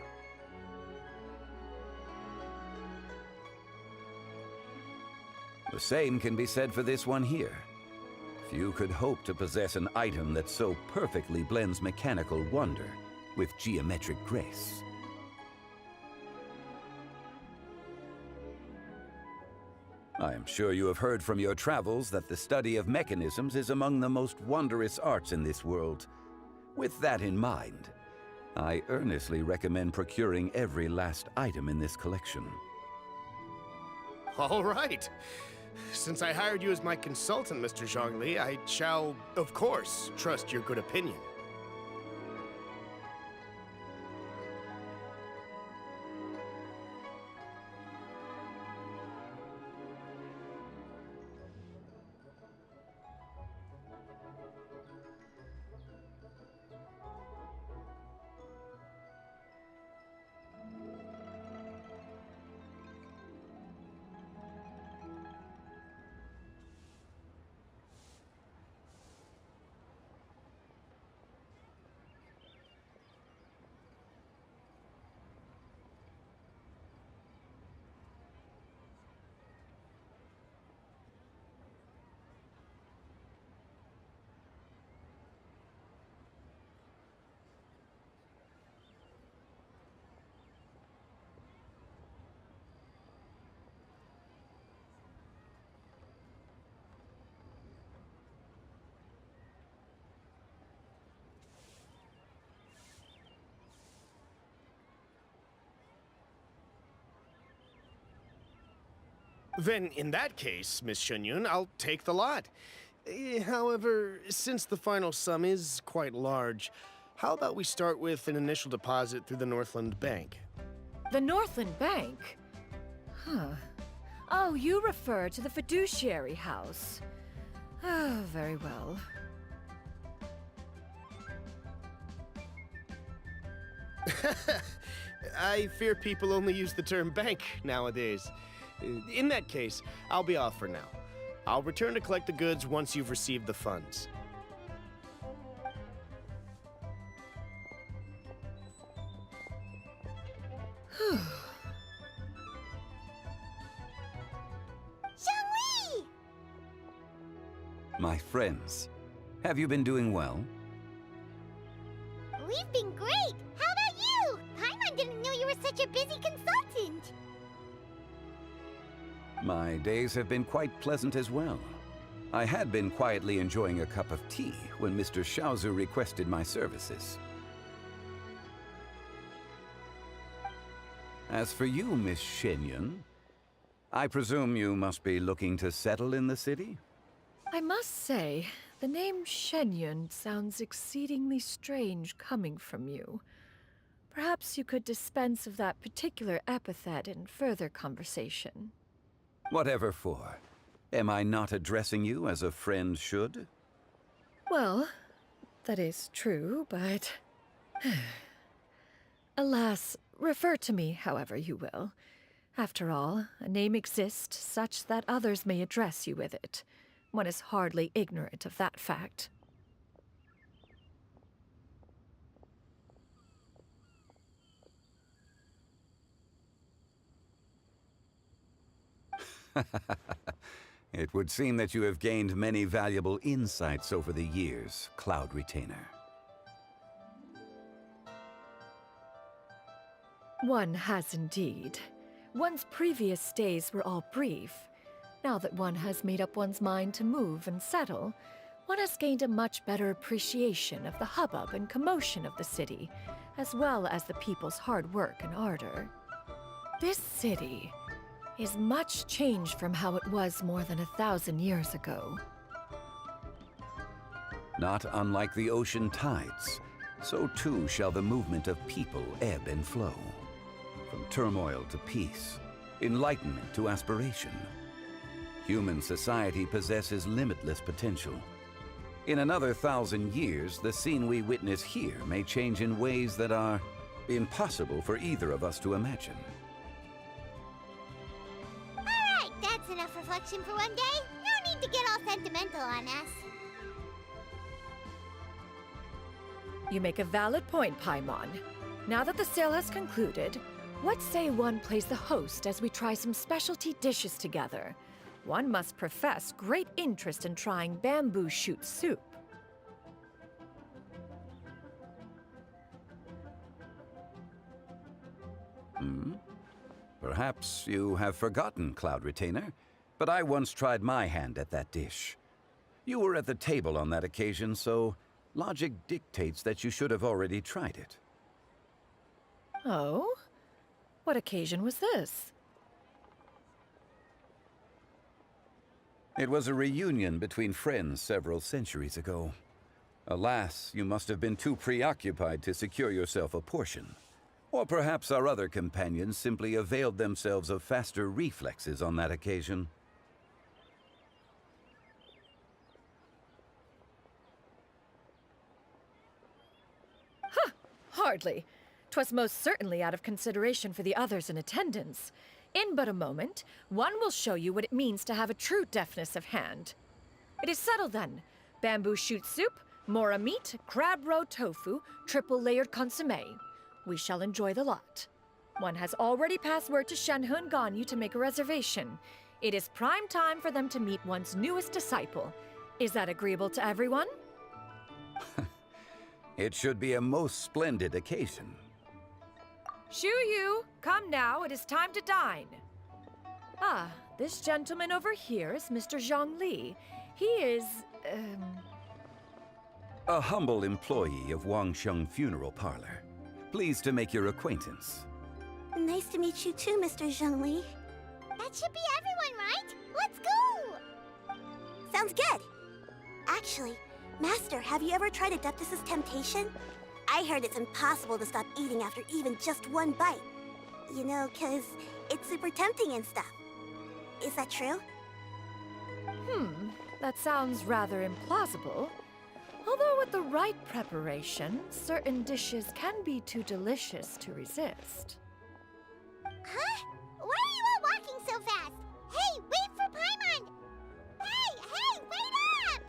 The same can be said for this one here. Few could hope to possess an item that so perfectly blends mechanical wonder with geometric grace. I am sure you have heard from your travels that the study of mechanisms is among the most wondrous arts in this world. With that in mind, I earnestly recommend procuring every last item in this collection. All right. Since I hired you as my consultant, Mr. Zhongli, I shall, of course, trust your good opinion. Then, in that case, Miss Shenyun, I'll take the lot. However, since the final sum is quite large, how about we start with an initial deposit through the Northland Bank? The Northland Bank? Huh. Oh, you refer to the fiduciary house. Oh, very well. I fear people only use the term bank nowadays. In that case, I'll be off for now. I'll return to collect the goods once you've received the funds. Zhongli! My friends, have you been doing well? We've been great! How about you? Paimon didn't know you were such a busy consultant! My days have been quite pleasant as well. I had been quietly enjoying a cup of tea when Mr. Xiaozu requested my services. As for you, Miss Shenyun, I presume you must be looking to settle in the city? I must say, the name Shenyun sounds exceedingly strange coming from you. Perhaps you could dispense of that particular epithet in further conversation. Whatever for. Am I not addressing you as a friend should? Well, that is true, but... Alas, refer to me however you will. After all, a name exists such that others may address you with it. One is hardly ignorant of that fact. It would seem that you have gained many valuable insights over the years, Cloud Retainer. One has indeed. One's previous days were all brief. Now that one has made up one's mind to move and settle, one has gained a much better appreciation of the hubbub and commotion of the city, as well as the people's hard work and ardor. This city is much changed from how it was more than 1,000 years ago. Not unlike the ocean tides, so too shall the movement of people ebb and flow. From turmoil to peace, enlightenment to aspiration. Human society possesses limitless potential. In another 1,000 years, the scene we witness here may change in ways that are impossible for either of us to imagine. Alright, that's enough reflection for one day. No need to get all sentimental on us. You make a valid point, Paimon. Now that the sale has concluded, what say one plays the host as we try some specialty dishes together? One must profess great interest in trying bamboo shoot soup. Perhaps you have forgotten, Cloud Retainer, but I once tried my hand at that dish. You were at the table on that occasion, so logic dictates that you should have already tried it. Oh? What occasion was this? It was a reunion between friends several centuries ago. Alas, you must have been too preoccupied to secure yourself a portion. Or perhaps our other companions simply availed themselves of faster reflexes on that occasion. Huh! Hardly. 'Twas most certainly out of consideration for the others in attendance. In but a moment, one will show you what it means to have a true deftness of hand. It is settled then. Bamboo shoot soup, mora meat, crab roe tofu, triple-layered consommé. We shall enjoy the lot. One has already passed word to Shenhe and Ganyu to make a reservation. It is prime time for them to meet one's newest disciple. Is that agreeable to everyone? It should be a most splendid occasion. Shu Yu, come now, it is time to dine. Ah, this gentleman over here is Mr. Zhang Li. He is, A humble employee of Wangsheng Funeral Parlor. Pleased to make your acquaintance. Nice to meet you too, Mr. Zhengli. That should be everyone, right? Let's go! Sounds good. Actually, Master, have you ever tried Adeptus' temptation? I heard it's impossible to stop eating after even just one bite. You know, 'cause it's super tempting and stuff. Is that true? That sounds rather implausible. Although with the right preparation, certain dishes can be too delicious to resist. Huh? Why are you all walking so fast? Hey, wait for Paimon! Hey, wait up!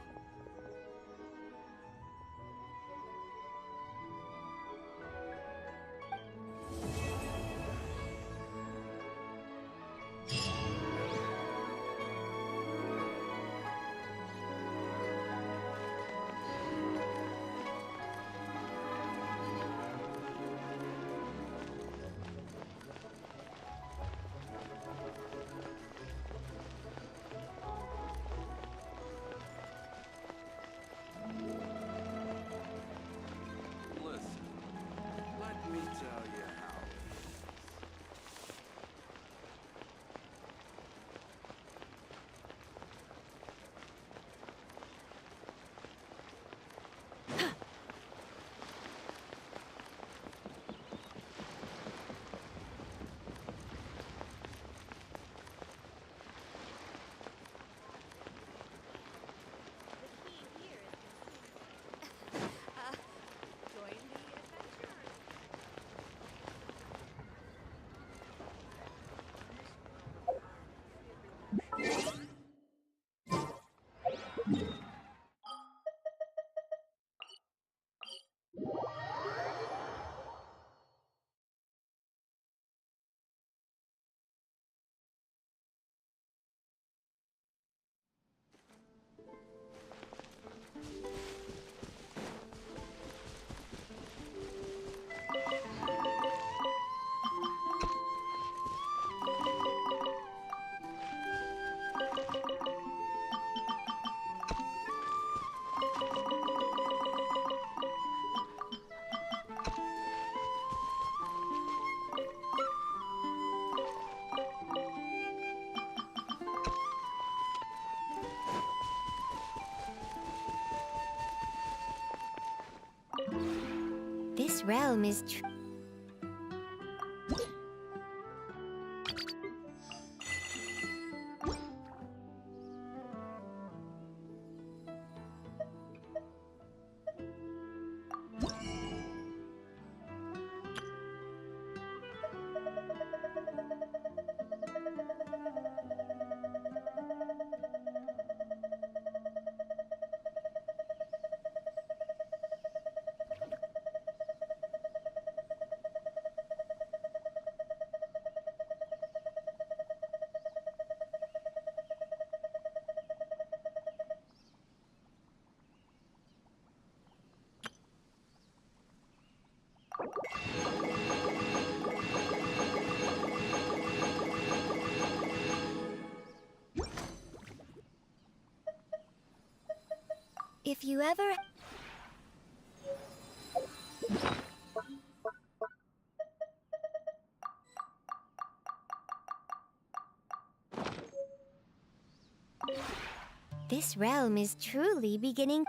realm is if you ever... This realm is truly beginning...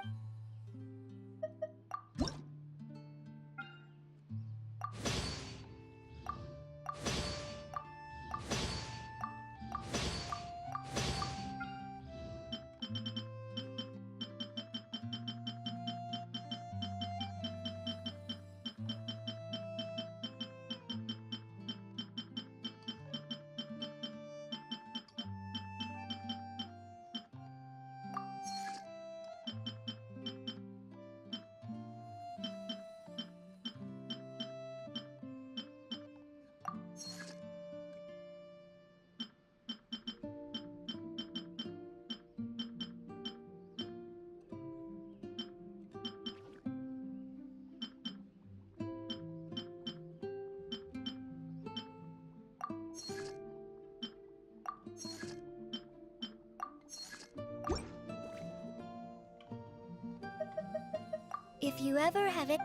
If you ever have it...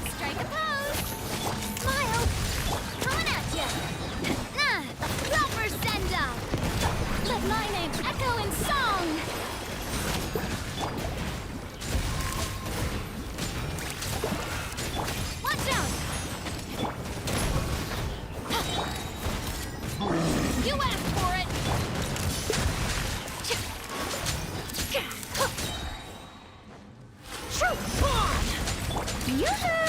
Strike a pose! Smile! Coming at ya! Proper send-up! Let my name echo in song! Watch out! You asked for it! Yoo-hoo!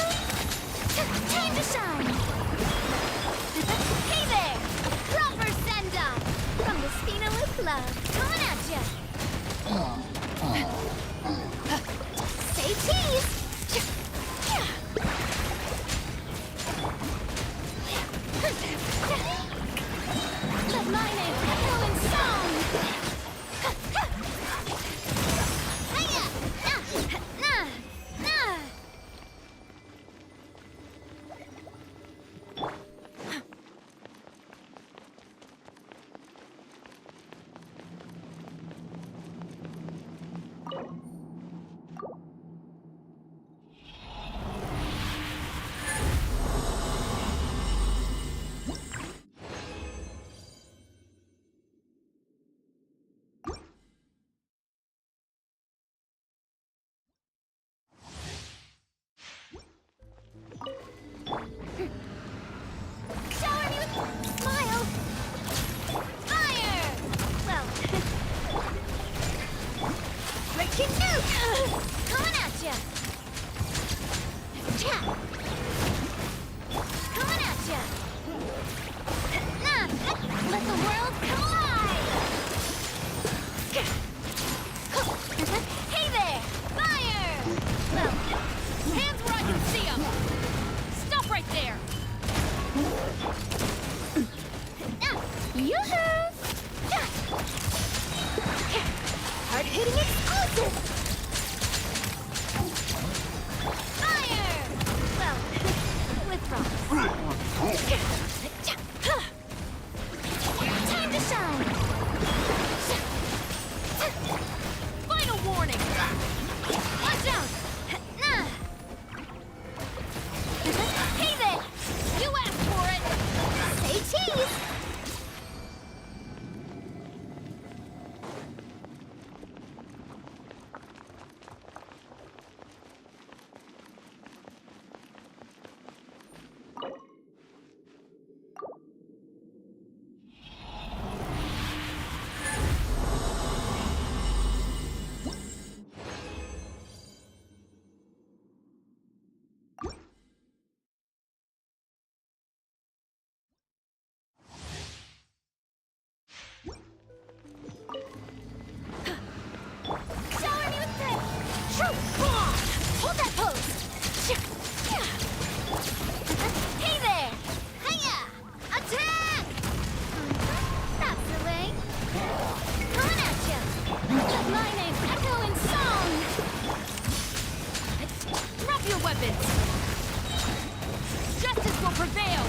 Time to shine! Hey there! Proper send-up! From the Spina with love, coming at ya! Say cheese! Breaking news! Coming at ya! Coming at ya! Let the world collide! Hey there! Fire! Well, hands where I can see them! Stop right there! Yoo-hoo! Hard-hitting explosive! Fire! Well, with promise. Time to shine! Final warning! Watch out! Hey there! You asked for it! Say cheese! Shower me with praise! Hold that pose! Hey there! Hiya! Attack! That's the way! Coming at ya! Let my name echo in song! Drop your weapons! Justice will prevail!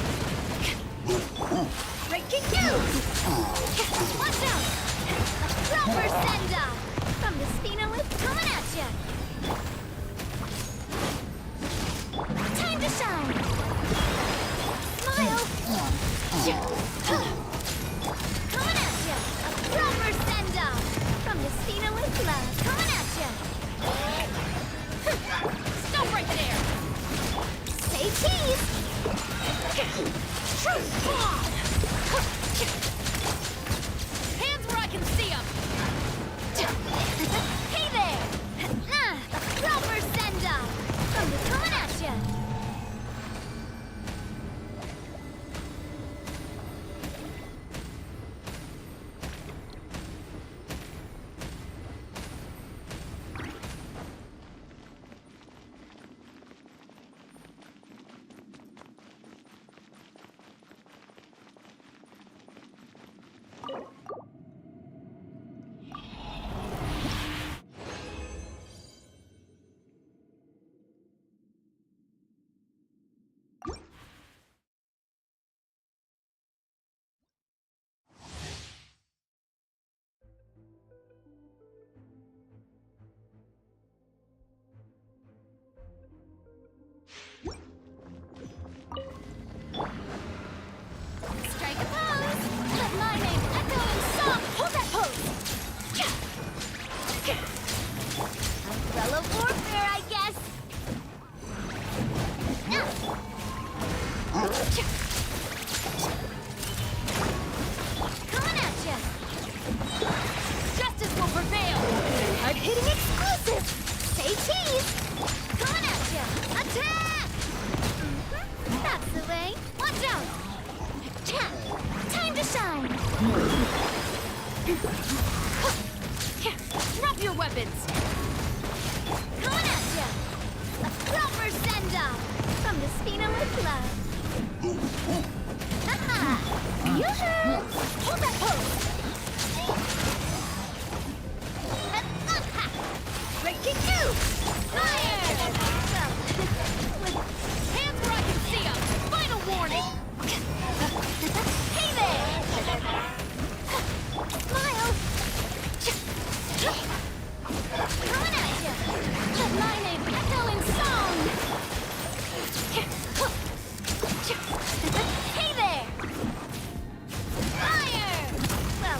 Breaking news! Watch out! Proper send-off! From the Spinolith coming at ya! Time to shine! Smile! Coming at ya! A proper send-off! From the Spinolith love coming at ya! Stop right there! Say cheese! Hands where I can see them! Hey there! A proper send-off! From the coming at ya! Strike a pose! Let my name echo in song! Hold that pose! Umbrella warfare, I guess! Coming at ya! Justice will prevail! Hard-hitting explosive! Say cheese! Coming at ya! Attack! That's the way! Watch out! Time to shine! Drop your weapons! Coming at ya! A proper send-off! From the Spinolith love! Haha! Yoo-hoo! Hold that pose! Breaking news! Fire! Well, with hands where I can see them! Final warning! Hey there! Smile! Coming at ya! Let my name echo in song! Hey there! Fire! Well,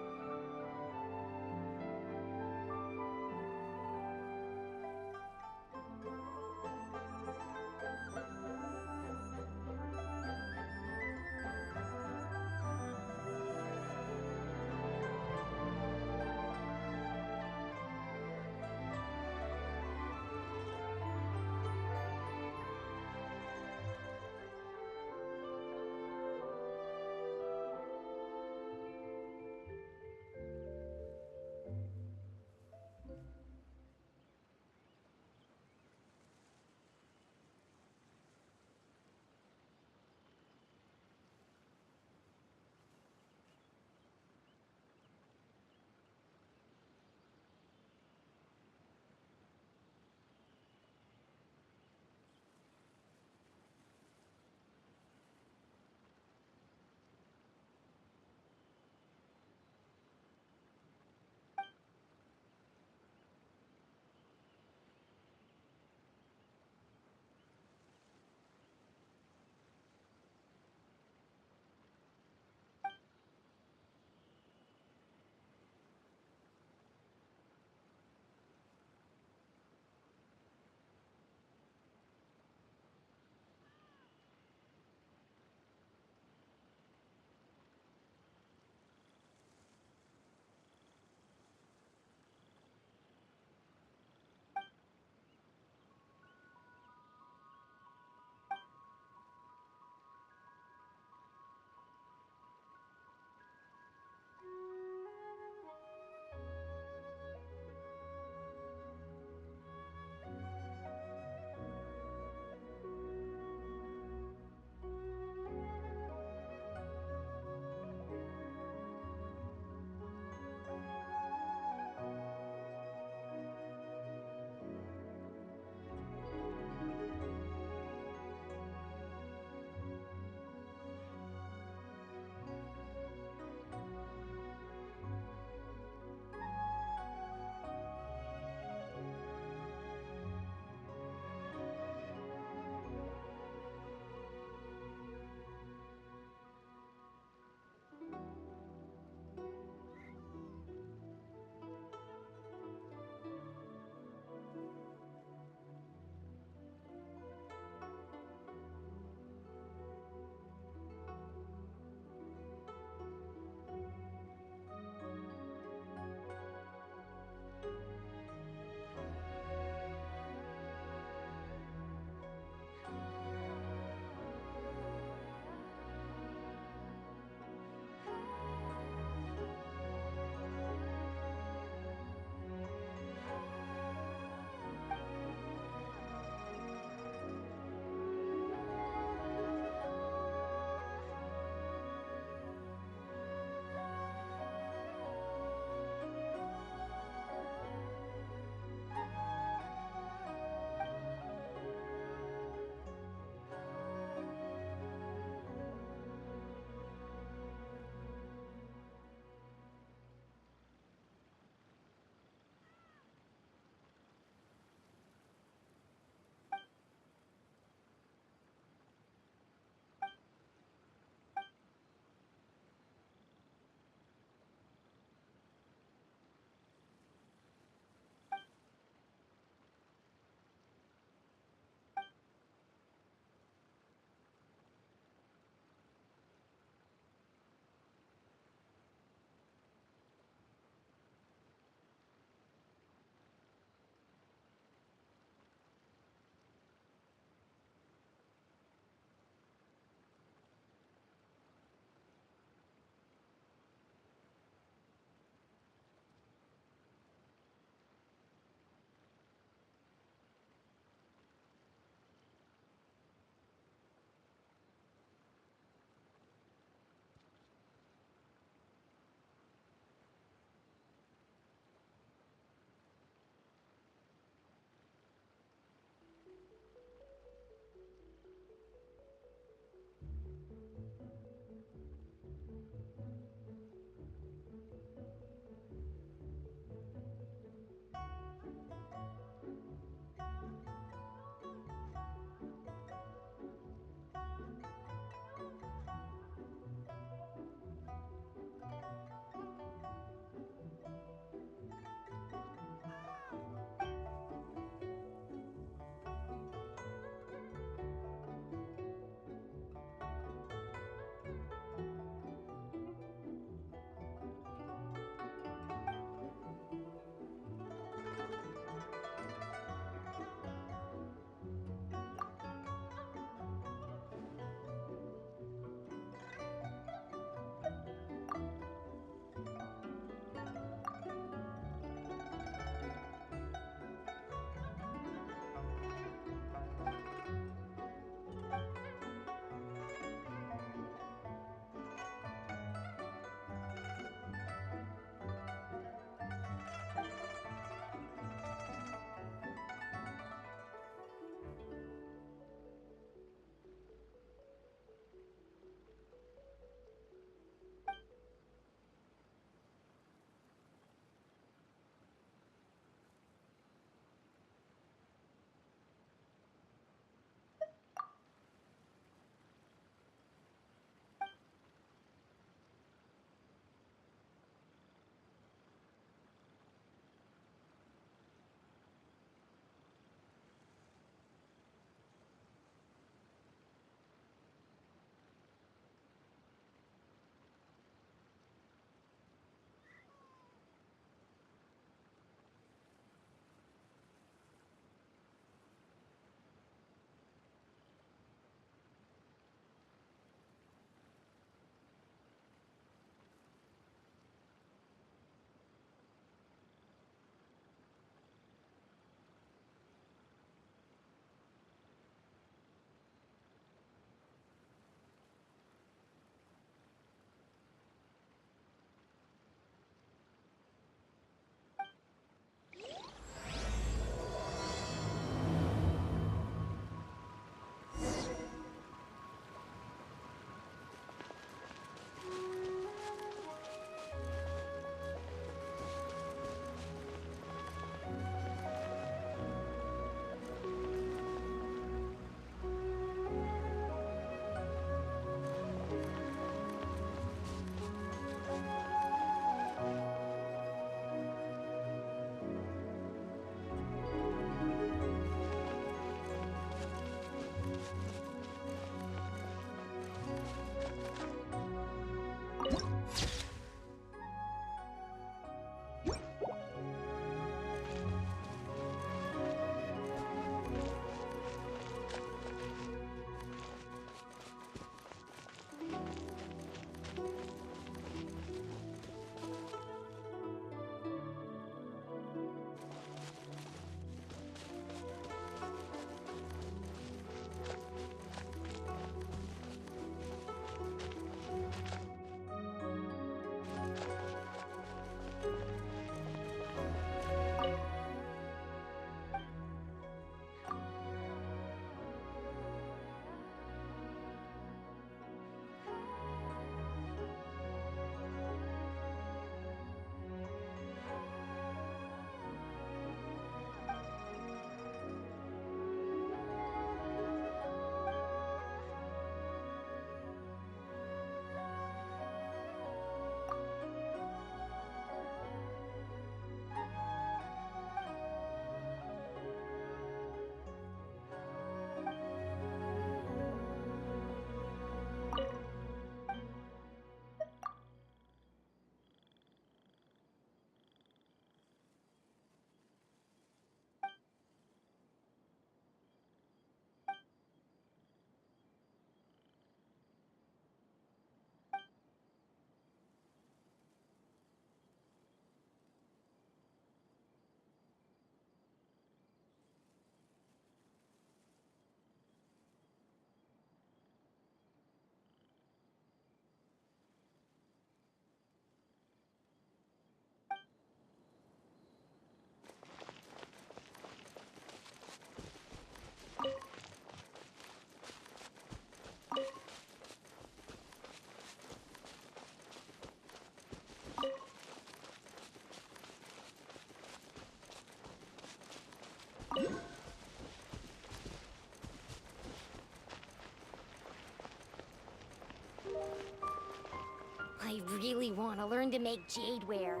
really want to learn to make jadeware.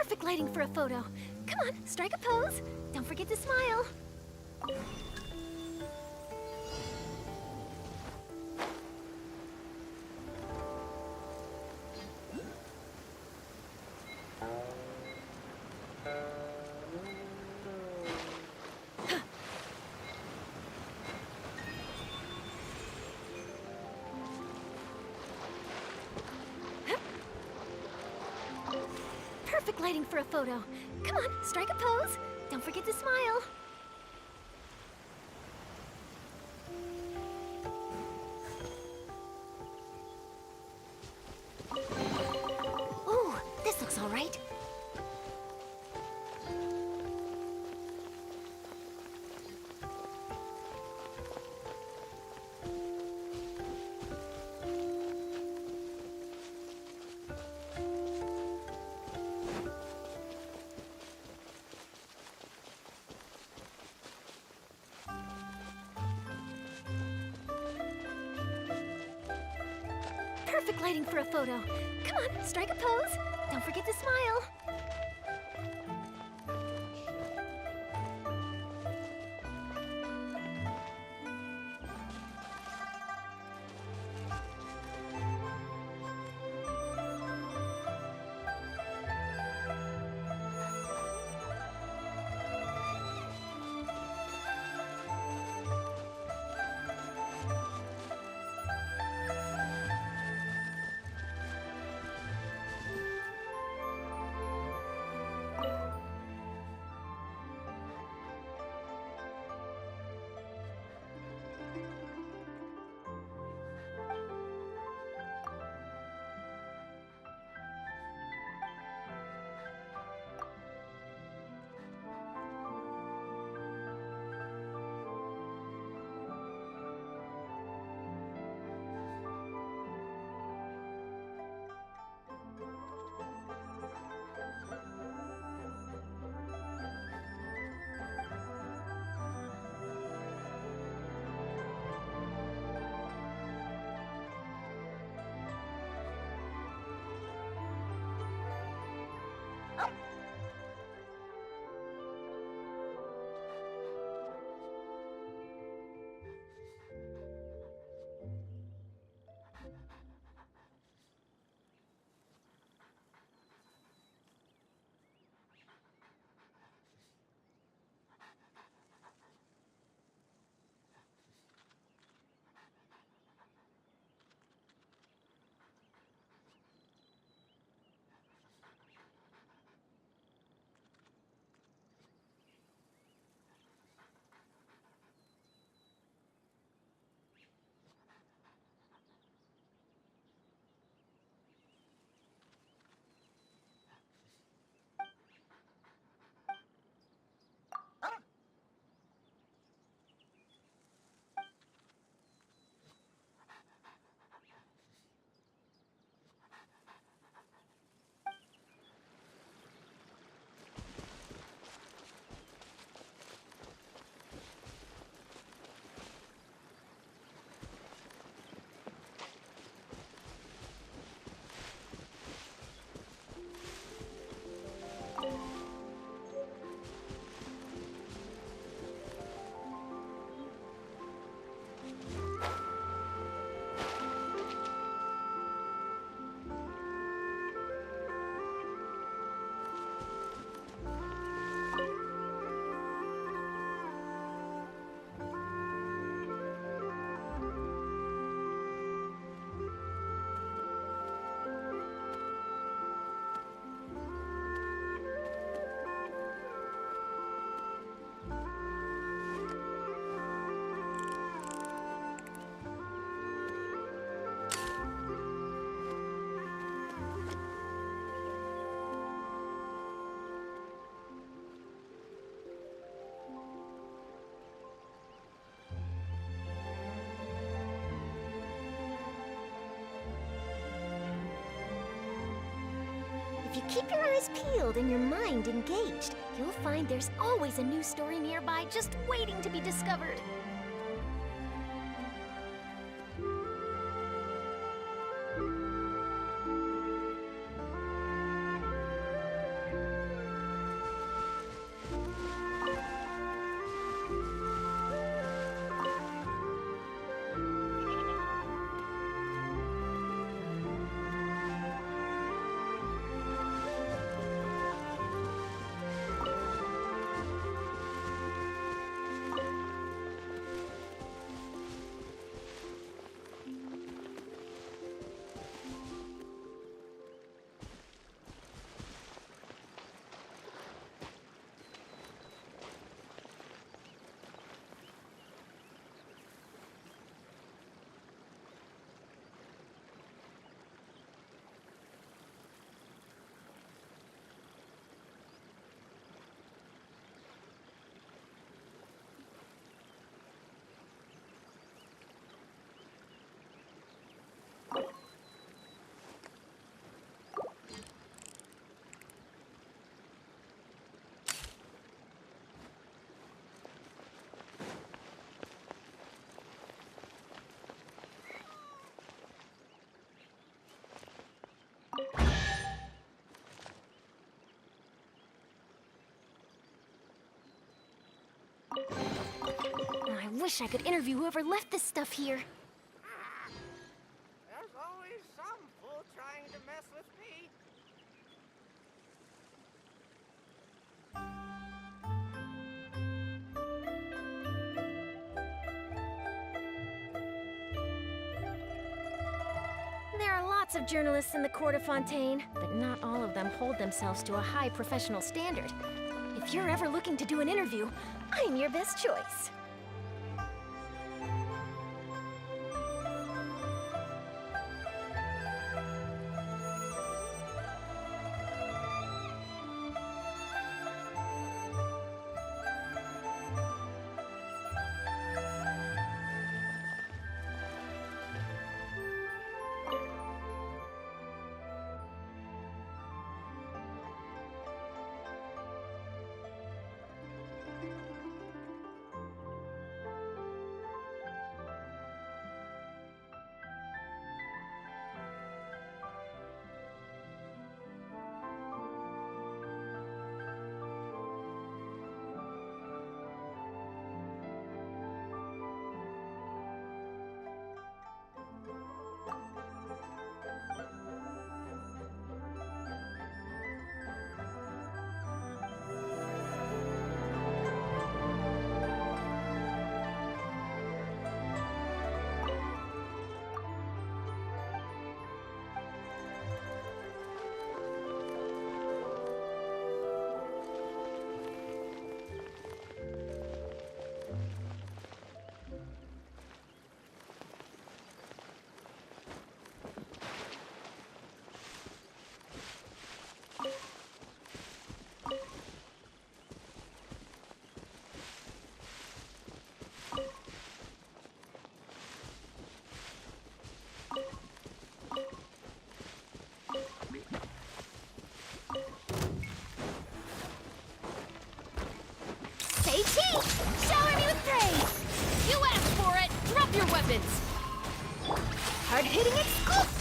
Perfect lighting for a photo. Come on, strike a pose. Don't forget to smile. Perfect lighting for a photo. Come on, strike a pose. Don't forget to smile. Ooh, this looks all right. Perfect lighting for a photo. Come on, strike a pose. Don't forget to smile. If you keep your eyes peeled and your mind engaged, you'll find there's always a new story nearby just waiting to be discovered. wish I could interview whoever left this stuff here. There's always some fool trying to mess with me. There are lots of journalists in the court of Fontaine, but not all of them hold themselves to a high professional standard. If you're ever looking to do an interview, I'm your best choice. Say cheese! Shower me with praise! You asked for it! Drop your weapons! Hard-hitting exclusive!